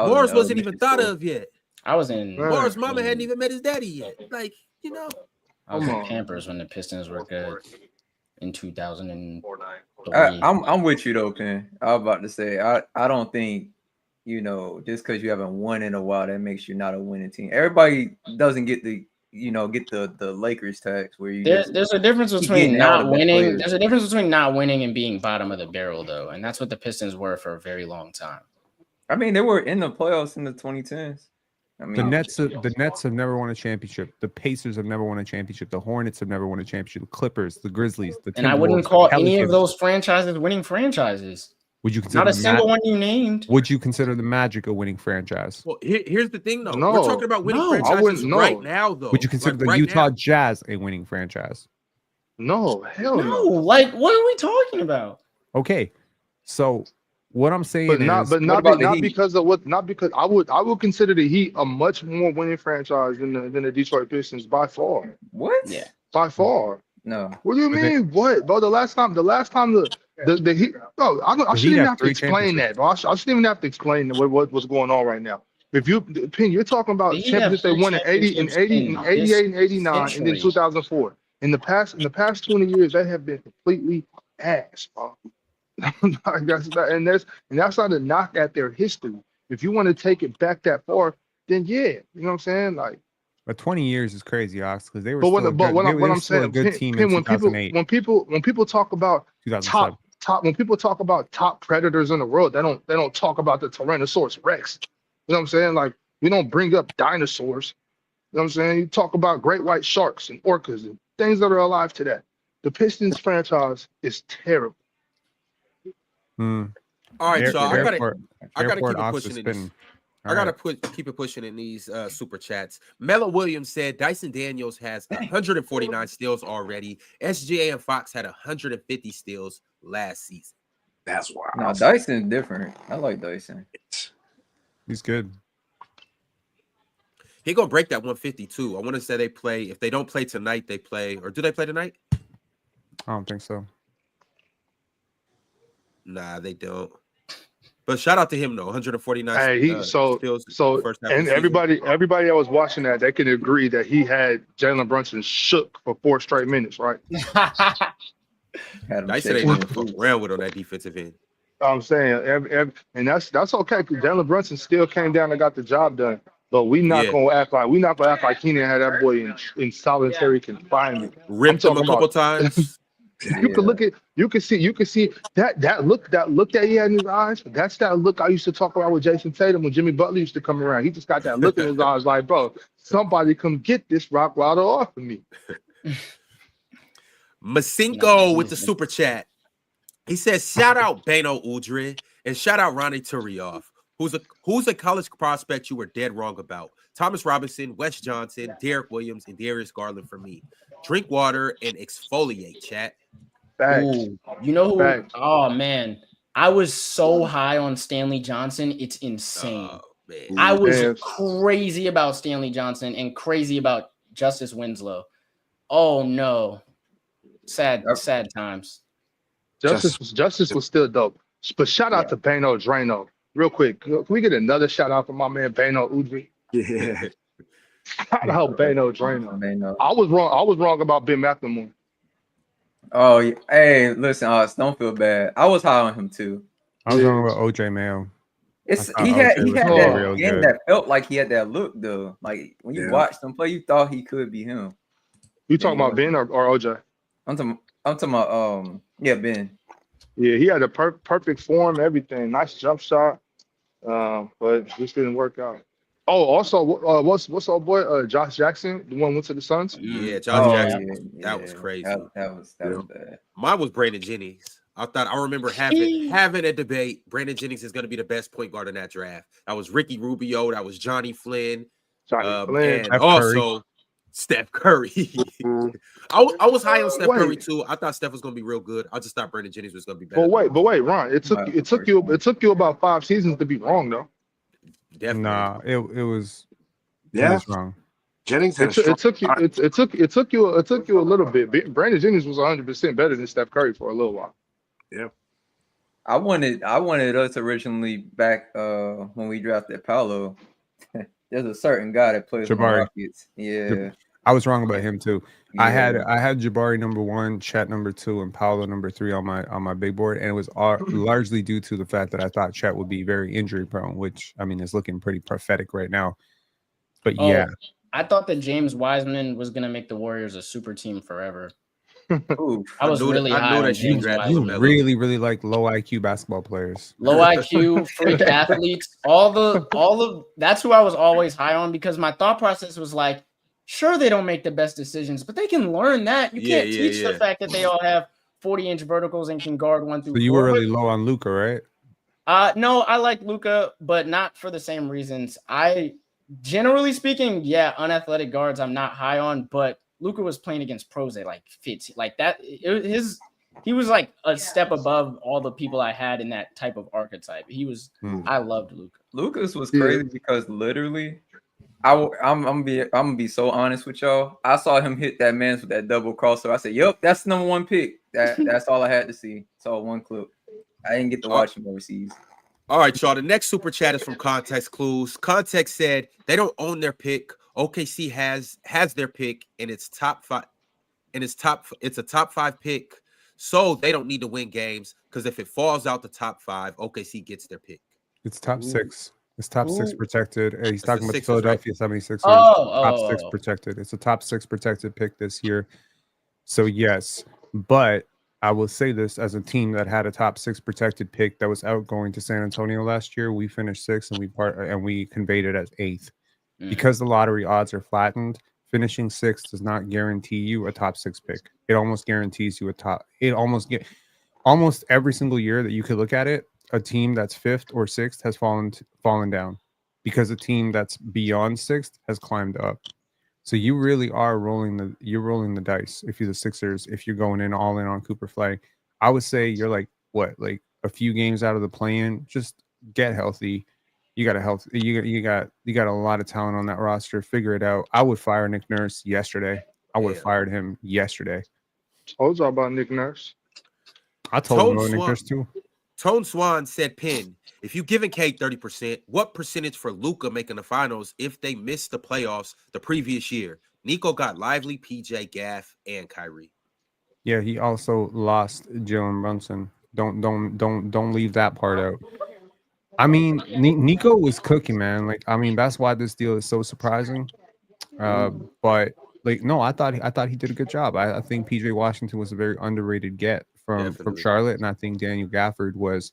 Morris wasn't even thought of yet. I was in Morris' mama hadn't even met his daddy yet. Like, you know. I was in Pampers when the Pistons were good in 2003. I'm with you though, Pen. I was about to say I don't think, just because you haven't won in a while, that makes you not a winning team. Everybody doesn't get the Lakers tax where you there's a difference between not winning. There's a difference between not winning and being bottom of the barrel, though, and that's what the Pistons were for a very long time. I mean, they were in the playoffs in the 2010s. I mean, the Nets have never won a championship. The Pacers have never won a championship. The Hornets have never won a championship. The Clippers, the Grizzlies, the Timberwolves, and I wouldn't call any of those franchises winning franchises. Would you consider not a single one you named? Would you consider the Magic a winning franchise? Well, here's the thing, though. We're talking about winning franchises right now, though. Would you consider the Utah Jazz a winning franchise? No, hell no. Like, what are we talking about? Okay, so what I'm saying is, not because I would consider the Heat a much more winning franchise than the Detroit Pistons by far. What? Yeah, by far. No. What do you mean? What, bro? The last time the Heat, bro, I shouldn't even have to explain that, bro. I shouldn't even have to explain what's going on right now. If you're talking about championships they won in 88 and 89, and then 2004. In the past 20 years, they have been completely ass, bro. That's not a knock at their history. If you want to take it back that far, then yeah, you know what I'm saying? Like, but 20 years is crazy, Ox, because they were. What I'm saying, a good team in 2008. When people talk about when people talk about top predators in the world, they don't talk about the Tyrannosaurus Rex. You know what I'm saying? Like, we don't bring up dinosaurs. You know what I'm saying? You talk about great white sharks and orcas and things that are alive today. The Pistons franchise is terrible. All right, so I gotta keep it pushing in these. I gotta keep it pushing in these super chats. Melo Williams said Dyson Daniels has 149 steals already. SGA and Fox had 150 steals last season. That's wild. No, Dyson's different. I like Dyson. He's good. He gonna break that 152. I want to say they play. If they don't play tonight, they play. Or do they play tonight? I don't think so. Nah, they don't. But shout out to him though, 149. Hey, so and everybody that was watching that, they can agree that he had Jalen Brunson shook for 4 straight minutes, right? I said they didn't fuck around with on that defensive end. I'm saying, and that's okay because Jalen Brunson still came down and got the job done. But we not gonna act like he didn't have that boy in solitary confinement. Ripped him a couple times. You can see that look that he had in his eyes. That's that look I used to talk about with Jason Tatum when Jimmy Butler used to come around. He just got that look in his eyes like, bro, somebody come get this rock water off of me. Masinko with the super chat. He says, shout out Beno Udrih and shout out Ronnie Turioff. Who's a college prospect you were dead wrong about? Thomas Robinson, Wes Johnson, Derek Williams, and Darius Garland for me. Drink water and exfoliate, chat. Ooh, you know who? Facts. Oh man, I was so high on Stanley Johnson. It's insane. Man. I was crazy about Stanley Johnson and crazy about Justice Winslow. Oh no, sad times. Justice was still dope. But shout out to Beno Drano. Real quick, can we get another shout out for my man Beno Udrih? Yeah. Shout out Beno Drano. I was wrong about Ben McLemore. Oh, yeah. Hey, listen, don't feel bad. I was high on him too. I was wrong about OJ Mayo. He had that game that felt like he had that look though. Like when you watched him play, you thought he could be him. You talking about Ben or OJ? I'm talking about Ben. Yeah, he had a perfect form, everything. Nice jump shot. But this didn't work out. Oh, also, what's our boy Josh Jackson? The one went to the Suns. Yeah, Josh Jackson. Yeah, that was crazy. That was bad. Mine was Brandon Jennings. I remember having a debate. Brandon Jennings is going to be the best point guard in that draft. That was Ricky Rubio. That was Johnny Flynn. And also Steph Curry. I was high on Steph Curry too. I thought Steph was going to be real good. I just thought Brandon Jennings was going to be better. But wait, Ron. It took you about 5 seasons to be wrong though. Definitely. Nah, it was wrong. Jennings had it took you a little bit. Brandon Jennings was 100% better than Steph Curry for a little while. Yeah. I wanted us originally back when we drafted Paolo. There's a certain guy that plays with the Rockets. Yeah. I was wrong about him too. Yeah. I had Jabari number 1, Chet number 2, and Paolo number 3 on my big board, and it was largely due to the fact that I thought Chet would be very injury prone, which I mean is looking pretty prophetic right now. But I thought that James Wiseman was gonna make the Warriors a super team forever. Ooh, I was really high on James Wiseman. You really like low IQ basketball players. Low IQ, freak athletes, all of that's who I was always high on because my thought process was like, sure, they don't make the best decisions, but they can learn that. You can't teach the fact that they all have 40-inch verticals and can guard 1 through 4. So you were really low on Luka, right? No, I like Luka, but not for the same reasons. Generally speaking, unathletic guards I'm not high on, but Luka was playing against pros that like fits like that. He was like a step above all the people I had in that type of archetype. I loved Luka. Lucas was crazy because literally. I'm gonna be so honest with y'all. I saw him hit that man with that double crossover. I said, "Yep, that's the number 1 pick." That's all I had to see. Saw 1 clip. I didn't get to watch him overseas. All right, y'all. The next super chat is from Context Clues. Context said they don't own their pick. OKC has their pick, and it's top 5. And it's a top 5 pick, so they don't need to win games because if it falls out the top 5, OKC gets their pick. It's top 6. It's top 6 protected. He's talking about the Philadelphia 76ers. Top 6 protected. It's a top 6 protected pick this year. So yes, but I will say this as a team that had a top 6 protected pick that was outgoing to San Antonio last year. We finished 6th and we conveyed it as 8th because the lottery odds are flattened. Finishing 6th does not guarantee you a top 6 pick. It almost guarantees you almost every single year that you could look at it. A team that's 5th or 6th has fallen down because a team that's beyond 6th has climbed up. So you really are rolling the dice. If you're the Sixers, if you're going all in on Cooper Flag, I would say you're like a few games out of the play-in. Just get healthy. You got a lot of talent on that roster. Figure it out. I would fire Nick Nurse yesterday. I would have fired him yesterday. Told y'all about Nick Nurse. I told him about Nick Nurse too. Tone Swan said, Penn, if you giving Cade 30%, what percentage for Luka making the finals if they missed the playoffs the previous year? Nico got Lively, PJ, Gaff, and Kyrie. Yeah, he also lost Jalen Brunson. Don't leave that part out. I mean, Nico was cooking, man. That's why this deal is so surprising. But I thought he did a good job. I think PJ Washington was a very underrated get from Charlotte, and I think Daniel Gafford was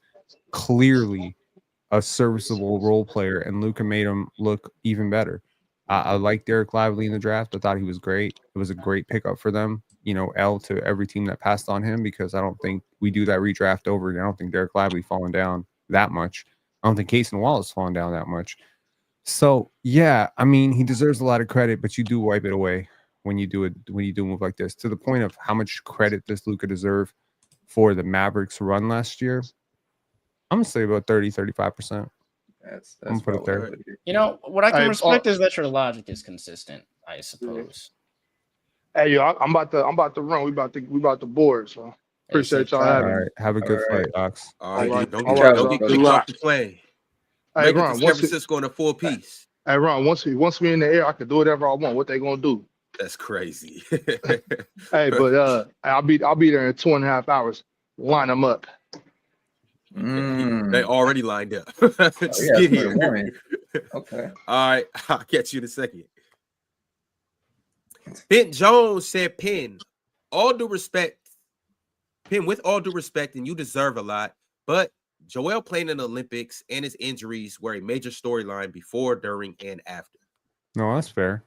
clearly a serviceable role player, and Luka made him look even better. I like Derek Lively in the draft. I thought he was great. It was a great pickup for them. L to every team that passed on him, because I don't think we do that redraft over. I don't think Derek Lively falling down that much. I don't think Casey Wallace falling down that much. So yeah, I mean, he deserves a lot of credit, but you do wipe it away when you do a move like this. To the point of how much credit does Luka deserve for the Mavericks run last year? I'm gonna say about 30-35%. That's I'm gonna put it there. What I can respect is that your logic is consistent, I suppose. Hey, yo, I'm about to run. We about to board. So appreciate y'all having me. All right, have a good flight, Ox. All right, don't All get right, kicked off the plane. Hey, Make it Ron, to San Francisco in a 4-piece. Hey, Ron, once we in the air, I can do whatever I want. What they gonna do? That's crazy. Hey, but I'll be there in 2.5 hours. Line them up. They already lined up. Just yeah, get here. Okay. All right, I'll catch you in a second. Ben Jones said, Penn, all due respect, Penn, with all due respect, and you deserve a lot, but Joel playing in the Olympics and his injuries were a major storyline before, during, and after. No, that's fair.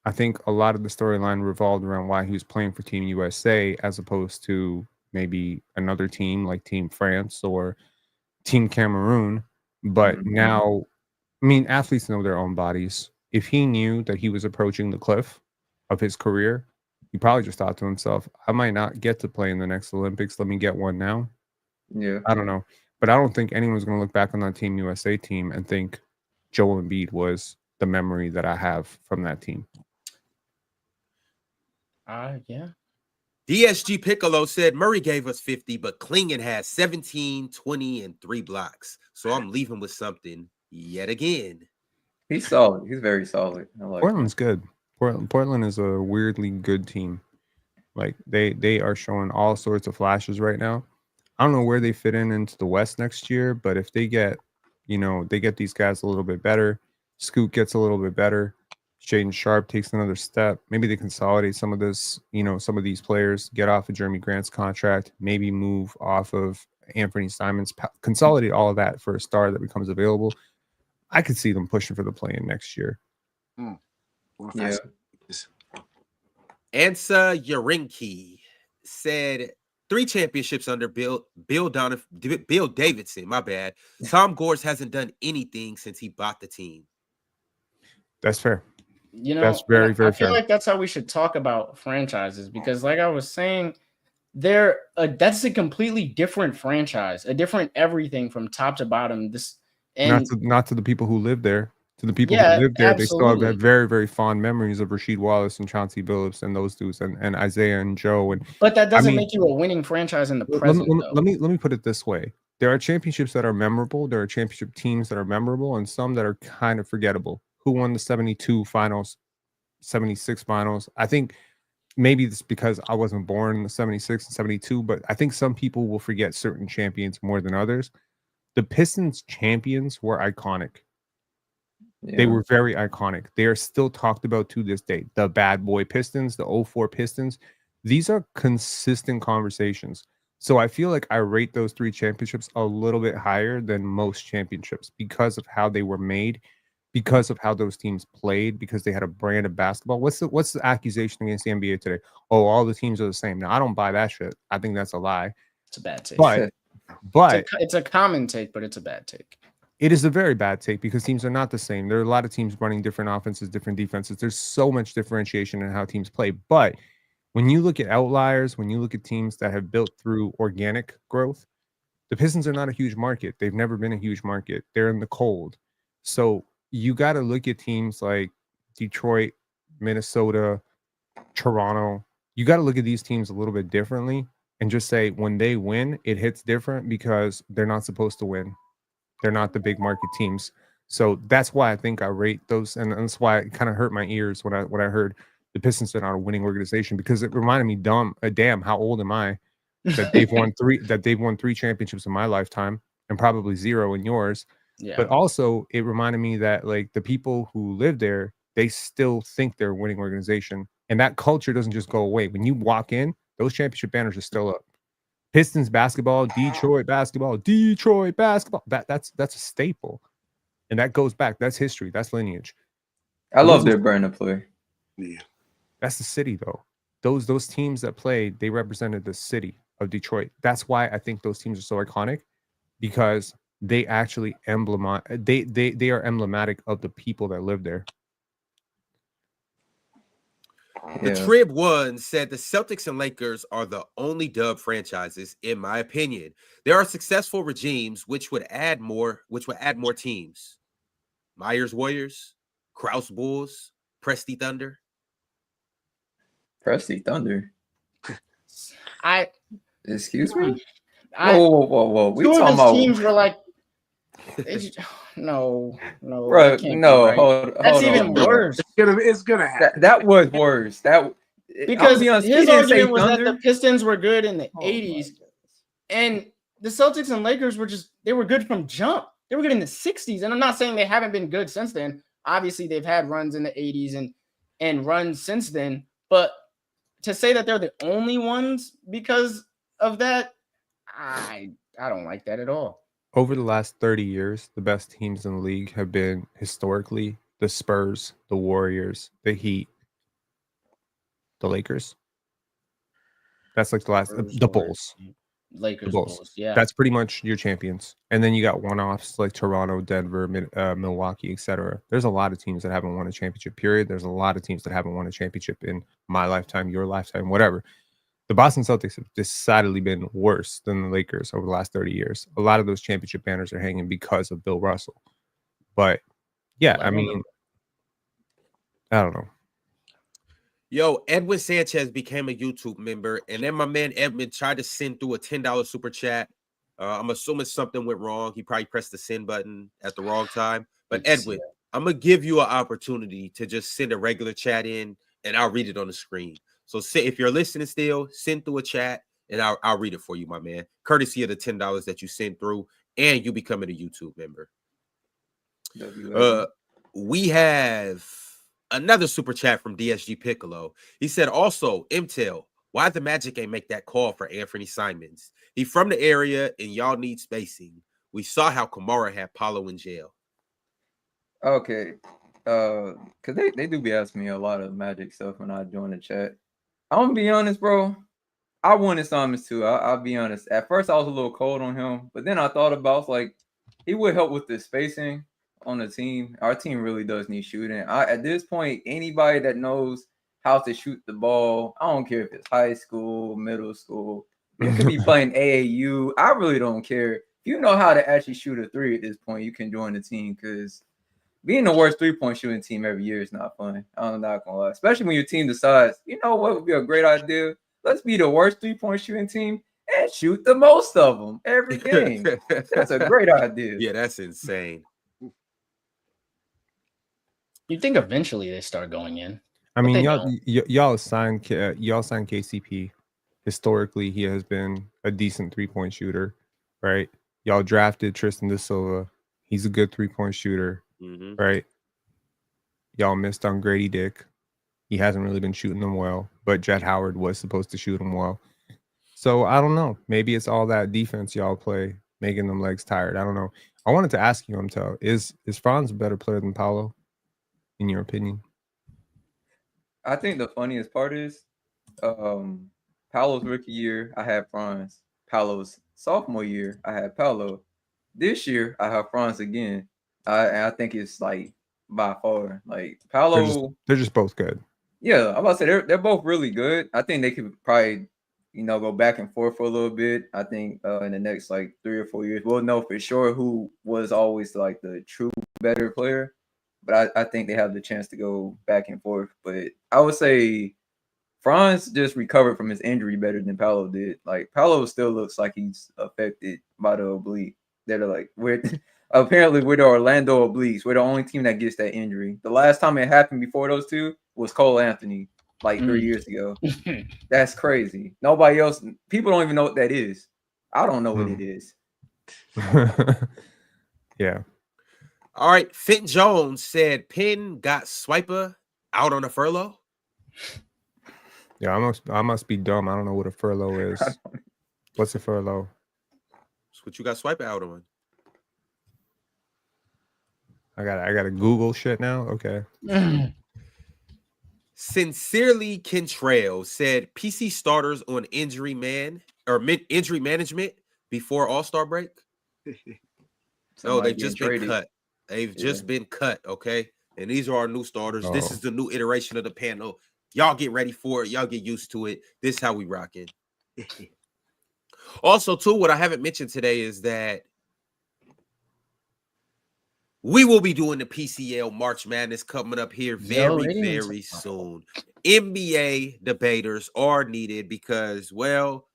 I think a lot of the storyline revolved around why he was playing for Team USA as opposed to maybe another team like Team France or Team Cameroon. But now, I mean, athletes know their own bodies. If he knew that he was approaching the cliff of his career, he probably just thought to himself, I might not get to play in the next Olympics. Let me get one now. Yeah. I don't know. But I don't think anyone's going to look back on that Team USA team and think Joel Embiid was the memory that I have from that team. Yeah. DSG Piccolo said Murray gave us 50, but Klingon has 17, 20, and 3 blocks. So I'm leaving with something yet again. He's solid. He's very solid. Portland's good. Portland is a weirdly good team. Like they are showing all sorts of flashes right now. I don't know where they fit into the West next year, but if they get, they get these guys a little bit better, Scoot gets a little bit better, Shaden Sharp takes another step, maybe they consolidate some of this, some of these players, get off of Jeremy Grant's contract, maybe move off of Anthony Simons, consolidate all of that for a star that becomes available. I could see them pushing for the play-in next year. Yeah. Ansa Yarinki said 3 championships under Bill Davidson. My bad. Tom Gores hasn't done anything since he bought the team. That's fair. That's very, very fair. I feel like that's how we should talk about franchises, because like I was saying, that's a completely different franchise, a different everything from top to bottom. Not to the people who live there. To the people who live there, absolutely. They still have very, very fond memories of Rasheed Wallace and Chauncey Billups and those dudes and Isaiah and Joe. But that doesn't make you a winning franchise in the present. Let me put it this way. There are championships that are memorable. There are championship teams that are memorable and some that are kind of forgettable. Who won the 72 finals, 76 finals? I think maybe it's because I wasn't born in the 76 and 72, but I think some people will forget certain champions more than others. The Pistons champions were iconic. Yeah. They were very iconic. They are still talked about to this day. The bad boy Pistons, the 04 Pistons. These are consistent conversations. So I feel like I rate those 3 championships a little bit higher than most championships because of how they were made, because of how those teams played, because they had a brand of basketball. What's the accusation against the NBA today? Oh, all the teams are the same. Now, I don't buy that shit. I think that's a lie. It's a bad take. But it's a common take, but it's a bad take. It is a very bad take because teams are not the same. There are a lot of teams running different offenses, different defenses. There's so much differentiation in how teams play. But when you look at outliers, when you look at teams that have built through organic growth, the Pistons are not a huge market. They've never been a huge market. They're in the cold. So you got to look at teams like Detroit, Minnesota, Toronto. You got to look at these teams a little bit differently and just say when they win, it hits different because they're not supposed to win. They're not the big market teams. So that's why I think I rate those. And that's why it kind of hurt my ears when I heard the Pistons are not a winning organization, because it reminded me, damn, how old am I that they've won 3 championships in my lifetime and probably 0 in yours. Yeah. But also it reminded me that like the people who live there, they still think they're a winning organization. And that culture doesn't just go away. When you walk in, those championship banners are still up. Pistons basketball, Detroit basketball. That's a staple. And that goes back. That's history. That's lineage. I love their brand of play. Yeah. That's the city, though. Those teams that played, they represented the city of Detroit. That's why I think those teams are so iconic, because they actually they are emblematic of the people that live there. The Trib One said the Celtics and Lakers are the only dub franchises, in my opinion. There are successful regimes which would add more teams. Myers Warriors, Krause Bulls, Presti Thunder. Presti Thunder. Excuse me? Whoa. We two talking of his about teams were like, no, bro, no, hold that's on, even worse. It's gonna happen. That was worse. Because his argument was that Thunder. the Pistons were good in the 80s, and the Celtics and Lakers they were good from jump. They were good in the 60s, and I'm not saying they haven't been good since then. Obviously, they've had runs in the 80s and runs since then, but to say that they're the only ones because of that, I don't like that at all. Over the last 30 years, the best teams in the league have been historically the Spurs, the Warriors, the Heat, the Lakers. That's like the Bulls. Lakers, the Bulls. Bulls, yeah. That's pretty much your champions. And then you got one-offs like Toronto, Denver, Milwaukee, etc. There's a lot of teams that haven't won a championship, period. There's a lot of teams that haven't won a championship in my lifetime, your lifetime, whatever. The Boston Celtics have decidedly been worse than the Lakers over the last 30 years. A lot of those championship banners are hanging because of Bill Russell. But yeah, I mean, I don't know. Yo, Edwin Sanchez became a YouTube member, and then my man Edmund tried to send through a $10 super chat. I'm assuming something went wrong. He probably pressed the send button at the wrong time. But Edwin, I'm gonna give you an opportunity to just send a regular chat in, and I'll read it on the screen. So if you're listening still, send through a chat, and I'll read it for you, my man. Courtesy of the $10 that you sent through, and you becoming a YouTube member. We have another super chat from DSG Piccolo. He said, also, MTEL, why the Magic ain't make that call for Anthony Simons? He from the area, and y'all need spacing. We saw how Kamara had Paulo in jail. Okay. Because they do be asking me a lot of Magic stuff when I join the chat. I'm going to be honest, bro. I wanted Simons too. I'll be honest. At first, I was a little cold on him. But then I thought about, like, he would help with the spacing on the team. Our team really does need shooting. At this point, anybody that knows how to shoot the ball, I don't care if it's high school, middle school, you could be playing AAU. I really don't care. If you know how to actually shoot a three at this point, you can join the team, because being the worst three-point shooting team every year is not fun. I'm not gonna lie. Especially when your team decides, you know what would be a great idea? Let's be the worst three-point shooting team and shoot the most of them every game. That's a great idea. Yeah, that's insane. You think eventually they start going in? I mean, y'all signed KCP. Historically, he has been a decent three-point shooter, right? Y'all drafted Tristan da Silva. He's a good three-point shooter, right? Y'all missed on Grady Dick. He hasn't really been shooting them well, but Jet Howard was supposed to shoot them well. So I don't know. Maybe it's all that defense y'all play making them legs tired. I don't know. I wanted to ask you, is Franz a better player than Paolo, in your opinion? I think the funniest part is Paolo's rookie year, I had Franz. Paolo's sophomore year, I had Paolo. This year, I have Franz again. I think it's like by far, like Paolo. They're just both good. Yeah, I'm about to say they're both really good. I think they could probably, go back and forth for a little bit. I think in the next like 3 or 4 years, we'll know for sure who was always like the true better player. But I think they have the chance to go back and forth. But I would say Franz just recovered from his injury better than Paolo did. Like Paolo still looks like he's affected by the oblique. They're like apparently we're the Orlando Obliques. We're the only team that gets that injury. The last time it happened before those two was Cole Anthony, like 3 years ago. That's crazy. Nobody else, people don't even know what that is. I don't know what it is. Yeah. All right. Fenton Jones said Penn got Swiper out on a furlough. Yeah, I must be dumb. I don't know what a furlough is. What's a furlough? That's what you got Swiper out on. I gotta Google shit now. Okay. Sincerely, Kentrail said PC starters on injury management before All-Star break. No, they've just been cut. They've just been cut. Okay, and these are our new starters. This is the new iteration of the panel. Y'all get ready for it. Y'all get used to it. This is how we rock it. Also, too, what I haven't mentioned today is that we will be doing the PCL March Madness coming up here very soon. NBA debaters are needed because, well,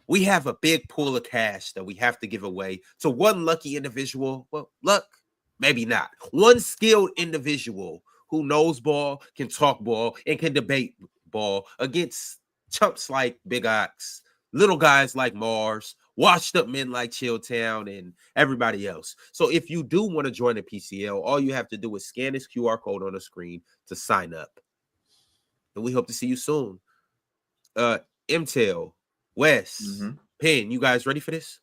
we have a big pool of cash that we have to give away to one lucky individual. Well, luck, maybe not. One skilled individual who knows ball, can talk ball, and can debate ball against chumps like Big Ox, little guys like Mars, washed up men like Chilltown, and everybody else. So if you do want to join the PCL, all you have to do is scan this QR code on the screen to sign up. And we hope to see you soon. MTEL, Wes, Penn, you guys ready for this?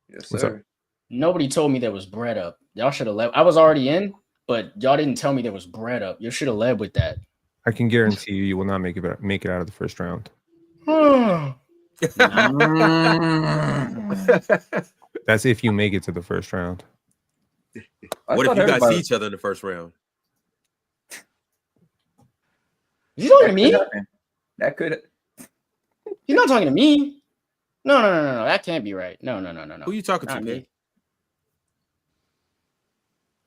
Yes, sir. Nobody told me there was bread up. Y'all should have led. I was already in, but y'all didn't tell me there was bread up. You should have led with that. I can guarantee you will not make it out of the first round. That's if you make it to the first round. What if you guys see each other in the first round? You talking to me? That could. You're not talking to me. No. That can't be right. No. Who you talking to, me?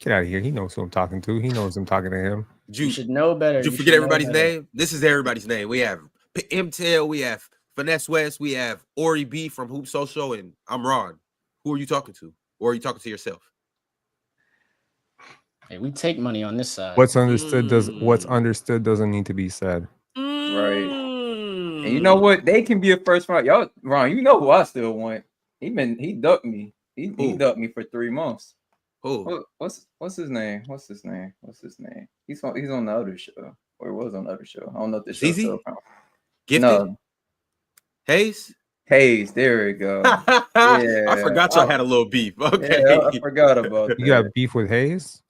Get out of here. He knows who I'm talking to. He knows I'm talking to him. You should know better. Did you forget everybody's name? This is everybody's name. We have MTEL, we have Finesse West, we have Ori B from Hoop Social, and I'm Ron. Who are you talking to? Or are you talking to yourself? Hey, we take money on this side. What's understood doesn't need to be said. Right. And you know what? They can be a first round. Y'all, Ron, you know who I still want. He ducked me. He ducked me for 3 months. Who? What's his name? He's on the other show. Or was on the other show. I don't know if the show still found. Gifted? No. Hayes, there we go. Yeah. I forgot y'all had a little beef. Okay. Yeah, I forgot about that. You got beef with Hayes?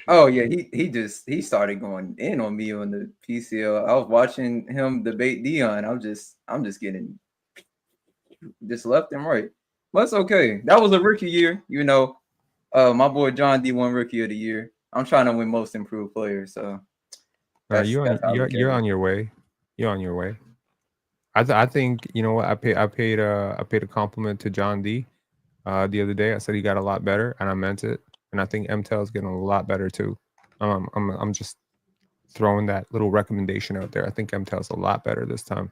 Oh yeah, he started going in on me on the PCL. I was watching him debate Dion. I'm just getting just left and right. But it's okay. That was a rookie year, you know. My boy John D won Rookie of the Year. I'm trying to win Most Improved Player. So you're on your way. You're on your way. I think you know what I paid a compliment to John D the other day. I said he got a lot better, and I meant it. And I think MTEL is getting a lot better too. I'm just throwing that little recommendation out there. I think MTEL is a lot better this time.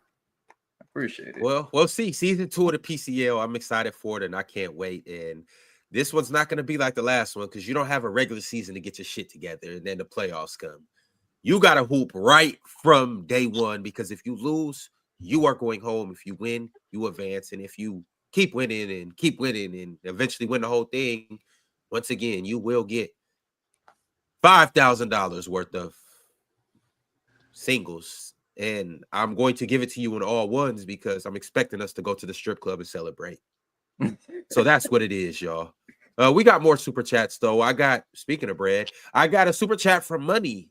Appreciate it. Well, we'll see. Season 2 of the PCL. I'm excited for it, and I can't wait. And this one's not going to be like the last one because you don't have a regular season to get your shit together, and then the playoffs come. You got to hoop right from day one because if you lose, you are going home. If you win, you advance. And if you keep winning and eventually win the whole thing, once again, you will get $5,000 worth of singles. And I'm going to give it to you in all ones because I'm expecting us to go to the strip club and celebrate. So that's what it is, y'all. We got more super chats, though. Speaking of bread, I got a super chat from Money.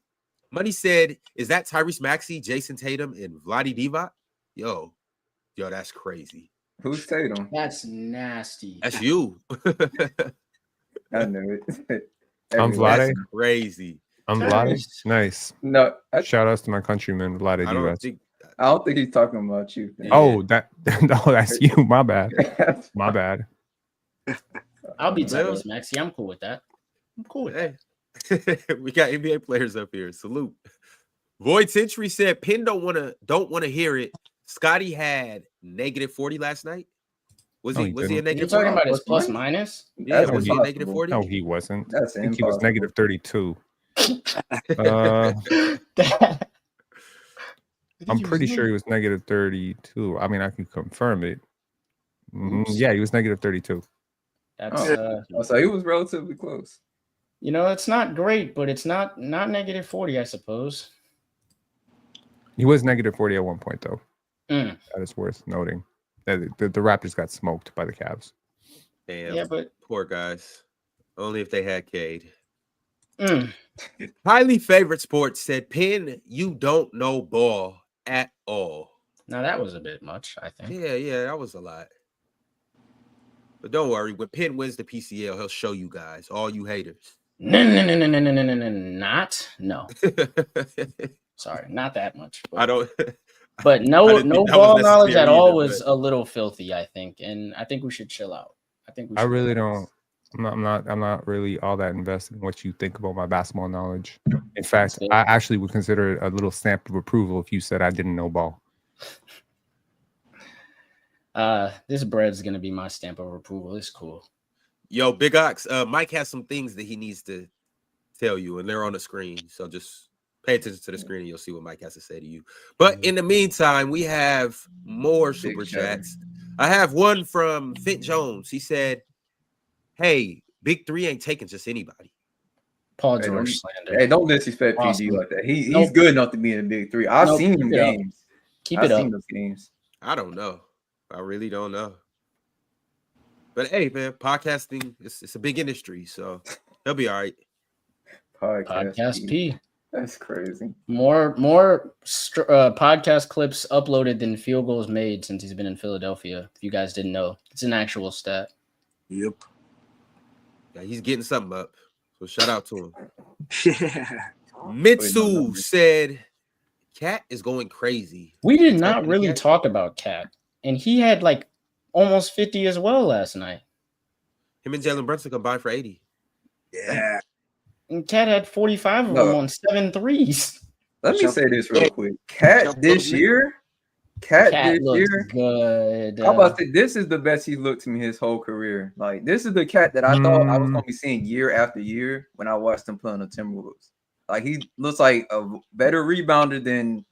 Money said, is that Tyrese Maxey, Jason Tatum, and Vlade Divac? Yo, that's crazy. Who's Tatum? That's nasty. That's you. I knew it. I'm Vlade. That's crazy. I'm Vlade. Nice. No, shout outs to my countryman Vlade Divac. I don't think he's talking about you. Yeah. Oh, that's you. My bad. My bad. I'll be Tyrese Maxey. I'm cool with that. I'm cool with that. We got NBA players up here. Salute. Void Century said, Penn don't want to hear it. Scottie had -40 last night. Was he a -40? You're talking about his plus minus? Yeah, was he a -40? No, he wasn't. That's I think he was -32. I'm pretty sure he was -32. I mean, I can confirm it. Yeah, he was -32. That's so he was relatively close. You know, it's not great, but it's not -40, I suppose. He was -40 at one point, though. That is worth noting. The Raptors got smoked by the Cavs. Damn. Yeah, but poor guys. Only if they had Cade. Highly Favorite Sports said, Penn, you don't know ball at all. Now that was a bit much, I think. Yeah, that was a lot. But don't worry, when Penn wins the PCL, he'll show you guys, all you haters. No. Sorry, not that much. But, I don't. But no ball knowledge at all was but... a little filthy, I think, and I think we should chill out. I really don't. I'm not really all that invested in what you think about my basketball knowledge. In fact, I actually would consider it a little stamp of approval if you said I didn't know ball. This bread's gonna be my stamp of approval. It's cool. Yo, Big Ox, Mike has some things that he needs to tell you, and they're on the screen. So just pay attention to the screen, and you'll see what Mike has to say to you. But in the meantime, we have more super chats. I have one from Fit Jones. He said, "Hey, Big Three ain't taking just anybody." Paul George slander. Hey, don't disrespect PG like that. He's good enough to be in the Big Three. I've seen him games. I've seen those games. I don't know. I really don't know. But hey, man, podcasting, it's a big industry, so he'll be all right. Podcast P. That's crazy. More podcast clips uploaded than field goals made since he's been in Philadelphia. If you guys didn't know, it's an actual stat. Yep. Yeah, he's getting something up. So shout out to him. Yeah. Mitsu said, "Cat is going crazy." We did not really talk about Cat, and he had like almost 50 as well last night. Him and Jalen Brunson combined for 80. Yeah. And Cat had 45 of them on 7 threes. Let me say this real quick. Cat this year. Cat looks good. How about this? This is the best he looked to me his whole career. Like, this is the Cat that I thought I was going to be seeing year after year when I watched him play on the Timberwolves. Like, he looks like a better rebounder than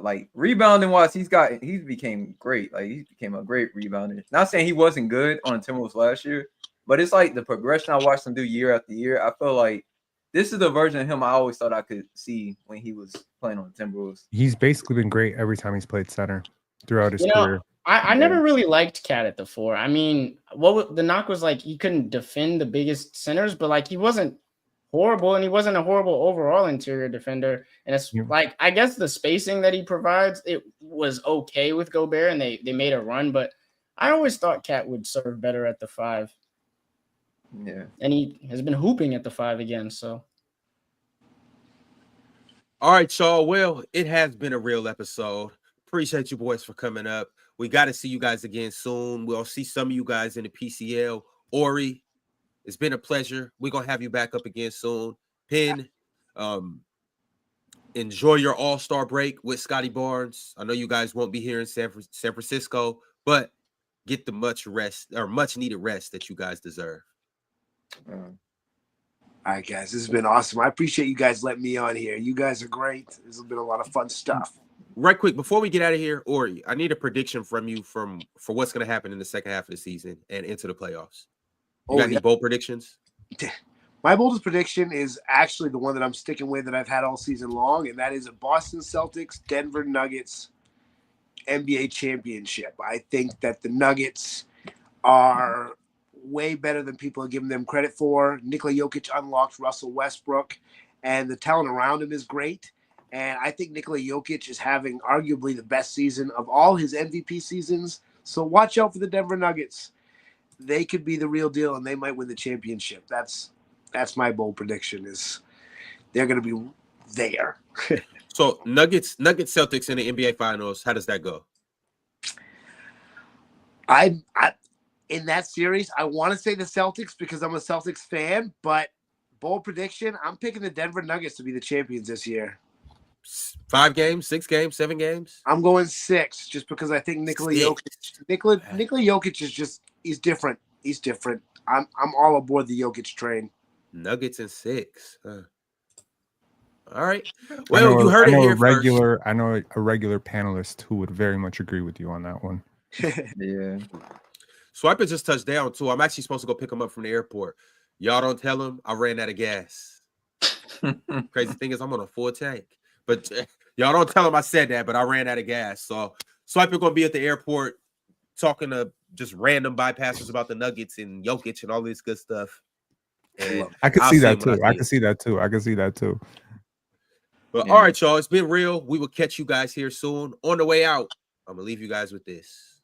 like rebounding wise, he became great. Like, he became a great rebounder. Not saying he wasn't good on the Timberwolves last year, but it's like the progression I watched him do year after year. I feel like this is the version of him I always thought I could see when he was playing on the Timberwolves. He's basically been great every time he's played center throughout his career. I never really liked Cat at the 4. I mean, the knock was like he couldn't defend the biggest centers, but like he wasn't horrible, and he wasn't a horrible overall interior defender. And it's like, I guess the spacing that he provides, it was okay with Gobert, and they made a run, but I always thought Cat would serve better at the 5. Yeah. And he has been hooping at the 5 again, so. All right, y'all. Well, it has been a real episode. Appreciate you boys for coming up. We got to see you guys again soon. We'll see some of you guys in the PCL. Ori, it's been a pleasure. We're going to have you back up again soon. Penn, enjoy your all-star break with Scottie Barnes. I know you guys won't be here in San Francisco, but get the much needed rest that you guys deserve. All right, guys, this has been awesome. I appreciate you guys letting me on here. You guys are great. This has been a lot of fun stuff. Right quick, before we get out of here, Ori, I need a prediction from you for what's going to happen in the second half of the season and into the playoffs. You got any bold predictions? My boldest prediction is actually the one that I'm sticking with that I've had all season long, and that is a Boston Celtics, Denver Nuggets NBA championship. I think that the Nuggets are way better than people are giving them credit for. Nikola Jokic unlocked Russell Westbrook, and the talent around him is great. And I think Nikola Jokic is having arguably the best season of all his MVP seasons. So watch out for the Denver Nuggets. They could be the real deal, and they might win the championship. That's my bold prediction, is they're going to be there. So Nuggets Celtics in the NBA Finals, how does that go? I in that series, I want to say the Celtics because I'm a Celtics fan, but bold prediction, I'm picking the Denver Nuggets to be the champions this year. 5 games, 6 games, 7 games? I'm going 6 just because I think Nikola Jokic is just he's different. He's different. I'm all aboard the Jokic train. Nuggets and 6. All right. Well, you heard it here first. I know a regular panelist who would very much agree with you on that one. Yeah. Swiper just touched down too. I'm actually supposed to go pick him up from the airport. Y'all don't tell him I ran out of gas. Crazy thing is I'm on a full tank. But y'all don't tell him I said that, but I ran out of gas. So Swiper gonna be at the airport talking to just random bypassers about the Nuggets and Jokic and all this good stuff. And I can I'll see see that him when too. I I see can him. see that too. I can see that too. But all right, y'all, it's been real. We will catch you guys here soon. On the way out, I'm gonna leave you guys with this.